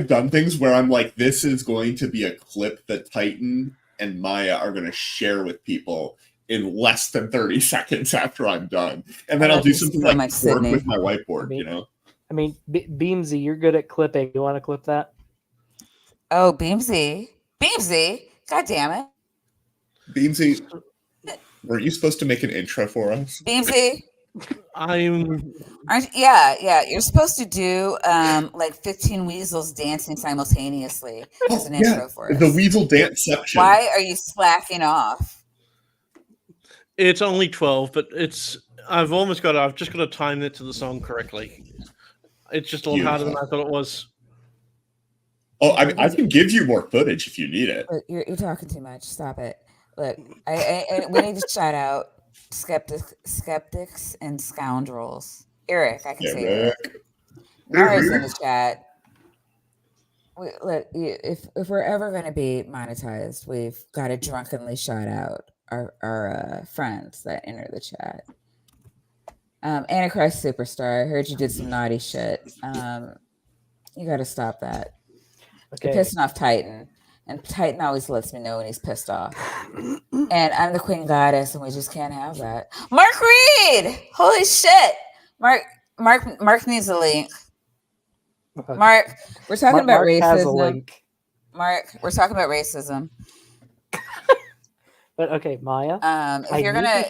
done things where I'm like, this is going to be a clip that Titan and Maya are going to share with people in less than 30 seconds after I'm done, and then I'll do something so like much work Sydney. with my whiteboard. You know. I mean, Beamsy, you're good at clipping. You want to clip that? Oh, Beamsy, God damn it, Beamsy, weren't you supposed to make an intro for us? Beamsy. Yeah. You're supposed to do like 15 weasels dancing simultaneously as an intro for us. The weasel dance section. Why are you slacking off? It's only 12, but I've just got to time it to the song correctly. It's just a lot harder than I thought it was. Oh, I can give you more footage if you need it. Look, you're talking too much. Stop it. Look, we need to shout out skeptics and scoundrels. Eric, I can say that. Nara's in the chat. Look, if we're ever going to be monetized, we've got to drunkenly shout out our friends that enter the chat. Antichrist Superstar, I heard you did some naughty shit. You got to stop that. Okay. You're pissing off Titan. And Titan always lets me know when he's pissed off. And I'm the Queen Goddess, and we just can't have that. Mark Reed! Holy shit! Mark needs a link. Mark, we're talking about Mark racism. has a link. Mark, we're talking about racism. But okay, Maya. If you're gonna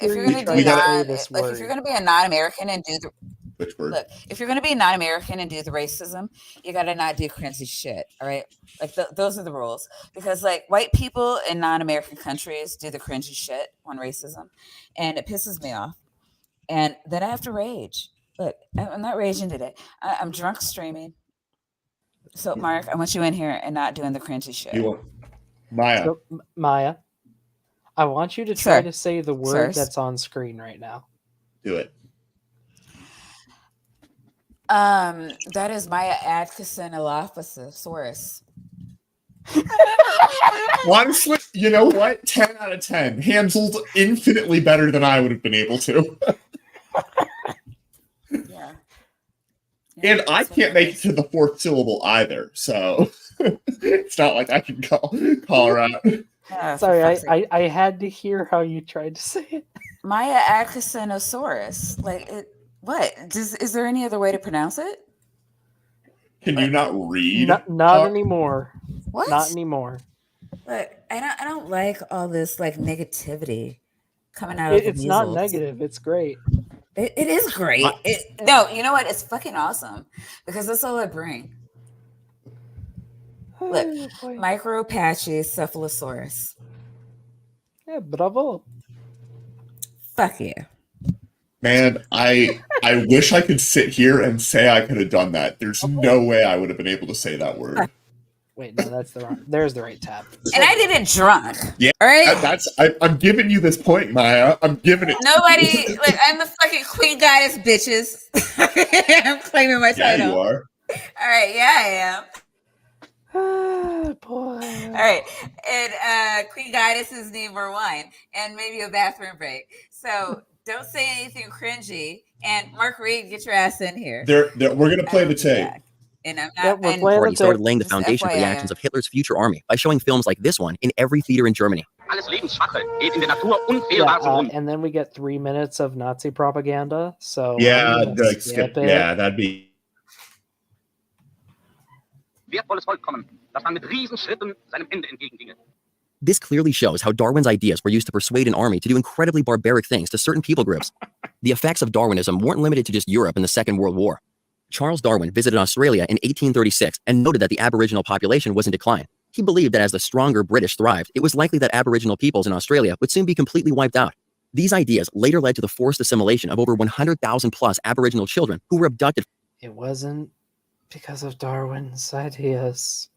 be a non-American and do the Which word? Look, if you're gonna be a non-American and do the racism, you gotta not do cringy shit. All right, like those are the rules. Because like white people in non-American countries do the cringy shit on racism, and it pisses me off. And then I have to rage. Look, I'm not raging today. I'm drunk streaming. So Mark, I want you in here and not doing the cringy shit. Maya. So, Maya, I want you to try to say the word that's on screen right now. Do it. That is Maya Atkinson Alophosaurus. Honestly, you know what? 10 out of 10. Handled infinitely better than I would have been able to. Yeah. And I can't make it to the fourth syllable either, so it's not like I can call her out. Sorry, I had to hear how you tried to say it. Maya Atkinsonosaurus. Like it. What? Is there any other way to pronounce it? Can you not read? Not anymore. What? Not anymore. Look, I don't like all this like negativity coming out of the It's measles. not negative. It's great. It is great. No, you know what? It's fucking awesome because that's all I bring. Look, Micropachycephalosaurus. Yeah, bravo. Fuck yeah. Man, I wish I could sit here and say I could have done that. There's no way I would have been able to say that word. Wait, no, that's the wrong. There's the right tab. And I did it drunk. Yeah, all right. I'm giving you this point, Maya. I'm giving it. Nobody, like, I'm the fucking Queen Goddess, bitches. I'm claiming my title. Yeah, you are. All right, yeah, I am. Oh, boy. All right, and Queen Goddesses need more wine and maybe a bathroom break. So don't say anything cringy. And Mark Reed, get your ass in here. We're gonna play the tape. And I'm not. We're playing already started laying the Just foundation for the FYI. actions of Hitler's future army by showing films like this one in every theater in Germany. And then we get 3 minutes of Nazi propaganda. So Yeah, skip it. Yeah, that'd be. Wertvolles Volk kommen, das man mit Riesenschritten seinem Ende entgegenginge. This clearly shows how Darwin's ideas were used to persuade an army to do incredibly barbaric things to certain people groups. The effects of Darwinism weren't limited to just Europe in the Second World War. Charles Darwin visited Australia in 1836 and noted that the Aboriginal population was in decline. He believed that as the stronger British thrived, it was likely that Aboriginal peoples in Australia would soon be completely wiped out. These ideas later led to the forced assimilation of over 100,000 plus Aboriginal children who were abducted. It wasn't because of Darwin's ideas.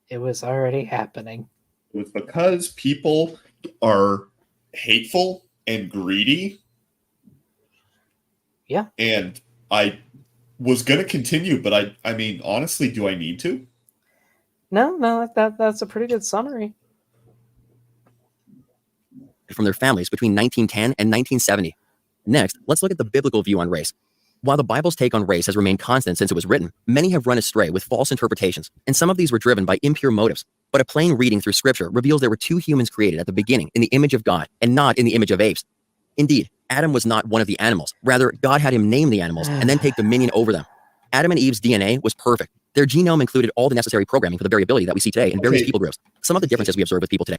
It was already happening. It was because people are hateful and greedy. Yeah. And I was going to continue, but I mean, honestly, do I need to? No, that's a pretty good summary. From their families between 1910 and 1970. Next, let's look at the biblical view on race. While the Bible's take on race has remained constant since it was written, many have run astray with false interpretations, and some of these were driven by impure motives. But a plain reading through Scripture reveals there were two humans created at the beginning in the image of God and not in the image of apes. Indeed, Adam was not one of the animals. Rather, God had him name the animals and then take dominion over them. Adam and Eve's DNA was perfect. Their genome included all the necessary programming for the variability that we see today in various people groups. Some of the differences we observe with people today.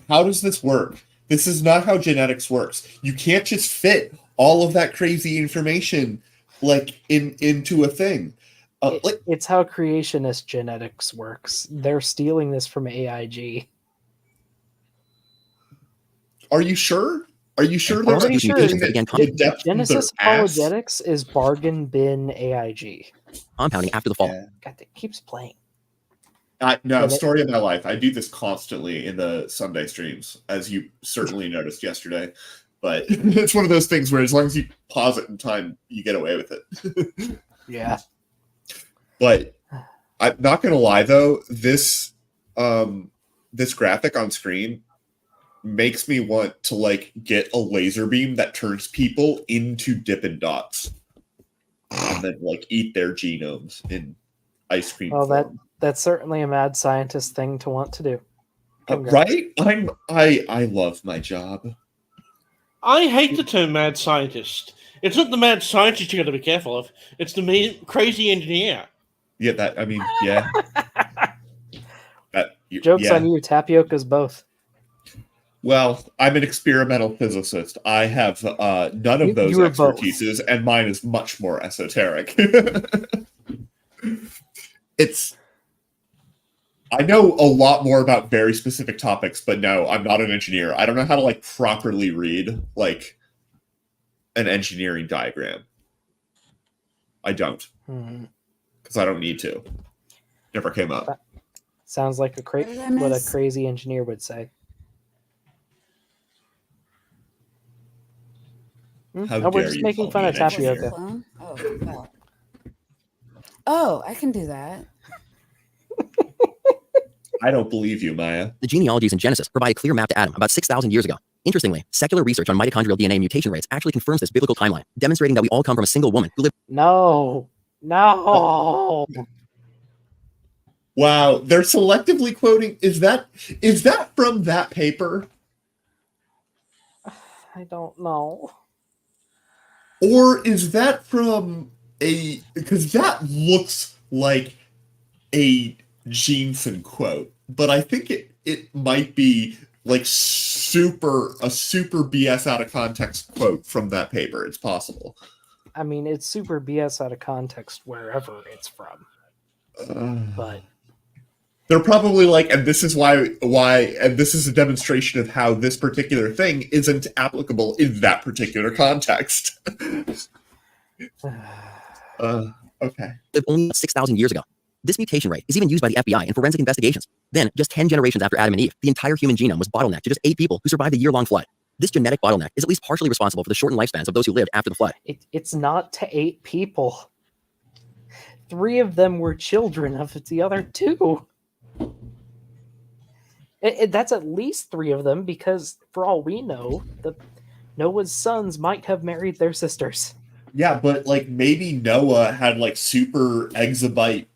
How does this work? This is not how genetics works. You can't just fit all of that crazy information into a thing. It's how creationist genetics works. They're stealing this from AIG. Are you sure? Are you sure? I'm pretty sure Genesis Apologetics is bargain bin AIG. Compounding after the fall. Yeah. God, it keeps playing. No, story of my life. I do this constantly in the Sunday streams, as you certainly noticed yesterday. But it's one of those things where as long as you pause it in time, you get away with it. Yeah. But I'm not going to lie, though. This graphic on screen makes me want to get a laser beam that turns people into Dippin' Dots and then eat their genomes in ice cream form. That's certainly a mad scientist thing to want to do. Right? I love my job. I hate the term mad scientist. It's not the mad scientist you got to be careful of. It's the crazy engineer. Yeah, yeah. Joke's on you. Tapioca's both. Well, I'm an experimental physicist. I have none of those expertises, and mine is much more esoteric. I know a lot more about very specific topics, but no, I'm not an engineer. I don't know how to properly read an engineering diagram. I don't, because I don't need to. Never came up. Sounds like what a crazy engineer would say. No, we're just making fun of Tapioca. Oh, I can do that. I don't believe you, Maya. The genealogies in Genesis provide a clear map to Adam about 6,000 years ago. Interestingly, secular research on mitochondrial DNA mutation rates actually confirms this biblical timeline, demonstrating that we all come from a single woman who lived. No. Wow, they're selectively quoting. Is that from that paper? I don't know. Or is that from because that looks like a Jeanson quote, but I think it might be a super BS out of context quote from that paper. It's possible. I mean, it's super BS out of context wherever it's from. But they're probably and this is why, and this is a demonstration of how this particular thing isn't applicable in that particular context. Okay. Only 6,000 years ago. This mutation rate is even used by the FBI in forensic investigations. Then, just 10 generations after Adam and Eve, the entire human genome was bottlenecked to just 8 people who survived the year-long flood. This genetic bottleneck is at least partially responsible for the shortened lifespans of those who lived after the flood. It's not to 8 people. 3 of them were children of the other 2. That's at least 3 of them, because for all we know, Noah's sons might have married their sisters. Yeah, but maybe Noah had super exabyte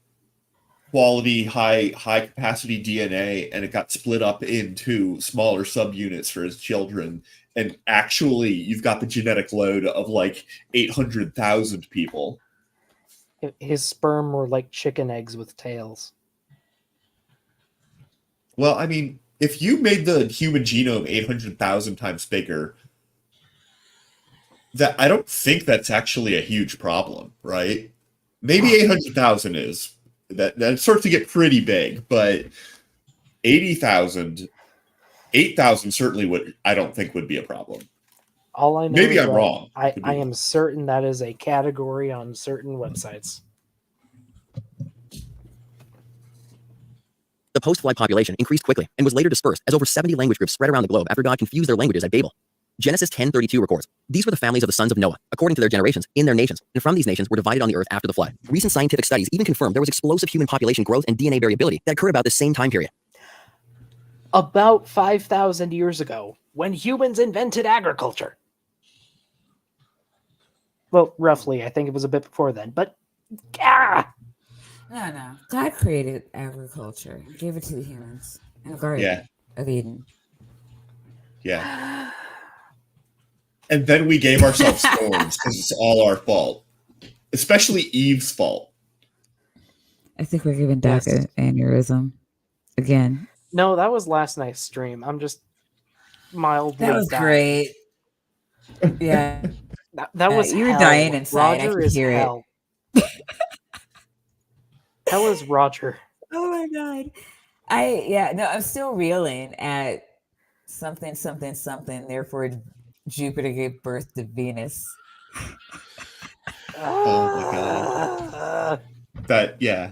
quality, high capacity DNA, and it got split up into smaller subunits for his children. And actually, you've got the genetic load of 800,000 people. His sperm were like chicken eggs with tails. Well, I mean, if you made the human genome 800,000 times bigger, that I don't think that's actually a huge problem, right? Maybe 800,000 is. That starts to get pretty big, but 80,000, 8,000 certainly would, I don't think would be a problem. All I know Maybe is I'm that wrong. I Could be am wrong. certain that is a category on certain websites. The post-flood population increased quickly and was later dispersed as over 70 language groups spread around the globe after God confused their languages at Babel. Genesis 10:32 records, "These were the families of the sons of Noah, according to their generations, in their nations, and from these nations were divided on the earth after the flood." Recent scientific studies even confirm there was explosive human population growth and DNA variability that occurred about the same time period. About 5,000 years ago, when humans invented agriculture. Well, roughly, I think it was a bit before then, but No. God created agriculture, gave it to the humans in the Garden of Eden. Yeah. And then we gave ourselves thorns because it's all our fault. Especially Eve's fault. I think we're giving Doc an aneurysm again. No, that was last night's stream. I'm just mildly That was dying. great. Yeah. That was you were hell. dying inside. Roger I could is hear hell. it. Hell is Roger. Oh my God. I'm still reeling at something. Therefore, Jupiter gave birth to Venus. Oh my God.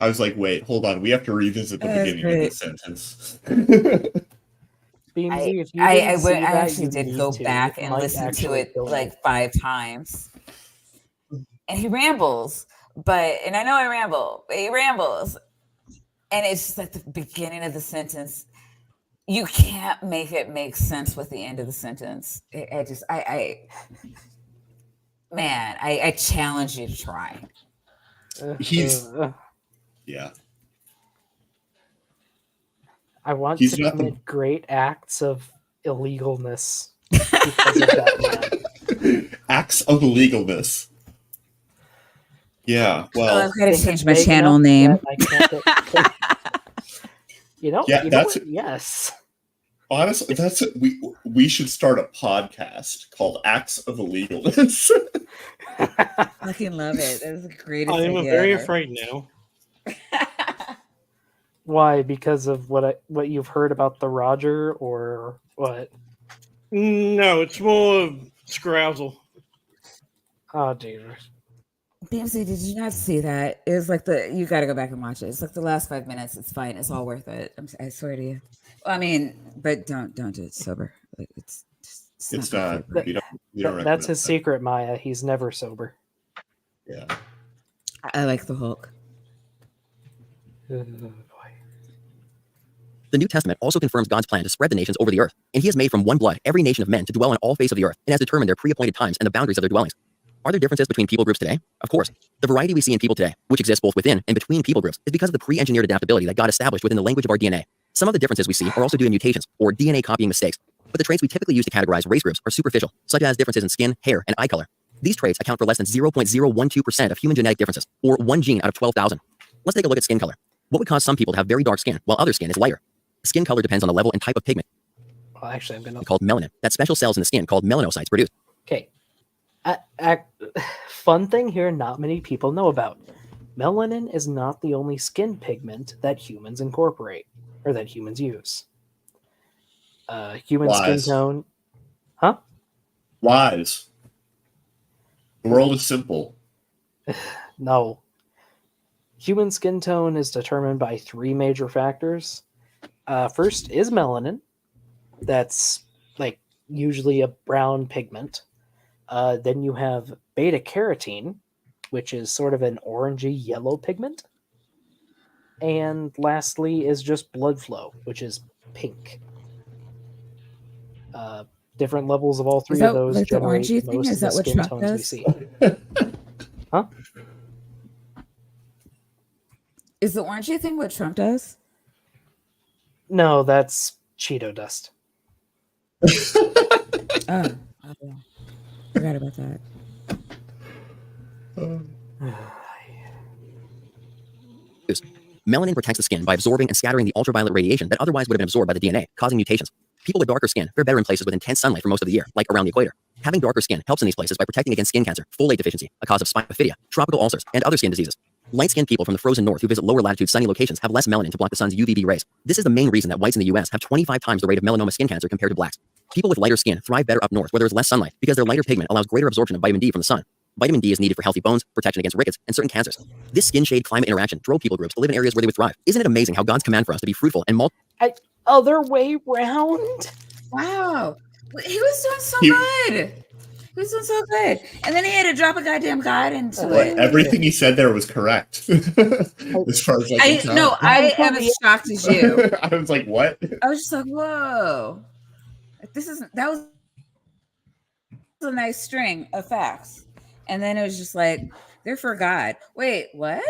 I was like, wait, hold on. We have to revisit the beginning of this sentence. Beamsy, if you I didn't see that, actually you did need go to. back It and might listen to actually it kill you. like 5 times. And he rambles, and I know I ramble, but he rambles. And it's just like the beginning of the sentence. You can't make it make sense with the end of the sentence. I challenge you to try. He's yeah. I want He's to not commit great acts of illegalness because of that man. Acts of illegalness. Yeah, well, I've got to Think change it's my vague channel enough name. that I can't get- Yeah, that's- what? Yes. honestly, we should start a podcast called Acts of Illegalness. I fucking love it. That's the greatest I'm idea very ever. afraid now. Why? Because of what you've heard about the Roger, or what? No, it's more scrousal. Oh, dear. BMC, did you not see that? It was like you got to go back and watch it. It's like the last 5 minutes. It's fine. It's all worth it. I swear to you. Well, I mean, but don't do it sober. Like, it's It's not. not. good for We you. don't That's his recommend secret, Maya. He's never sober. that. Yeah. I like the Hulk. Boy. The New Testament also confirms God's plan to spread the nations over the earth, and he has made from one blood every nation of men to dwell on all face of the earth, and has determined their pre-appointed times and the boundaries of their dwellings. Are there differences between people groups today? Of course. The variety we see in people today, which exists both within and between people groups, is because of the pre-engineered adaptability that God established within the language of our DNA. Some of the differences we see are also due to mutations, or DNA copying mistakes, but the traits we typically use to categorize race groups are superficial, such as differences in skin, hair, and eye color. These traits account for less than 0.012% of human genetic differences, or one gene out of 12,000. Let's take a look at skin color. What would cause some people to have very dark skin, while other skin is lighter? Skin color depends on the level and type of pigment. Well, actually, I'm going to... Called melanin, that special cells in the skin called melanocytes produce. Okay. Fun thing here not many people know about. Melanin is not the only skin pigment that humans incorporate, or that humans use. Human Lies. skin tone... Huh? Lies. The world is simple. No. Human skin tone is determined by 3 major factors. First is melanin. That's like usually a brown pigment. Then you have beta carotene, which is sort of an orangey yellow pigment. And lastly is just blood flow, which is pink. Different levels of all 3 of those like the generate orangey thing? most Is of the that what skin Trump tones does? we see. Huh? Is the orangey thing what Trump does? No, that's Cheeto dust. Oh, forgot about that. Melanin protects the skin by absorbing and scattering the ultraviolet radiation that otherwise would have been absorbed by the DNA, causing mutations. People with darker skin fare better in places with intense sunlight for most of the year, like around the equator. Having darker skin helps in these places by protecting against skin cancer, folate deficiency, a cause of spina bifida, tropical ulcers, and other skin diseases. Light-skinned people from the frozen north who visit lower latitude sunny locations have less melanin to block the sun's UVB rays. This is the main reason that whites in the US have 25 times the rate of melanoma skin cancer compared to blacks. People with lighter skin thrive better up north where there is less sunlight because their lighter pigment allows greater absorption of vitamin D from the sun. Vitamin D is needed for healthy bones, protection against rickets, and certain cancers. This skin shade climate interaction drove people groups to live in areas where they would thrive. Isn't it amazing how God's command for us to be fruitful and Other way round? Wow. He was doing so good. He was doing so good. And then he had to drop a goddamn God into it. Everything he said there was correct. As far as I can tell. I am as shocked as you. I was like, what? I was just like, whoa. That was a nice string of facts. And then it was just like, they're for God. Wait, what?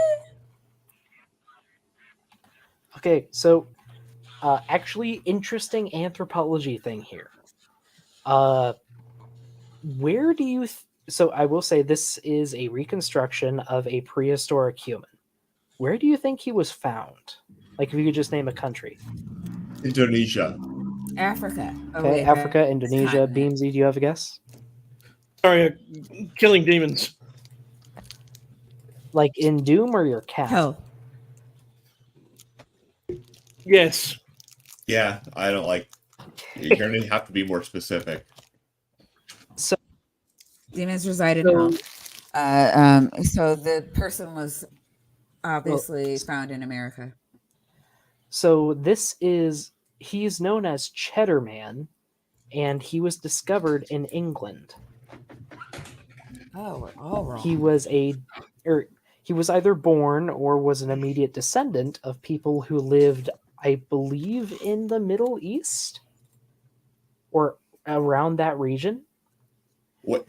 Okay, so actually interesting anthropology thing here. Where do you so I will say this is a reconstruction of a prehistoric human. Where do you think he was found? Like, if you could just name a country. Indonesia. Africa. Okay, Africa, Indonesia. Beamsy, do you have a guess? Sorry, killing demons. Like in Doom or your cat? Hell. Yes. Yeah, I don't like. You're going to have to be more specific. So demons reside in hell. So the person was obviously found in America. So he's known as Cheddar Man, and he was discovered in England. Oh, we're all wrong. He was either born or was an immediate descendant of people who lived, I believe, in the Middle East or around that region. When?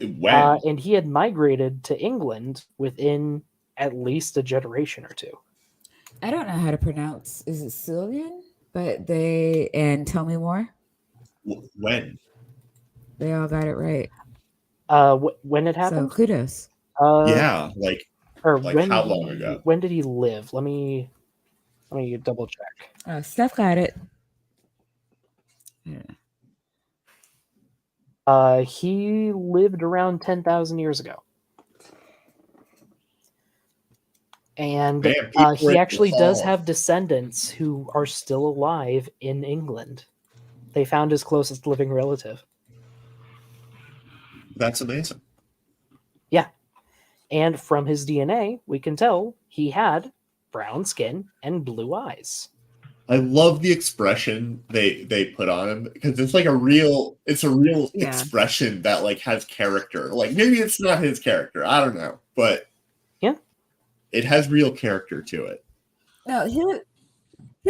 And he had migrated to England within at least a generation or two. I don't know how to pronounce. Is it Sicilian? But tell me more. When? They all got it right. When it happened? So kudos. Yeah, when how long ago? When did he live? Let me double check. Steph got it. He lived around 10,000 years ago. And he actually does have descendants who are still alive in England. They found his closest living relative. That's amazing. Yeah. And from his DNA, we can tell he had brown skin and blue eyes. I love the expression they put on him because it's a real expression that has character. Like, maybe it's not his character, I don't know, but yeah, it has real character to it. No, he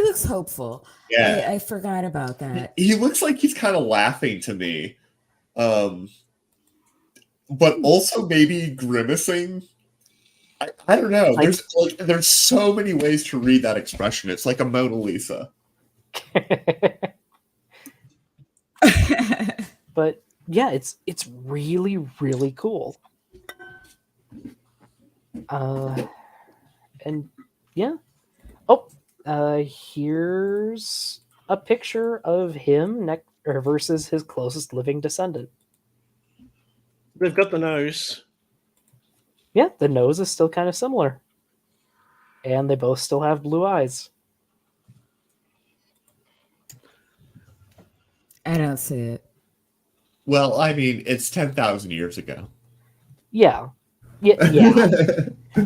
looks hopeful. Yeah, I forgot about that. He looks like he's kind of laughing to me, but also maybe grimacing. I don't know. There's so many ways to read that expression. It's like a Mona Lisa. But yeah, it's really, really cool. And yeah. Here's a picture of him versus his closest living descendant. They've got the nose. Yeah, the nose is still kind of similar. And they both still have blue eyes. I don't see it. Well, I mean, it's 10,000 years ago. Yeah.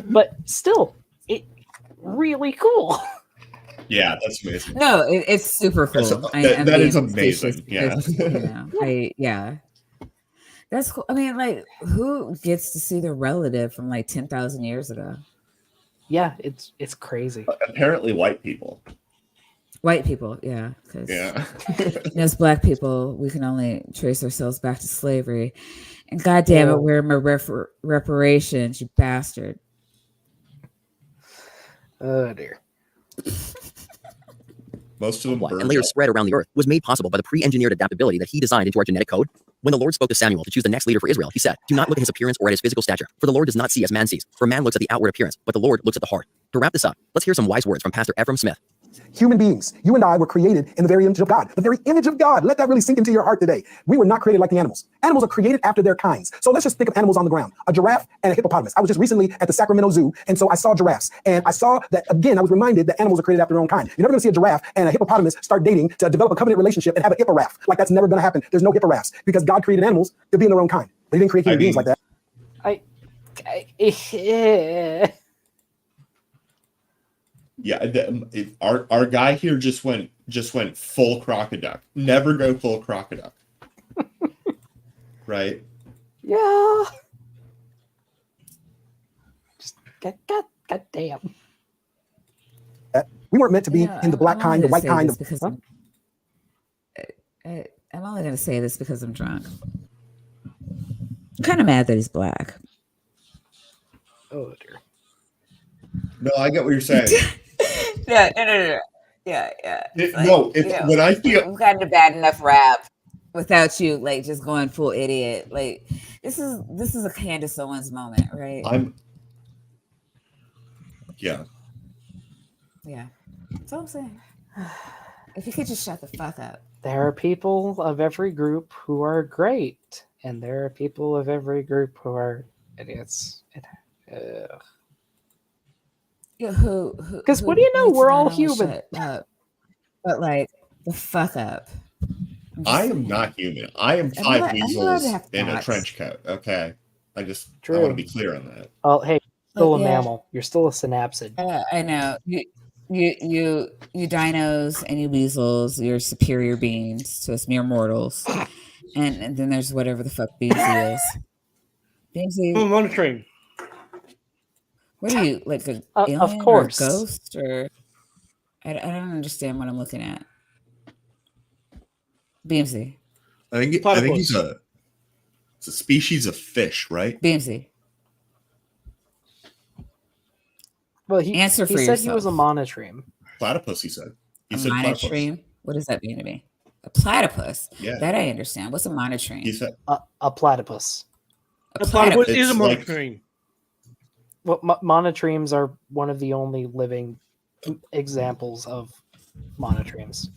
But still, it really cool. Yeah, that's amazing. No, it's super cool. That is amazing. Yeah. Yeah. That's cool. I mean, who gets to see their relative from 10,000 years ago? Yeah, it's crazy. Apparently, white people. White people, yeah. Yeah. As Black people, we can only trace ourselves back to slavery. And goddamn it, we're reparations, you bastard. Oh dear. Most of them and later spread around the earth was made possible by the pre-engineered adaptability that he designed into our genetic code. When the Lord spoke to Samuel to choose the next leader for Israel, he said, "Do not look at his appearance or at his physical stature, for the Lord does not see as man sees. For man looks at the outward appearance, but the Lord looks at the heart." To wrap this up, let's hear some wise words from Pastor Ephraim Smith. Human beings, you and I were created in the very image of God. The very image of God. Let that really sink into your heart today. We were not created like the animals. Animals are created after their kinds. So let's just think of animals on the ground. A giraffe and a hippopotamus. I was just recently at the Sacramento Zoo, and so I saw giraffes. And I saw that, again, I was reminded that animals are created after their own kind. You're never going to see a giraffe and a hippopotamus start dating to develop a covenant relationship and have a hippogriff. Like, that's never going to happen. There's no hippogriffs because God created animals to be in their own kind. But he didn't create human beings like that. Our guy here just went full crocodile. Never go full crocodile. Right? Yeah. Just God damn. We weren't meant to be in the black kind, the white kind. I'm only going to say this because I'm drunk. I'm kind of mad that he's black. Oh dear. No, I get what you're saying. No. Yeah. When I feel we've gotten a bad enough rap without you, like, just going full idiot. Like, this is a Candace Owens moment, right? Yeah. That's all I'm saying. If you could just shut the fuck up. There are people of every group who are great, and there are people of every group who are idiots. Because what do you know? We're all human. But like, the fuck up. I am not human. I am five weasels in a trench coat. Okay. I want to be clear on that. Oh, hey, still a mammal. You're still a synapsid. I know. You dinos and you weasels, you're superior beings to us mere mortals. And then there's whatever the fuck Beamsy is. Beamsy. I'm monitoring. What are you, like an alien of course. Or a ghost? Or I don't understand what I'm looking at. Beamsy. I think he's it's a species of fish, right? Beamsy. Well, he said yourself. he was a monotreme. Platypus, he said. A monotreme? What does that mean to me? A platypus? Yeah. That I understand. What's a monotreme? He said a platypus. A platypus is a monotreme. Well, monotremes are one of the only living examples of monotremes.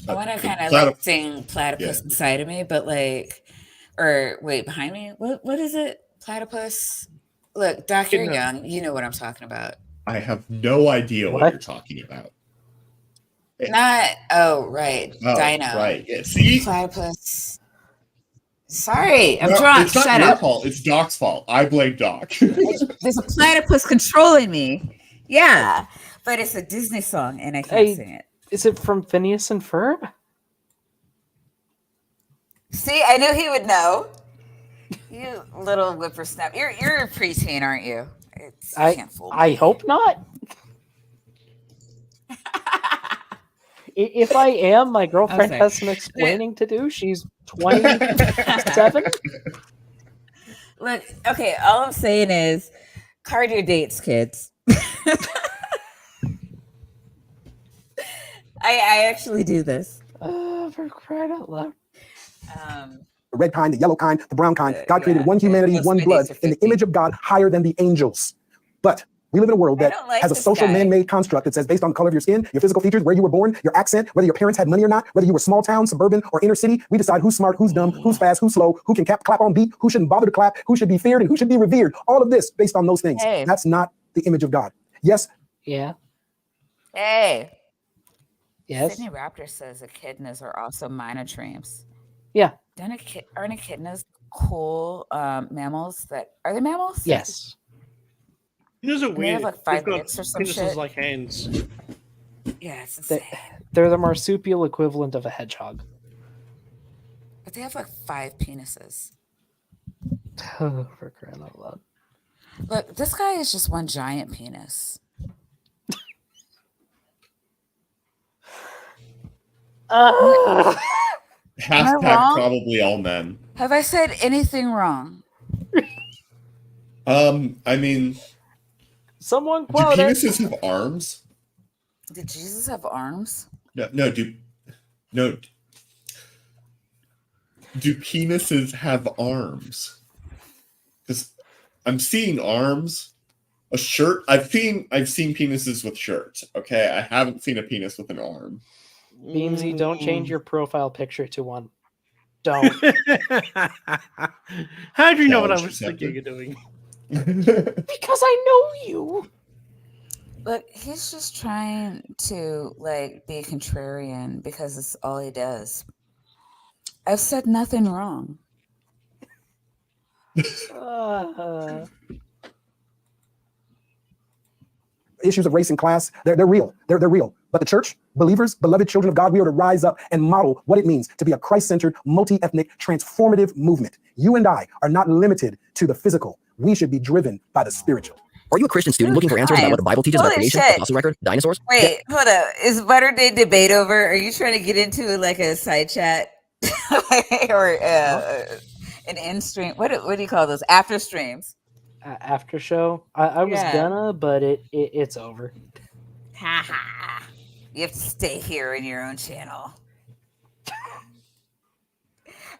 I want to kind of sing platypus inside of me, but behind me. What is it? Platypus. Look, Doc, you're young. You know what I'm talking about. I have no idea what you're talking about. Right. Dino. Right. Yeah. See? Platypus. Sorry, I'm drunk. It's not Shut your up. fault. It's Doc's fault. I blame Doc. There's a platypus controlling me. Yeah, but it's a Disney song, and I can't sing it. Is it from Phineas and Ferb? See, I knew he would know. You little whippersnapper. You're a preteen, aren't you? Can't fool me. I hope not. If I am, my girlfriend has some explaining to do. She's 27. Look, okay, all I'm saying is card your dates, kids. I actually do this. For crying out loud. The red kind, the yellow kind, the brown kind. God created one humanity, one blood, in the image of God, higher than the angels. But we live in a world that has a social man-made construct that says based on the color of your skin, your physical features, where you were born, your accent, whether your parents had money or not, whether you were small town, suburban, or inner city, we decide who's smart, who's dumb, who's fast, who's slow, who can clap on beat, who shouldn't bother to clap, who should be feared, and who should be revered. All of this based on those things. Hey. That's not the image of God. Yes? Yeah. Hey. Yes? Sydney Raptor says echidnas are also monotremes. Yeah. Aren't echidnas cool mammals? Are they mammals? Yes. Those are weird. They have like 5 dicks or some shit. Like hands. Yeah, it's insane. They're the marsupial equivalent of a hedgehog. But they have like 5 penises. For crying out loud. Look, this guy is just one giant penis. Hashtag probably all men. Have I said anything wrong? I mean, someone do quote penises have arms? Did Jesus have arms? No. Do penises have arms? Because I'm seeing arms, A shirt? I've seen penises with shirts. Okay, I haven't seen a penis with an arm. Beamsy, don't change your profile picture to one. Don't. How do you know what I College was accepted. thinking of doing? Because I know you. Look, he's just trying to like be contrarian because it's all he does. I've said nothing wrong. Issues of race and class, they're real. They're real. But the church, believers, beloved children of God, we are to rise up and model what it means to be a Christ-centered, multi-ethnic, transformative movement. You and I are not limited to the physical. We should be driven by the spiritual. Are you a Christian student looking for answers about what the Bible teaches about Holy creation, shit. the fossil record, dinosaurs? Wait, hold up. Is Butter Day debate over? Are you trying to get into like a side chat or an in stream? What do you call those? After streams? After show, I was gonna, but it's over. Ha ha! You have to stay here in your own channel.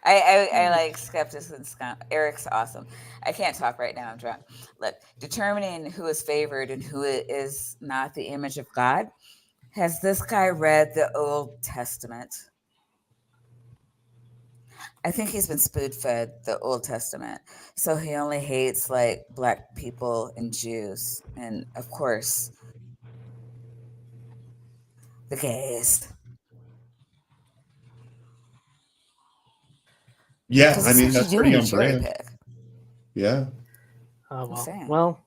I like skepticism. Eric's awesome. I can't talk right now. I'm drunk. Look, determining who is favored and who is not the image of God. Has this guy read the Old Testament? I think he's been spoon-fed the Old Testament, so he only hates like Black people and Jews, and of course, the gays. Yeah, I mean that's pretty on brand. Pick. Yeah. Oh well,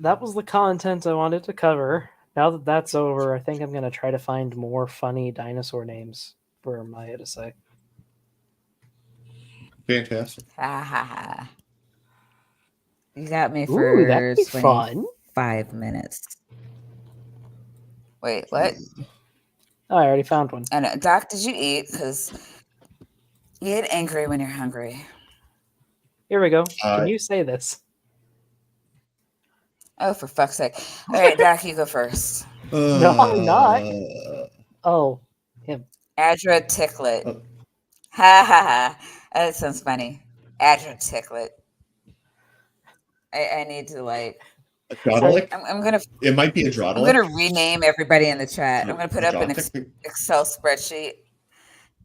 that was the content I wanted to cover. Now that that's over, I think I'm gonna try to find more funny dinosaur names for Maya to say. Fantastic. Ha ha ha. You got me for 25 minutes. Wait, what? Oh, I already found one. And Doc, did you eat? Because you get angry when you're hungry. Here we go. Can you say this? Oh, for fuck's sake. All right, Doc, you go first. No, I'm not. Oh, him. Adra Ticklet. Ha ha ha. That sounds funny. Adra Ticklet. I need to like. I'm gonna. It might be a Drodalic. I'm gonna rename everybody in the chat. I'm gonna put up an Excel spreadsheet,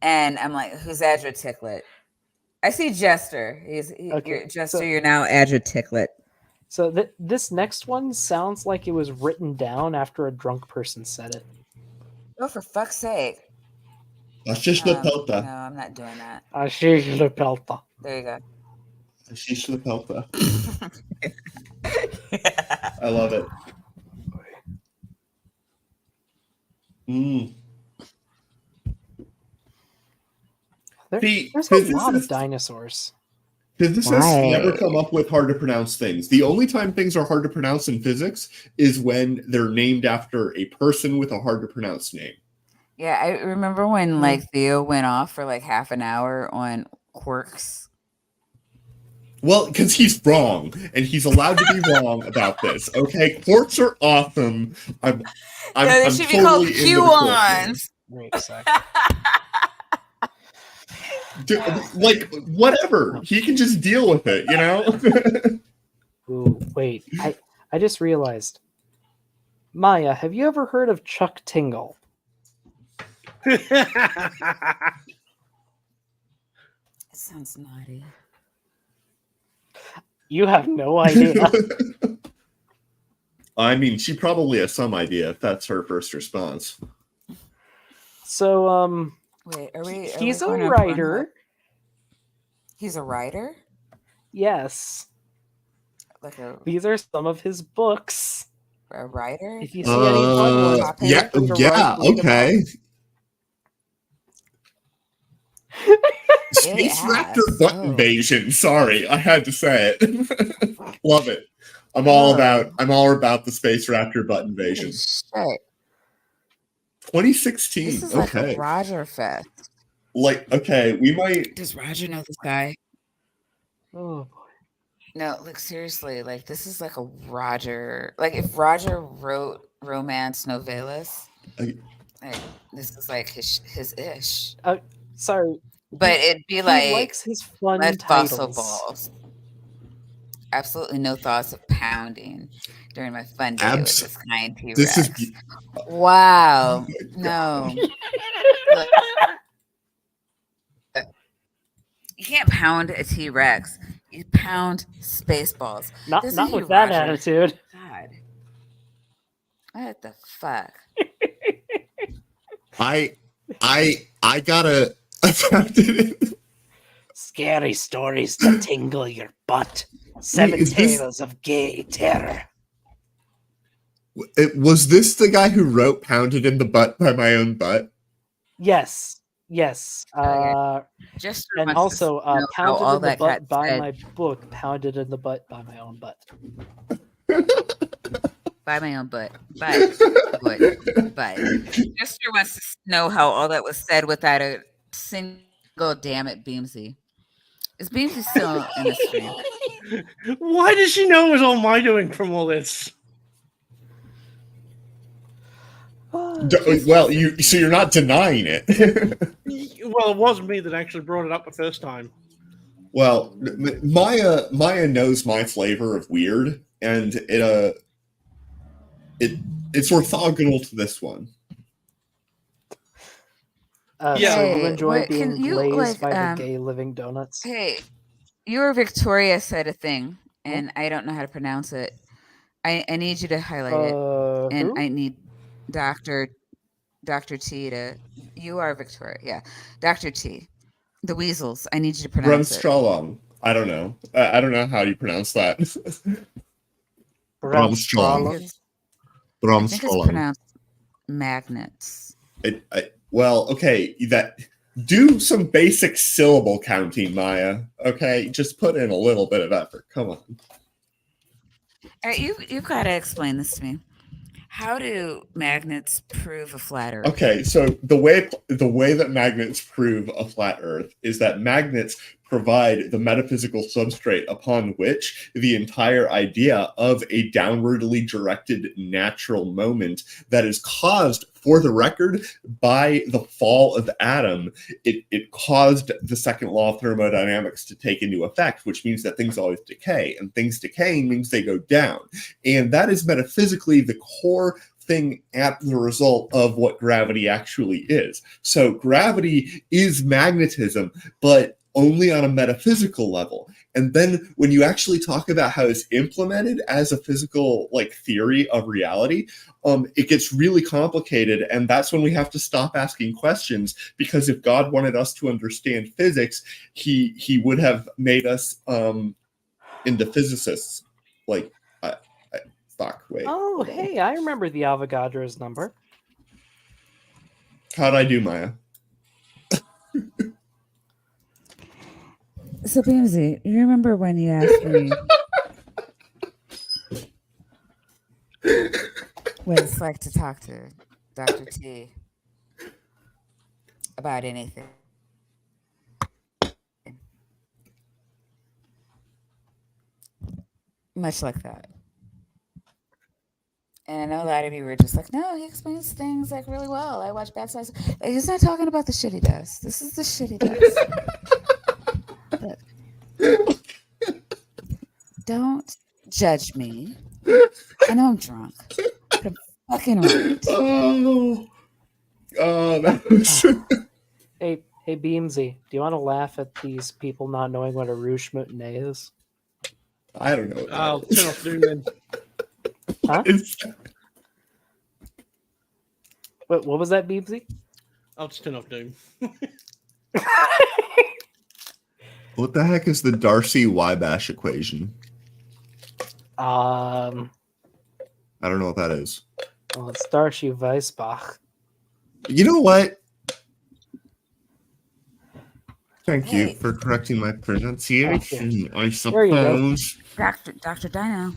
and I'm like, "Who's Adra Ticklet?" I see Jester. You're Jester. So, you're now Adra Ticklet. So this next one sounds like it was written down after a drunk person said it. Oh, for fuck's sake! Ashish Lepelta. No, I'm not doing that. Ashish Lepelta. There you go. Ashish Lepelta. I love it. There's a lot of dinosaurs. Physicists never come up with hard to pronounce things. The only time things are hard to pronounce in physics is when they're named after a person with a hard to pronounce name. Yeah, I remember when like Theo went off for like half an hour on quarks. Well, because he's wrong, and he's allowed to be wrong about this. Okay, quarks are awesome. I'm they should be called QAns. Wait a second. Like whatever, he can just deal with it, you know. Ooh, wait! I just realized, Maya, have you ever heard of Chuck Tingle? It sounds naughty. You have no idea. I mean, she probably has some idea if that's her first response. So, wait, he's a writer. He's a writer? Yes. These are some of his books. A writer? If you see any fun ones, yeah, okay. Space Raptor butt invasion. Sorry, I had to say it. Love it. I'm all about the Space Raptor butt invasion. Shit. 2016. This is like a Roger Fest. Like, okay, we might. Does Roger know this guy? Oh boy. No, like seriously, like this is like a Roger. Like if Roger wrote romance novellas, like this is like his ish. Sorry. But it'd be like he likes his fun Fossil titles. Balls. absolutely no thoughts of pounding during my fun day with this kind This is T-Rex. Wow. Oh my No. Look, you can't pound a T-Rex. You pound Spaceballs. Not Doesn't he, with that Roger? attitude. God. What the fuck? I gotta. Scary stories to tingle your butt. 7 is this- tales of gay terror. Was this the guy who wrote "Pounded in the Butt by My Own Butt"? Yes. Just And wants to also, know how Pounded all in the that Butt got by said my book, Pounded in the Butt by My Own Butt. by my own butt. But Jester wants to know how all that was said without a single damn it, Beamsy. Is Beamsy still in the stream? Why does she know it was all my doing from all this? Well, so you're not denying it. Well, it wasn't me that actually brought it up the first time. Well, Maya knows my flavor of weird, and it's orthogonal to this one. Yeah. So you Hey, enjoy what- being can you, glazed like, by the gay living donuts? Hey, your Victoria said a thing, and I don't know how to pronounce it. I need you to highlight it, and Who? I need Dr. T to. You are Victoria, yeah. Dr. T. The weasels. I need you to pronounce it. Brunstralong. I don't know. I don't know how you pronounce that. Brunstralong. I think it's pronounced magnets. Well, okay, do some basic syllable counting, Maya. Okay, just put in a little bit of effort. Come on. All right, you've got to explain this to me. How do magnets prove a flat Earth? Okay, so the way that magnets prove a flat Earth is that magnets provide the metaphysical substrate upon which the entire idea of a downwardly directed natural moment that is caused, for the record, by the fall of Adam. It caused the second law of thermodynamics to take into effect, which means that things always decay, and things decaying means they go down. And that is metaphysically the core thing at the result of what gravity actually is. So gravity is magnetism, but only on a metaphysical level. And then when you actually talk about how it's implemented as a physical theory of reality, it gets really complicated. And that's when we have to stop asking questions, because if God wanted us to understand physics, he would have made us into physicists. Fuck, wait. Oh, hey, I remember the Avogadro's number. How'd I do, Maya? So, Beamsy, you remember when you asked me what it's like to talk to Dr. T about anything? Much like that. And I know a lot of you were just like, no, he explains things really well. I watch Bad Science. He's not talking about the shit he does. This is the shit he does. Look. Don't judge me. I know I'm drunk. But I'm fucking right. Oh, that was... Hey, Beamsy, do you want to laugh at these people not knowing what a rouge moutonnet is? I don't know. I'll turn off Doom then. Huh? What was that, Beamsy? I'll just turn off Doom. What the heck is the Darcy-Wybash equation? I don't know what that is. Well, it's Darcy-Weisbach. You know what? Thank you for correcting my pronunciation, I suppose. Dr. Dino.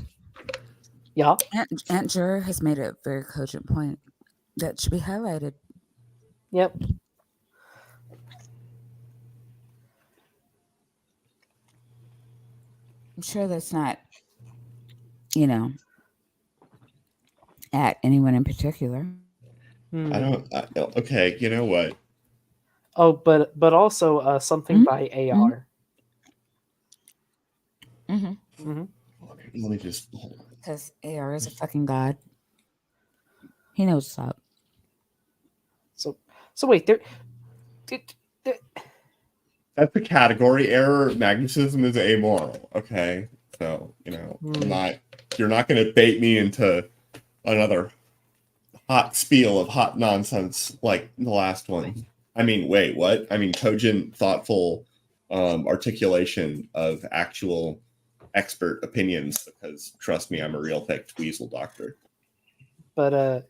Yeah? Aunt Jura has made a very cogent point that should be highlighted. Yep. I'm sure that's not, at anyone in particular. Okay, you know what? Oh, but also something by AR. Mm-hmm. Let me just hold on. Because AR is a fucking god. He knows what's up. So wait, there. That's the category error. Magnetism is amoral. Okay, so you're not going to bait me into another hot spiel of hot nonsense like the last one. I mean, wait, what? I mean, cogent, thoughtful articulation of actual expert opinions. Because trust me, I'm a real thick weasel doctor. But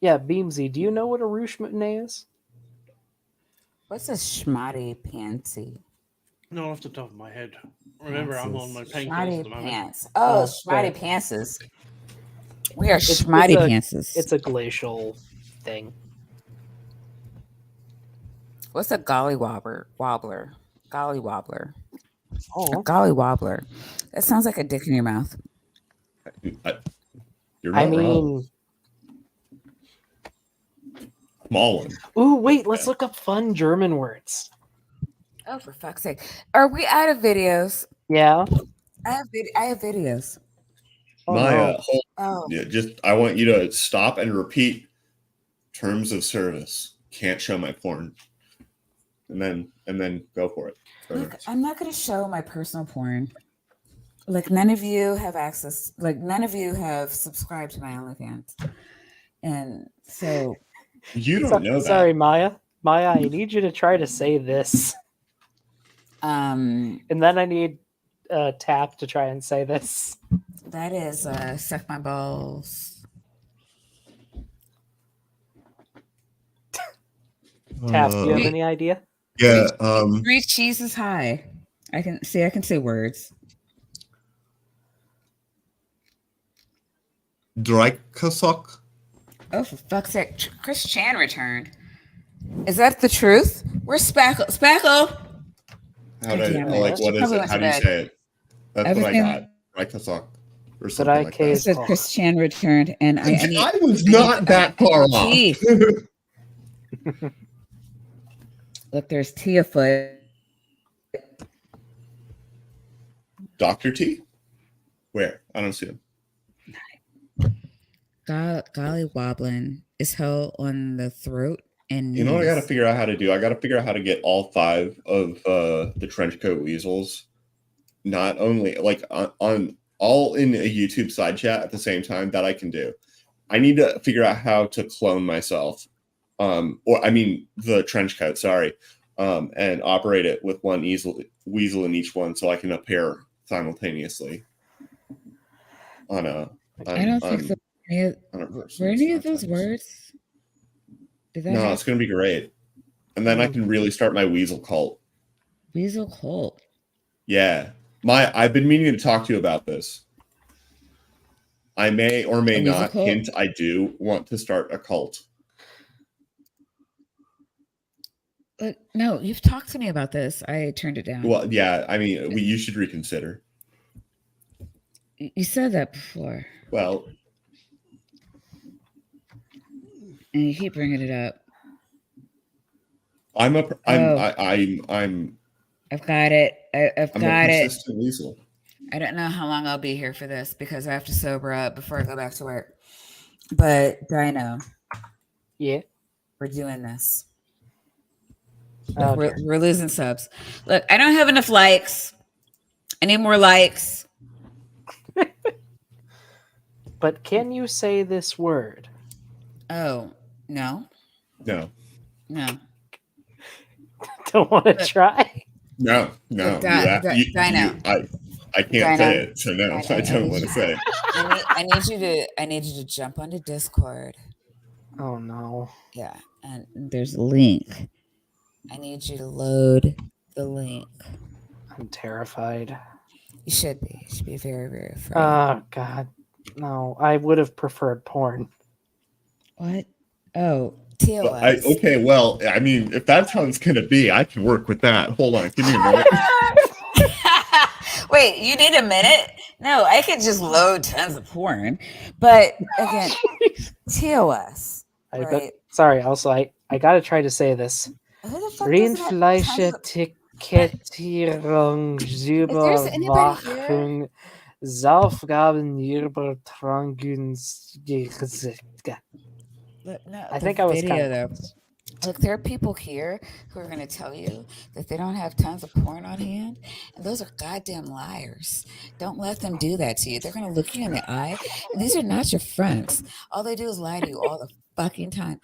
yeah, Beamsy, do you know what a ruche moutonnet is? What's a schmotty pantsy? Not off the top of my head. Remember, I'm on my painkillers at Schmotty the moment. pants. Oh, schmotty okay. pantses. We are schmotty pantses. It's a glacial thing. What's a gollywobber? Golly wobbler. Oh, A golly wobbler. That sounds like a dick in your mouth. You're not wrong. Small one. Ooh, wait, let's look up fun German words. Oh, for fuck's sake. Are we out of videos? Yeah. I have videos. Oh, Maya, Oh. I want you to stop and repeat terms of service. Can't show my porn. And then go for it. Look, I'm not going to show my personal porn. Like, none of you have access. Like, none of you have subscribed to my OnlyFans. And so... You don't know that. Sorry, Maya. Maya, I need you to try to say this. And then I need Tap to try and say this. That is suck my balls. Tap, do you have any idea? Yeah. Three cheeses high. I can say words. Dreikasok. Oh, for fuck's sake. Chris Chan returned. Is that the truth? Where's Spackle? Spackle! What is it? How do you say it? That's what I got. Dreikasok. Or something like that. It said Chris Chan returned, and I was not that far off. Look, there's Tia Foot. Dr. T? Where? I don't see him. Golly wobbling is held on the throat and knees. You know what I got to figure out how to do? I got to figure out how to get all 5 of the trench coat weasels, not only like on all in a YouTube side chat at the same time. That I can do. I need to figure out how to clone myself, the trench coat. Sorry, and operate it with one weasel in each one, so I can appear simultaneously on a. I don't think so. Were any of those words? It's going to be great. And then I can really start my weasel cult. Weasel cult? Yeah. I've been meaning to talk to you about this. I may or may not hint I do want to start a cult. No, you've talked to me about this. I turned it down. Well, yeah. I mean, you should reconsider. You said that before. Well... And you keep bringing it up. I've got it. I've got it. Weasel. I don't know how long I'll be here for this because I have to sober up before I go back to work. But Dino, yeah, we're doing this. Okay. We're losing subs. Look, I don't have enough likes. I need more likes. But can you say this word? Oh, no. No. Don't want to try? No. Dino. I can't say it, so no, I don't want to say it. I need you to jump onto Discord. Oh no. Yeah, and there's a link. I need you to load the link. I'm terrified. You should be. You should be very, very afraid. Oh God. No, I would have preferred porn. What? Oh, TOS. Okay, well, I mean, if that's how it's going to be, I can work with that. Hold on, give me a minute. Wait, you need a minute? No, I could just load tons of porn. But again, TOS. Right? Sorry, also, I got to try to say this. Rindfleische Etikettierung, Überwachung, Zaufgaben Übertragung. Look, no, I the think I was video kind though. of. Look, there are people here who are going to tell you that they don't have tons of porn on hand, and those are goddamn liars. Don't let them do that to you. They're going to look you in the eye, and these are not your friends. All they do is lie to you all the fucking time.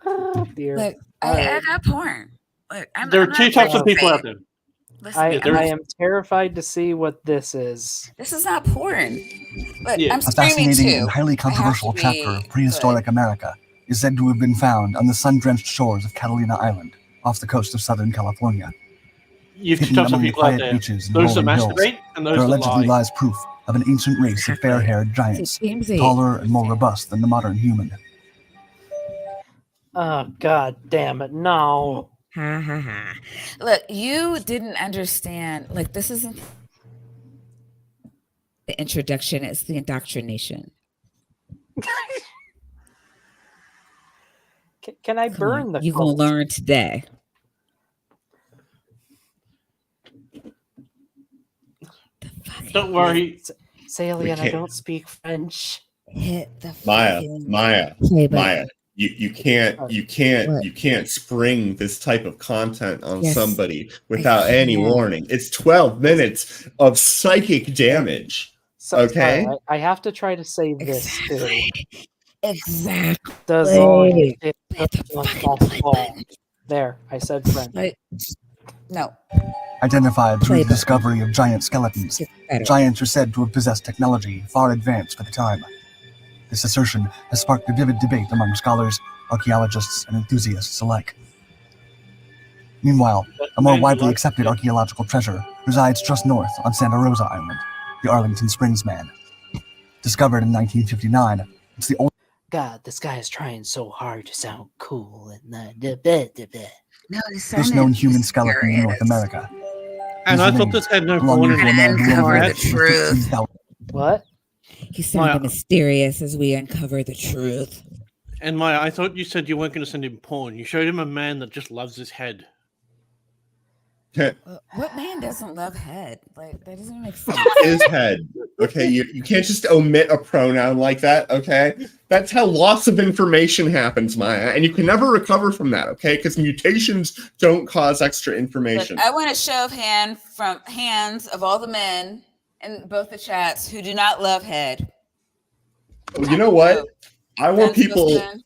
Oh, dear. Look, All I right. got porn. Look, There are I'm two not types of breaking people faith. out there. Listen, I I'm not- am terrified to see what this is. this is not porn. Look, Yeah. I'm A screaming fascinating too. and highly I have to controversial be chapter of prehistoric good. America is said to have been found on the sun-drenched shores of Catalina Island, off the coast of Southern California. You've two Hidden types of among the people out quiet there. beaches and Those that rolling hills, masturbate and there those that allegedly lie. lies proof of an ancient race of Exactly. fair-haired giants, See, TMZ. taller and more robust than the modern human. Oh, god damn it. No. Ha ha ha. Look, you didn't understand. Like, this isn't the introduction, it's the indoctrination. Can I Come burn on, the you're going to cult? learn today. Don't worry. Say, Alien, I can't- don't speak French. Hit the Maya, fucking Maya, play button. Maya. You can't spring this type of content on Yes, somebody without any can. warning. It's 12 minutes of psychic damage. So, Okay. sorry, I have to try to say this too. Exactly. Does all Hit shit the on fucking play fall? button. There, I said French. Like, no. Identified through Play the button. discovery of giant skeletons, It's better. giants are said to have possessed technology far advanced for the time. This assertion has sparked a vivid debate among scholars, archaeologists, and enthusiasts alike. Meanwhile, a more widely accepted archaeological treasure resides just north on Santa Rosa Island, the Arlington Springs Man. Discovered in 1959, it's the only God, this guy is trying so hard to sound cool and No, it's oldest known human skeleton in North America. And These I thought remains this had no belonging porn to a in man it. who Uncover lived the over truth. 15,000 What? He sounded Maya. mysterious as we uncover the truth. And Maya, I thought you said you weren't going to send him porn. You showed him a man that just loves his head. What man doesn't love head? Like, that doesn't make sense. His head. Okay, you can't just omit a pronoun like that, okay? That's how loss of information happens, Maya, and you can never recover from that, okay? Because mutations don't cause extra information. Look, I want a show of hands of all the men in both the chats who do not love head. Well, you know what? I want Vince people. Wilson.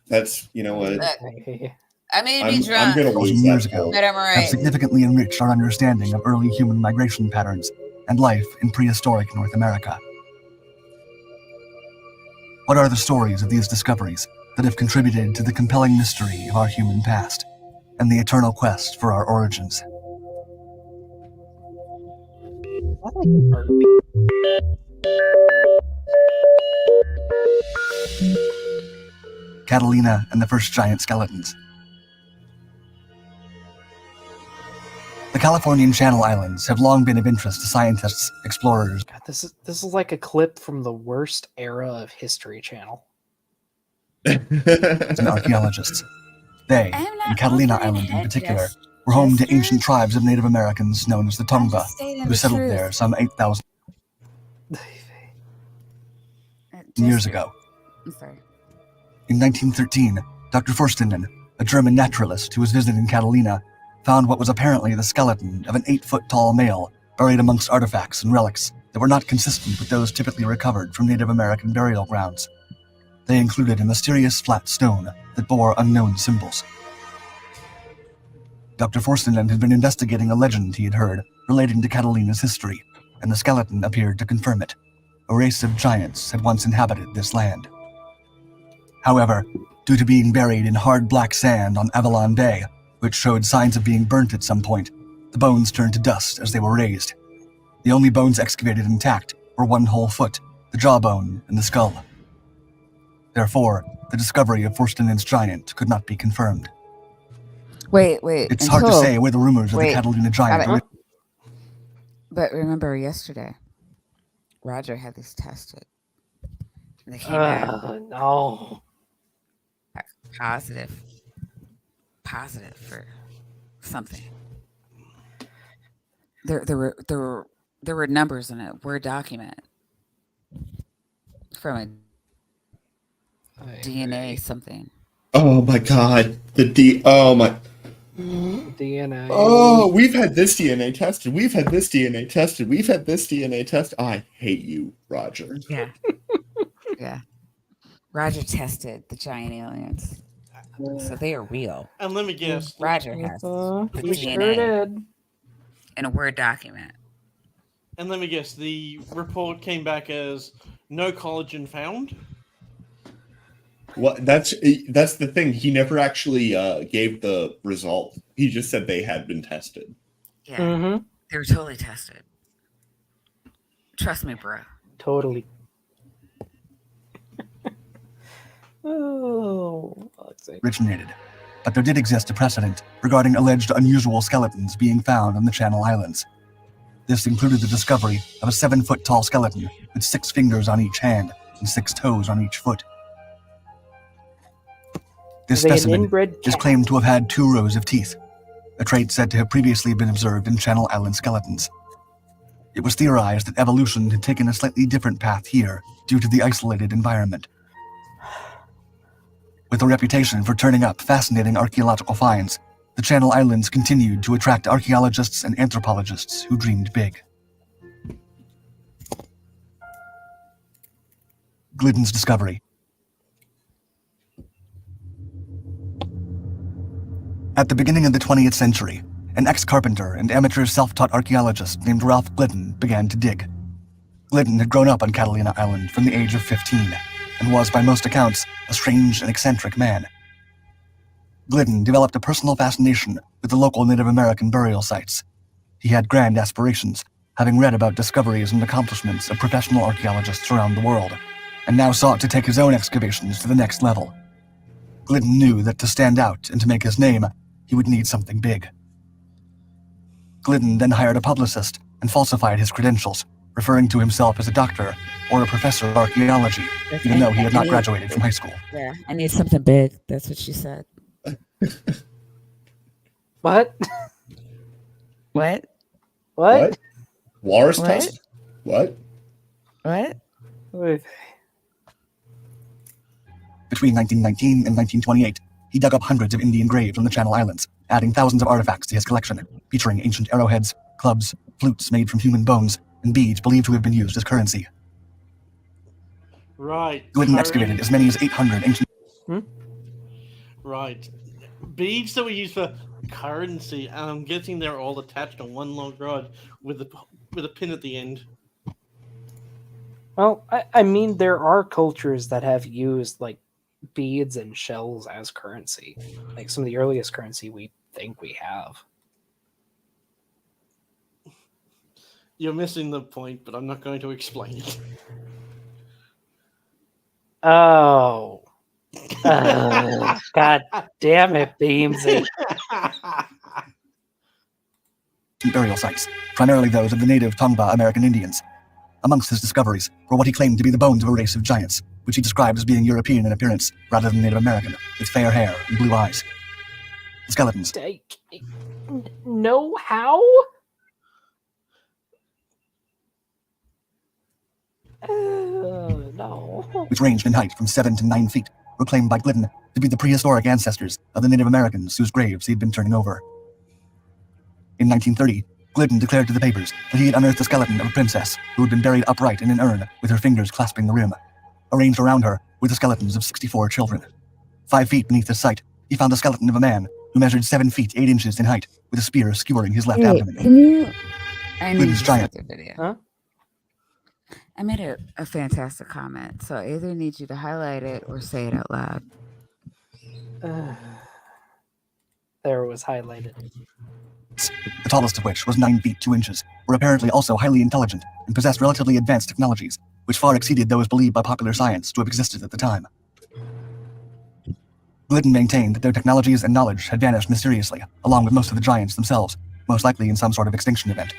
That's, you know what? Look, I may be I'm drunk, gonna lose years that ago vote. but I'm have right. significantly enriched our understanding of early human migration patterns and life in prehistoric North America. What are the stories of these discoveries that have contributed to the compelling mystery of our human past and the eternal quest for our origins? Catalina and the first giant skeletons. The Californian Channel Islands have long been of interest to scientists, explorers, God, this is like a clip from the worst era of History Channel. and archaeologists. They, I'm not and Catalina offering Island in head, particular, were home to Jester. ancient tribes of Native Americans known as the I'm Tongva, just stating who the settled truth. there some 8,000 years ago. I'm sorry. In 1913, Dr. Forstenden, a German naturalist who was visiting Catalina, found what was apparently the skeleton of an 8-foot-tall male buried amongst artifacts and relics that were not consistent with those typically recovered from Native American burial grounds. They included a mysterious flat stone that bore unknown symbols. Dr. Forstenden had been investigating a legend he had heard relating to Catalina's history, and the skeleton appeared to confirm it. A race of giants had once inhabited this land. However, due to being buried in hard black sand on Avalon Bay, which showed signs of being burnt at some point, the bones turned to dust as they were raised. The only bones excavated intact were one whole foot, the jawbone, and the skull. Therefore, the discovery of Forstenden's giant could not be confirmed. Wait. It's hard to say where the rumors of the Wait, Catalina giant got it. But remember yesterday, Roger had these tested. And they came back No. positive for something. There were There were numbers in a Word document from a DNA something. Oh my god. DNA. Oh, we've had this DNA tested. We've had this DNA tested. We've had this DNA tested. I hate you, Roger. Yeah. Yeah. Roger tested the giant aliens. So they are real. And let me guess. Roger has the He DNA sure did. in a Word document. And let me guess. The report came back as no collagen found. What? That's the thing. He never actually gave the result. He just said they had been tested. Yeah. Mm-hmm. They were totally tested. Trust me, bro. Totally. Oh, originated, but there did exist a precedent regarding alleged unusual skeletons being found on the Channel Islands. This included the discovery of a 7-foot-tall skeleton with 6 fingers on each hand and 6 toes on each foot. This Are they an specimen inbred is cat? claimed to have had 2 rows of teeth, a trait said to have previously been observed in Channel Island skeletons. It was theorized that evolution had taken a slightly different path here due to the isolated environment. With a reputation for turning up fascinating archaeological finds, the Channel Islands continued to attract archaeologists and anthropologists who dreamed big. Glidden's discovery. At the beginning of the 20th century, an ex-carpenter and amateur self-taught archaeologist named Ralph Glidden began to dig. Glidden had grown up on Catalina Island from the age of 15, and was, by most accounts, a strange and eccentric man. Glidden developed a personal fascination with the local Native American burial sites. He had grand aspirations, having read about discoveries and accomplishments of professional archaeologists around the world, and now sought to take his own excavations to the next level. Glidden knew that to stand out and to make his name, he would need something big. Glidden then hired a publicist and falsified his credentials, referring to himself as a doctor or a professor of archaeology, even though he had not graduated from high school. Yeah, I need something big. That's what she said. What? What? What? Walrus What? test? What? What? Wait. Between 1919 and 1928, he dug up hundreds of Indian graves on the Channel Islands, adding thousands of artifacts to his collection, featuring ancient arrowheads, clubs, flutes made from human bones, and beads believed to have been used as currency. Right. Glidden excavated as many as 800 ancient... Right. Beads that were used for currency, and I'm guessing they're all attached on one long rod with a pin at the end. Well, I mean, there are cultures that have used like beads and shells as currency, like some of the earliest currency we think we have. You're missing the point, but I'm not going to explain it. Oh. God damn it, Beamsy. burial sites, primarily those of the native Tongva American Indians. Amongst his discoveries were what he claimed to be the bones of a race of giants, which he described as being European in appearance rather than Native American, with fair hair and blue eyes. The skeletons. No, how? No. Which ranged in height from 7 to 9 feet, were claimed by Glidden to be the prehistoric ancestors of the Native Americans whose graves he had been turning over. In 1930, Glidden declared to the papers that he had unearthed the skeleton of a princess who had been buried upright in an urn with her fingers clasping the rim. Arranged around her were the skeletons of 64 children. 5 feet beneath the site, he found the skeleton of a man who measured 7 feet 8 inches in height, with a spear skewering his left abdomen. Can you? I need Glidden's to giant. see the video. Huh? I made a fantastic comment, so I either need you to highlight it or say it out loud. There it was highlighted. The tallest of which was 9 feet 2 inches, were apparently also highly intelligent and possessed relatively advanced technologies, which far exceeded those believed by popular science to have existed at the time. Glidden maintained that their technologies and knowledge had vanished mysteriously, along with most of the giants themselves, most likely in some sort of extinction event.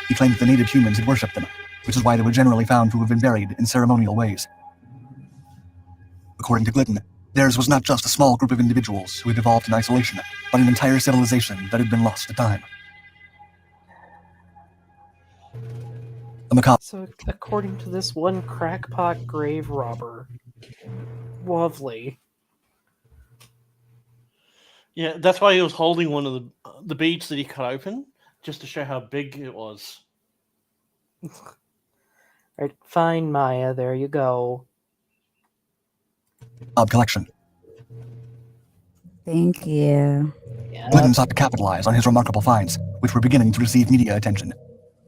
He claimed that the native humans had worshipped them, which is why they were generally found to have been buried in ceremonial ways. According to Glidden, theirs was not just a small group of individuals who had evolved in isolation, but an entire civilization that had been lost to time. The macabre. So, according to this one crackpot grave robber, lovely. Yeah, that's why he was holding one of the beads that he cut open, just to show how big it was. Right, fine, Maya. There you go. Collection. Thank you. Yeah. Glidden sought to capitalize on his remarkable finds, which were beginning to receive media attention.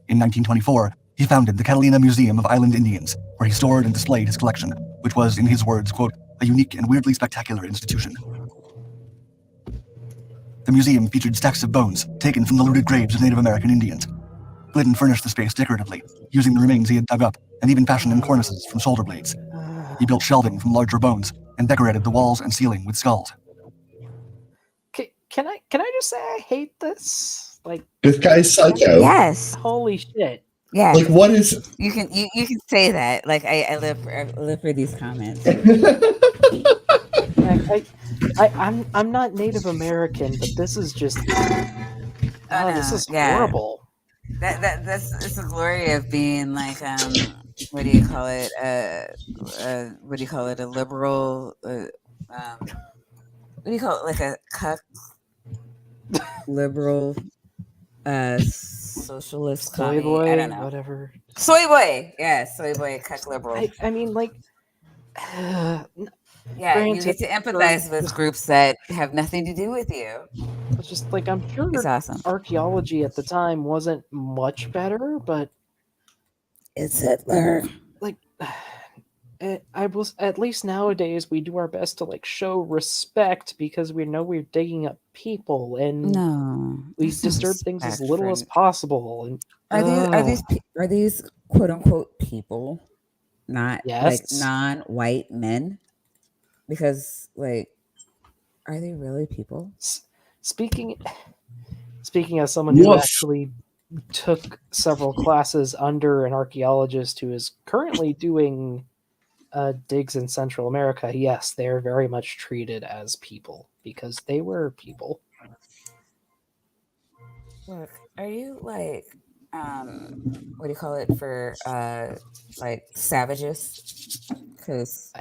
In 1924, he founded the Catalina Museum of Island Indians, where he stored and displayed his collection, which was, in his words, quote, a unique and weirdly spectacular institution. The museum featured stacks of bones taken from the looted graves of Native American Indians. Glidden furnished the space decoratively, using the remains he had dug up, and even fashioned in cornices from shoulder blades. He built shelving from larger bones and decorated the walls and ceiling with skulls. Can I just say I hate this? Like, This guy's psycho. Yes. holy shit. Yeah. Like, what is? You can say that. Like I live for these comments. Like, I'm not Native American, but this is just this is horrible. That's it's the glory of being like what do you call it? What do you call it? A liberal what do you call it? Like a cuck liberal socialist Soy commie. boy, I don't know. whatever. Soy boy. Yeah, soy boy, cuck liberal. I mean, like, Yeah, granted, you get to empathize with groups that have nothing to do with you. it's just like, I'm sure It's awesome. archaeology at the time wasn't much better, but It's Hitler. like, I was, at least nowadays we do our best to like show respect because we know we're digging up people and No, we that's not disturb things as respect, little as Frank. possible. And Are these quote unquote people, not like Yes. non-white men? Because like, are they really people? Speaking as someone who Yes. actually took several classes under an archaeologist who is currently doing digs in Central America, yes, they're very much treated as people because they were people. Look, are you like, what do you call it for, like savages? Because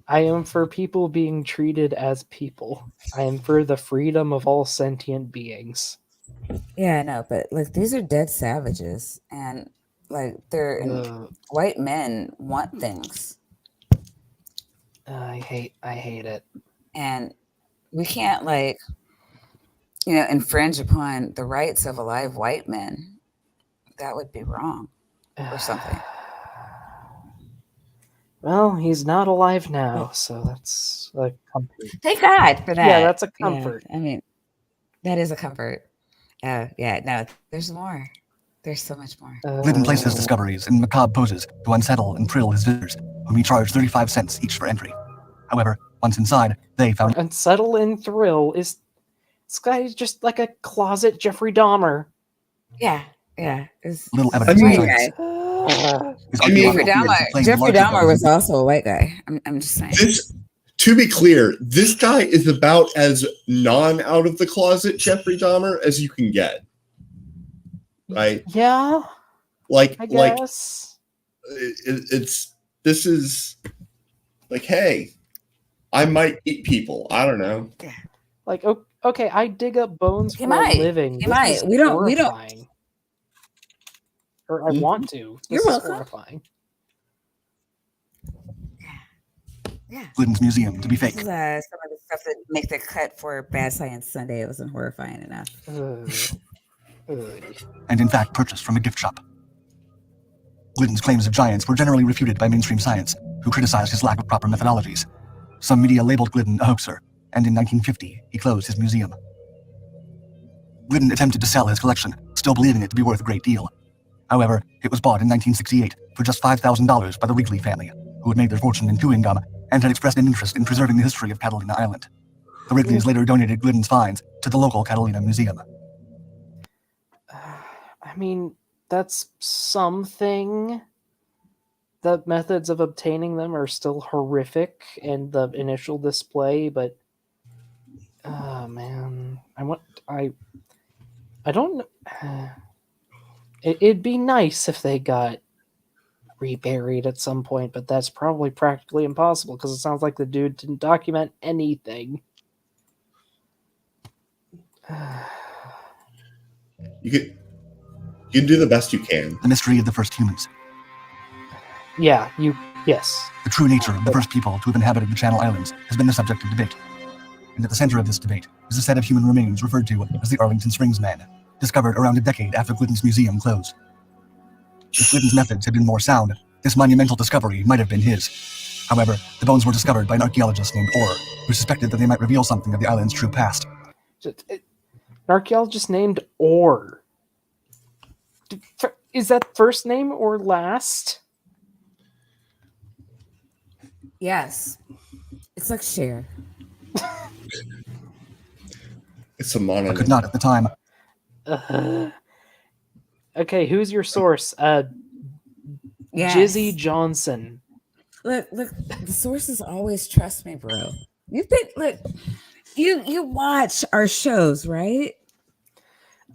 I am for people being treated as people. I am for the freedom of all sentient beings. yeah, I know, but like these are dead savages, and like they're white men want things, I hate it. and we can't like, infringe upon the rights of alive white men. That would be wrong, or something. Well, he's not alive now, so that's a comfort. Thank God for that. Yeah, that's a comfort. Yeah, I mean, that is a comfort. Yeah, no, there's more. There's so much more. Glidden placed his discoveries in macabre poses to unsettle and thrill his visitors, whom he charged 35 cents each for entry. However, once inside, they found Unsettle and thrill is this guy is just like a closet Jeffrey Dahmer. Yeah. It's little a evidence. white of guy. His I mean- Jeffrey archaeological theories Dahmer. claim the Jeffrey larger Dahmer bones- was also a white guy. I'm just saying. To be clear, this guy is about as non-out of the closet Jeffrey Dahmer as you can get. Right? Yeah, Like, I guess. this is like, hey, I might eat people. I don't know. Like, okay, I dig up bones He for might. a living. He This might. is We don't- horrifying. Or I want to. This You're is welcome. horrifying. Yeah. Glidden's museum to be This fake. is some of the stuff that make the cut for Bad Science Sunday. It wasn't horrifying enough. And in fact purchased from a gift shop. Glidden's claims of giants were generally refuted by mainstream science, who criticized his lack of proper methodologies. Some media labeled Glidden a hoaxer, and in 1950, he closed his museum. Glidden attempted to sell his collection, still believing it to be worth a great deal. However, it was bought in 1968 for just $5,000 by the Wrigley family, who had made their fortune in chewing gum and had expressed an interest in preserving the history of Catalina Island. The Wrigleys later donated Glidden's finds to the local Catalina Museum. I mean, that's something. The methods of obtaining them are still horrific in the initial display, but man, I don't know. It'd be nice if they got reburied at some point, but that's probably practically impossible because it sounds like the dude didn't document anything. You can do the best you can. The mystery of the first humans. Yes. The true nature of the first people to have inhabited the Channel Islands has been the subject of debate. And at the center of this debate is a set of human remains referred to as the Arlington Springs Man, discovered around a decade after Glidden's museum closed. If Glidden's methods had been more sound, this monumental discovery might have been his. However, the bones were discovered by an archaeologist named Orr, who suspected that they might reveal something of the island's true past. An archaeologist named Orr. Is that first name or last? Yes. It's like Cher. It's a I mononym. could not at the time. Okay, who's your source? Yes. Jizzy Johnson. Look, the sources always trust me, bro. You watch our shows, right?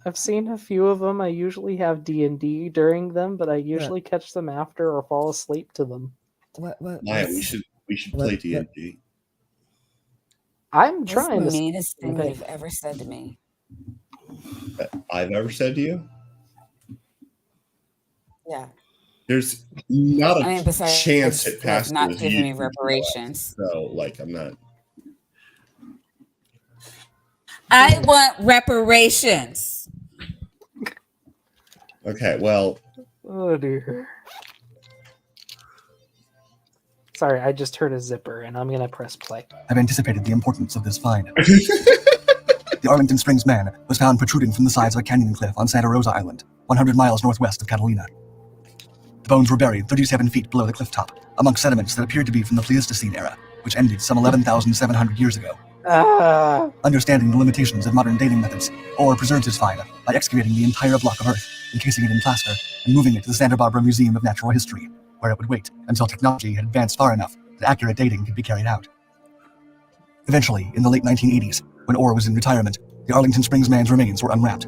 I've seen a few of them. I usually have D&D during them, but I usually catch them after or fall asleep to them. Maya, we should play D&D. I'm What's trying the to. meanest thing you've ever said to me? That I've ever said to you? Yeah. There's not a besides, chance it passes. not giving me reparations. So, like, I'm not. I want reparations. Okay, well. Oh dear. Sorry, I just heard a zipper, and I'm gonna press play. I've anticipated the importance of this find. The Arlington Springs Man was found protruding from the sides of a canyon cliff on Santa Rosa Island, 100 miles northwest of Catalina. The bones were buried 37 feet below the cliff top, among sediments that appeared to be from the Pleistocene era, which ended some 11,700 years ago. Understanding the limitations of modern dating methods, Orr preserved his find by excavating the entire block of earth, encasing it in plaster, and moving it to the Santa Barbara Museum of Natural History, where it would wait until technology had advanced far enough that accurate dating could be carried out. Eventually, in the late 1980s, when Orr was in retirement, the Arlington Springs Man's remains were unwrapped.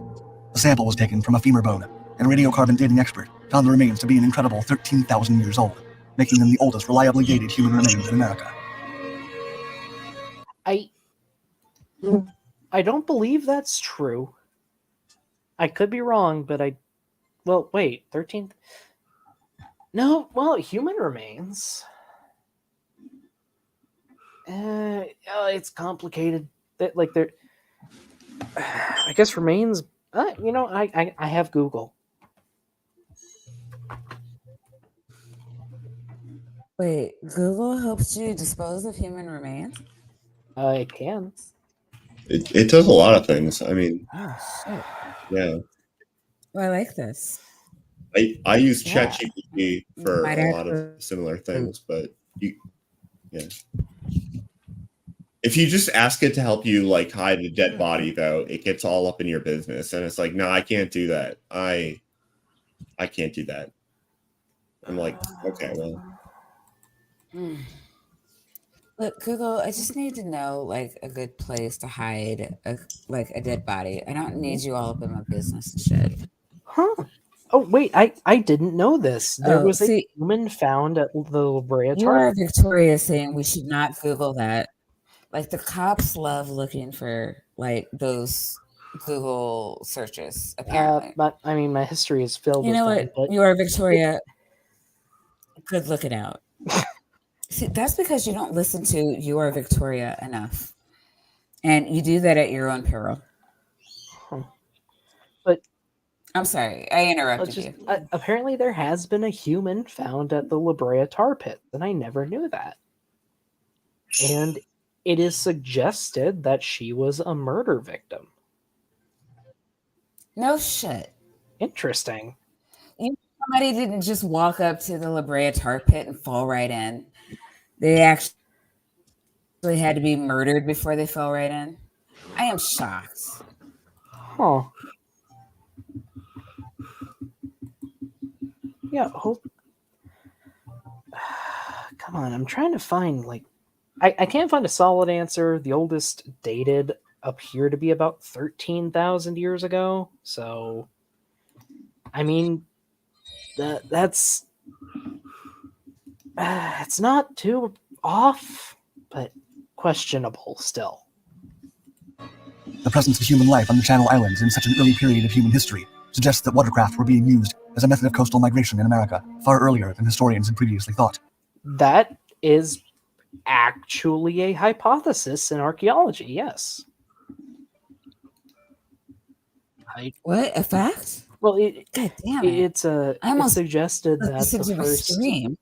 A sample was taken from a femur bone, and a radiocarbon dating expert found the remains to be an incredible 13,000 years old, making them the oldest reliably dated human remains in America. I don't believe that's true. I could be wrong, but well, wait, 13th? No, well, human remains. It's complicated. They're. I guess remains. I have Google. Wait, Google helps you dispose of human remains? It can. It does a lot of things. I mean, shit. Yeah. Well, I like this. I use ChatGPT for Might a lot of similar things, but if you just ask it to help you like hide a dead body, though, it gets all up in your business, and it's like, no, I can't do that. I can't do that. I'm like, okay, well. Look, Google, I just need to know like a good place to hide a dead body. I don't need you all up in my business and shit. Huh. Oh, wait, I didn't know this. There was a human found at the La Brea You are Victoria saying we should not Google that. Like the cops love looking for like those Google searches, apparently. But I mean, my history is filled with them. what? But you are Victoria. Good looking out. See, that's because you don't listen to You Are Victoria enough. And you do that at your own peril. But I'm sorry, I interrupted you. Apparently there has been a human found at the La Brea tar pit, and I never knew that. And it is suggested that she was a murder victim. No shit. Interesting. Somebody didn't just walk up to the La Brea tar pit and fall right in. They actually had to be murdered before they fell right in. I am shocked. Huh. Yeah, come on, I'm trying to find, like, I can't find a solid answer. The oldest dated appear to be about 13,000 years ago, so I mean, that's it's not too off, but questionable still. The presence of human life on the Channel Islands in such an early period of human history suggests that watercraft were being used as a method of coastal migration in America far earlier than historians had previously thought. That is actually a hypothesis in archaeology, yes. What? A fact? Well, God damn it. it's I it almost suggested that listened the to a first stream.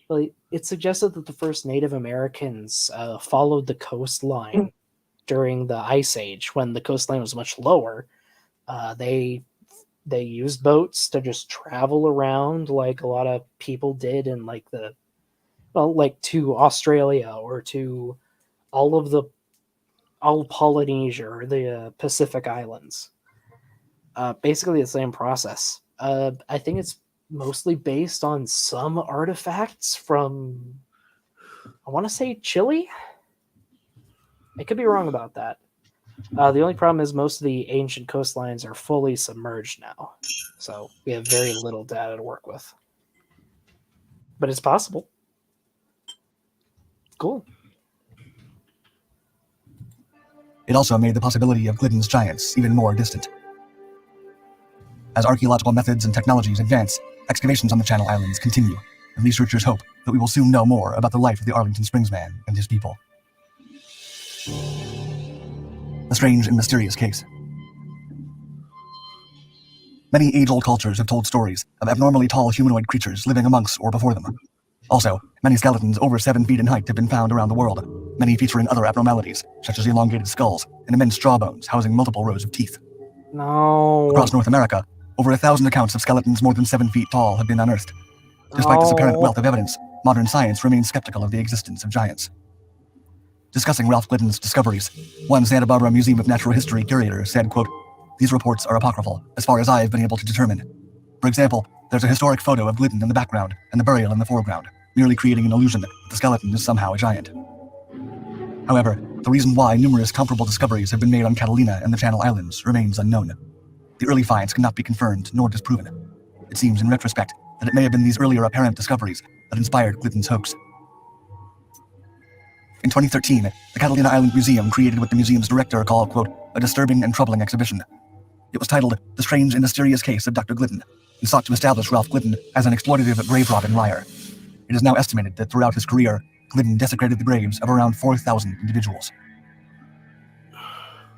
well, it suggested that the first Native Americans followed the coastline during the Ice Age when the coastline was much lower. They used boats to just travel around like a lot of people did in like like to Australia or to all of Polynesia or the Pacific Islands. Basically the same process. I think it's mostly based on some artifacts from, I want to say, Chile. I could be wrong about that. The only problem is most of the ancient coastlines are fully submerged now, so we have very little data to work with. But it's possible. Cool. It also made the possibility of Glidden's giants even more distant. As archaeological methods and technologies advance, excavations on the Channel Islands continue, and researchers hope that we will soon know more about the life of the Arlington Springs man and his people. A strange and mysterious case. Many age-old cultures have told stories of abnormally tall humanoid creatures living amongst or before them. Also, many skeletons over 7 feet in height have been found around the world, many featuring other abnormalities, such as elongated skulls and immense jawbones housing multiple rows of teeth. No. Across North America, over 1,000 accounts of skeletons more than 7 feet tall have been unearthed. Despite this apparent wealth of evidence, modern science remains skeptical of the existence of giants. Discussing Ralph Glidden's discoveries, one Santa Barbara Museum of Natural History curator said, quote, "These reports are apocryphal, as far as I have been able to determine. For example, there's a historic photo of Glidden in the background and the burial in the foreground, merely creating an illusion that the skeleton is somehow a giant. However, the reason why numerous comparable discoveries have been made on Catalina and the Channel Islands remains unknown. The early finds cannot be confirmed nor disproven. It seems, in retrospect, that it may have been these earlier apparent discoveries that inspired Glidden's hoax." In 2013, the Catalina Island Museum created what the museum's director called, quote, "a disturbing and troubling exhibition." It was titled "The Strange and Mysterious Case of Dr. Glidden," and sought to establish Ralph Glidden as an exploitative grave robbing liar. It is now estimated that throughout his career, Glidden desecrated the graves of around 4,000 individuals.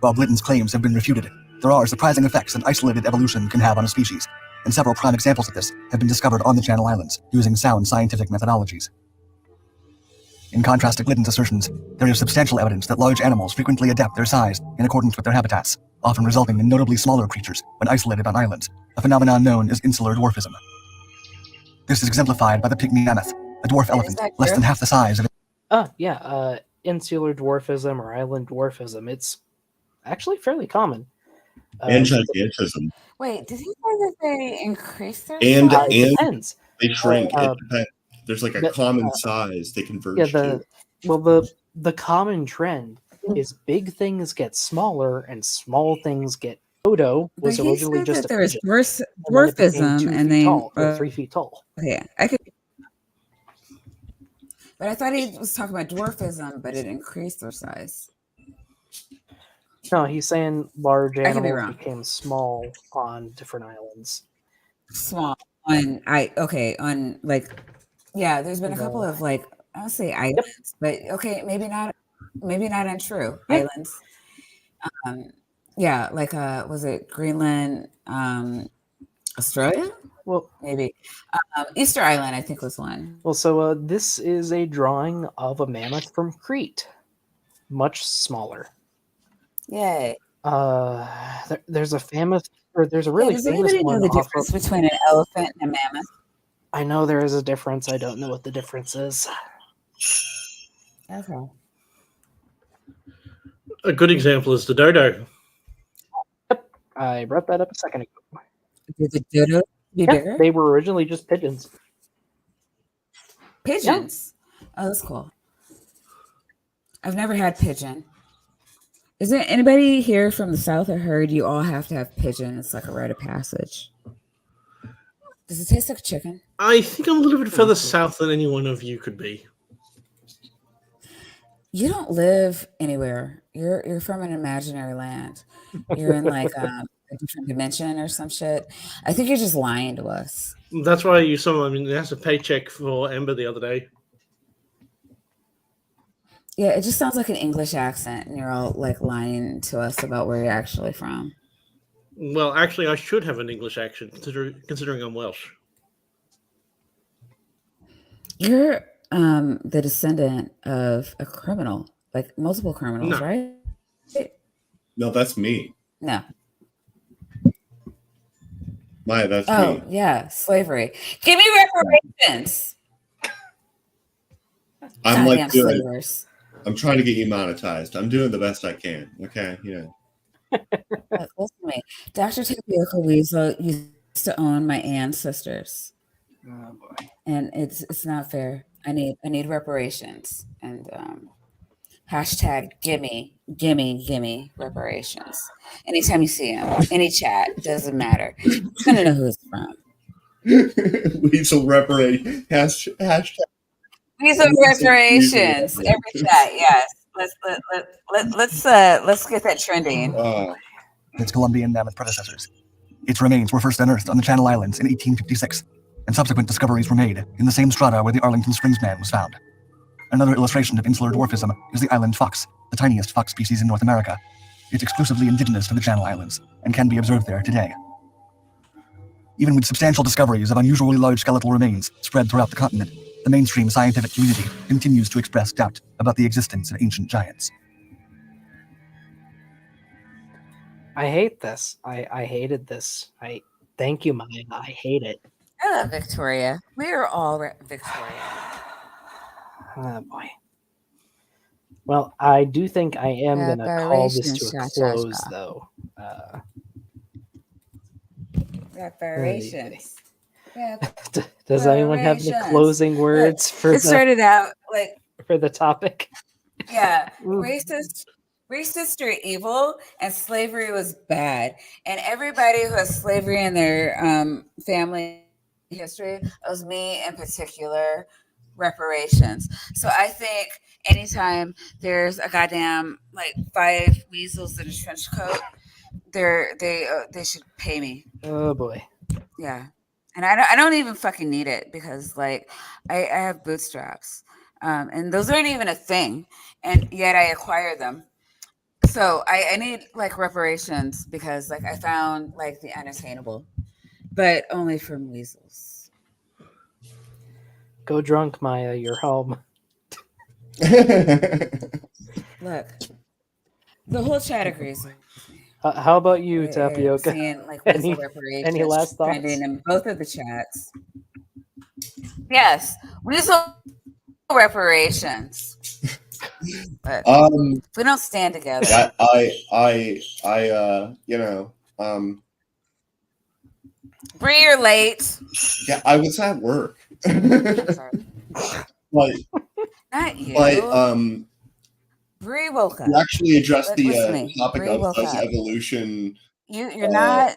While Glidden's claims have been refuted, there are surprising effects that isolated evolution can have on a species, and several prime examples of this have been discovered on the Channel Islands using sound scientific methodologies. In contrast to Glidden's assertions, there is substantial evidence that large animals frequently adapt their size in accordance with their habitats, often resulting in notably smaller creatures when isolated on islands, a phenomenon known as insular dwarfism. This is exemplified by the pygmy mammoth, a dwarf elephant less than half the size of Insular dwarfism or island dwarfism. It's actually fairly common. And gigantism. Wait, did he say that they increase their And size? It depends. they shrink. It depends. There's like a common size they converge to. The common trend is big things get smaller and small things get. Dodo was But he originally said just that a there was pigeon, dwarfism and then 3 feet tall. Yeah, I could. But I thought he was talking about dwarfism, but it increased their size. No, he's saying large I could be animals wrong. became small on different islands. Small on there's been a couple of I'll say islands, but okay, maybe not on true islands. Was it Greenland, Australia? Well, maybe Easter Island, I think, was one. Well, so this is a drawing of a mammoth from Crete, much smaller. Yay! There's a famous, or there's a really does famous anybody one. know the difference between an elephant and a mammoth? I know there is a difference. I don't know what the difference is. Okay. A good example is the dodo. Yep, I brought that up a second ago. Did the dodo be bigger? They were originally just pigeons. Pigeons? Yeah. Oh, that's cool. I've never had pigeon. Is there anybody here from the South? I heard you all have to have pigeon. It's like a rite of passage. Does it taste like chicken? I think I'm a little bit further south than any one of you could be. You don't live anywhere. You're from an imaginary land. You're in like a different dimension or some shit. I think you're just lying to us. That's why you saw. I mean, there's a paycheck for Ember the other day. Yeah, it just sounds like an English accent, and you're all like lying to us about where you're actually from. Well, actually, I should have an English accent considering I'm Welsh. You're the descendant of a criminal, like multiple criminals, No. right? No, that's me. No. Maya, that's Oh, me. yeah, slavery. Give me reparations. I'm Goddamn like doing. slavers. I'm trying to get you monetized. I'm doing the best I can. Okay, Look, listen to me. Dr. Tapioca Weasel used to own my ancestors. Oh boy. And it's not fair. I need reparations. And hashtag gimme reparations. Anytime you see him, any chat, doesn't matter. You're gonna know who it's from. Weasel reparate hashtag. Weasel reparations. Every chat, yes. Let's get that trending. Its Columbian mammoth predecessors. Its remains were first unearthed on the Channel Islands in 1856, and subsequent discoveries were made in the same strata where the Arlington Springs man was found. Another illustration of insular dwarfism is the island fox, the tiniest fox species in North America. It's exclusively indigenous to the Channel Islands and can be observed there today. Even with substantial discoveries of unusually large skeletal remains spread throughout the continent, the mainstream scientific community continues to express doubt about the existence of ancient giants. I hate this. I hated this. Thank you, Maya. I hate it. I love Victoria. We are all Victoria. Oh boy. Well, I do think I am gonna call this to a close, though. Reparations. Does anyone have any closing words for it started out like for the topic? Yeah, racist or evil, and slavery was bad. And everybody who has slavery in their family history, it was me in particular, reparations. So I think anytime there's a goddamn like 5 weasels in a trench coat, they should pay me. Oh boy. Yeah. And I don't even fucking need it because like I have bootstraps. And those aren't even a thing. And yet I acquire them. So I need like reparations because like I found like the unattainable, but only from weasels. Go drunk, Maya. You're home. Look, the whole chat agrees. How about you, Tapioca? Seeing, like, any last thoughts? In both of the chats. Yes, weasel reparations. But if we don't stand together. Bree, you're late. Yeah, I was at work. But not you. But Bree woke up. you actually addressed the topic Bree of does up. evolution. You're not.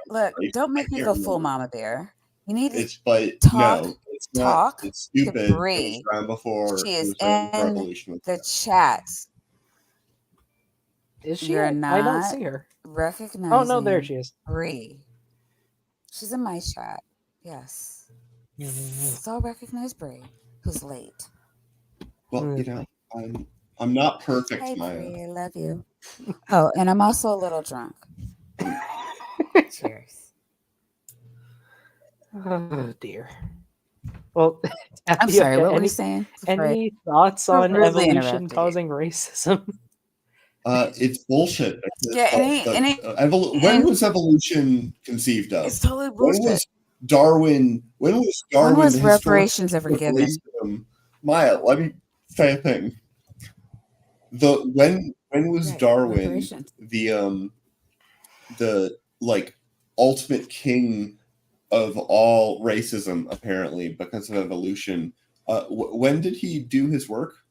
Look, don't make me go full mama bear. You need to talk. No, it's not. Talk. It's stupid. To Bree. Before she is in the chat. Is she? You're not. I don't see her. Recognizing. Oh no, there she is. Bree. She's in my chat. Yes. So recognize Bree, who's late. Well, I'm not perfect, Hi, Maya. Bree, I love you. Oh, and I'm also a little drunk. Cheers. Oh dear. Well, I'm sorry. What were you saying? Any thoughts on evolution causing racism? It's bullshit. Yeah. When was evolution conceived of? It's totally bullshit. When was reparations ever given? Maya, let me say a thing. When was Darwin the like ultimate king of all racism, apparently, because of evolution? When did he do his work?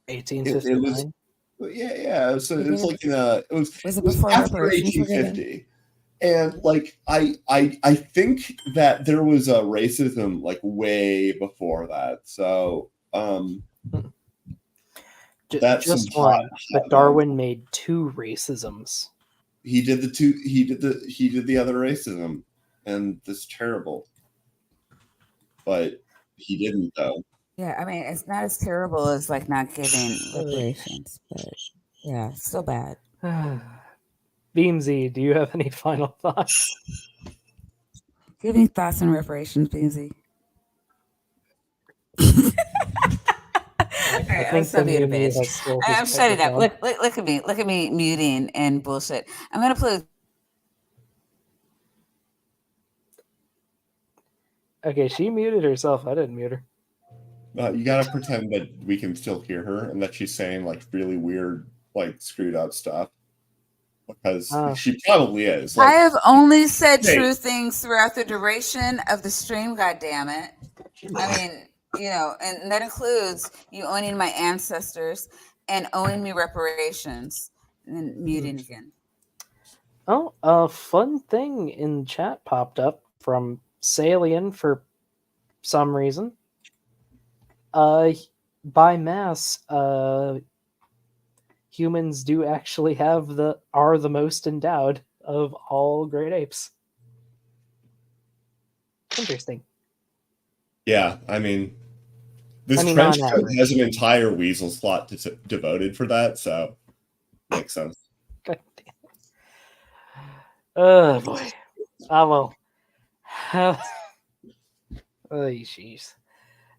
1859. Yeah. So it was like it Was it was before after reparations were given? 1850. And like I think that there was a racism like way before that. So that's some Just hot, one, but Darwin made 2 racisms. he did the other racism, and that's terrible. But he didn't though. Yeah, I mean, it's not as terrible as like not giving reparations, but yeah, still bad. Beamsy, do you have any final thoughts? Give me thoughts on reparations, Beansy. All right, I'm think so the being a Mew bitch. has stole his I'm shutting up. microphone. Look at me muting and bullshit. I'm gonna play. Okay, she muted herself. I didn't mute her. You gotta pretend that we can still hear her and that she's saying like really weird, like screwed up stuff. Because she probably is. I have only said hey. true things throughout the duration of the stream. God damn it! I mean, you know, and that includes you owning my ancestors and owing me reparations, and then muting again. Oh, a fun thing in chat popped up from Salian for some reason. By mass, humans do actually are the most endowed of all great apes. Interesting. Yeah, I mean, this on trench coat average. has an entire weasel slot devoted for that, so makes sense. God damn it. Oh boy. I will have. Oh jeez.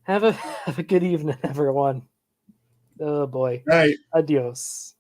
Have a good evening, everyone. Oh boy. Right. Adios.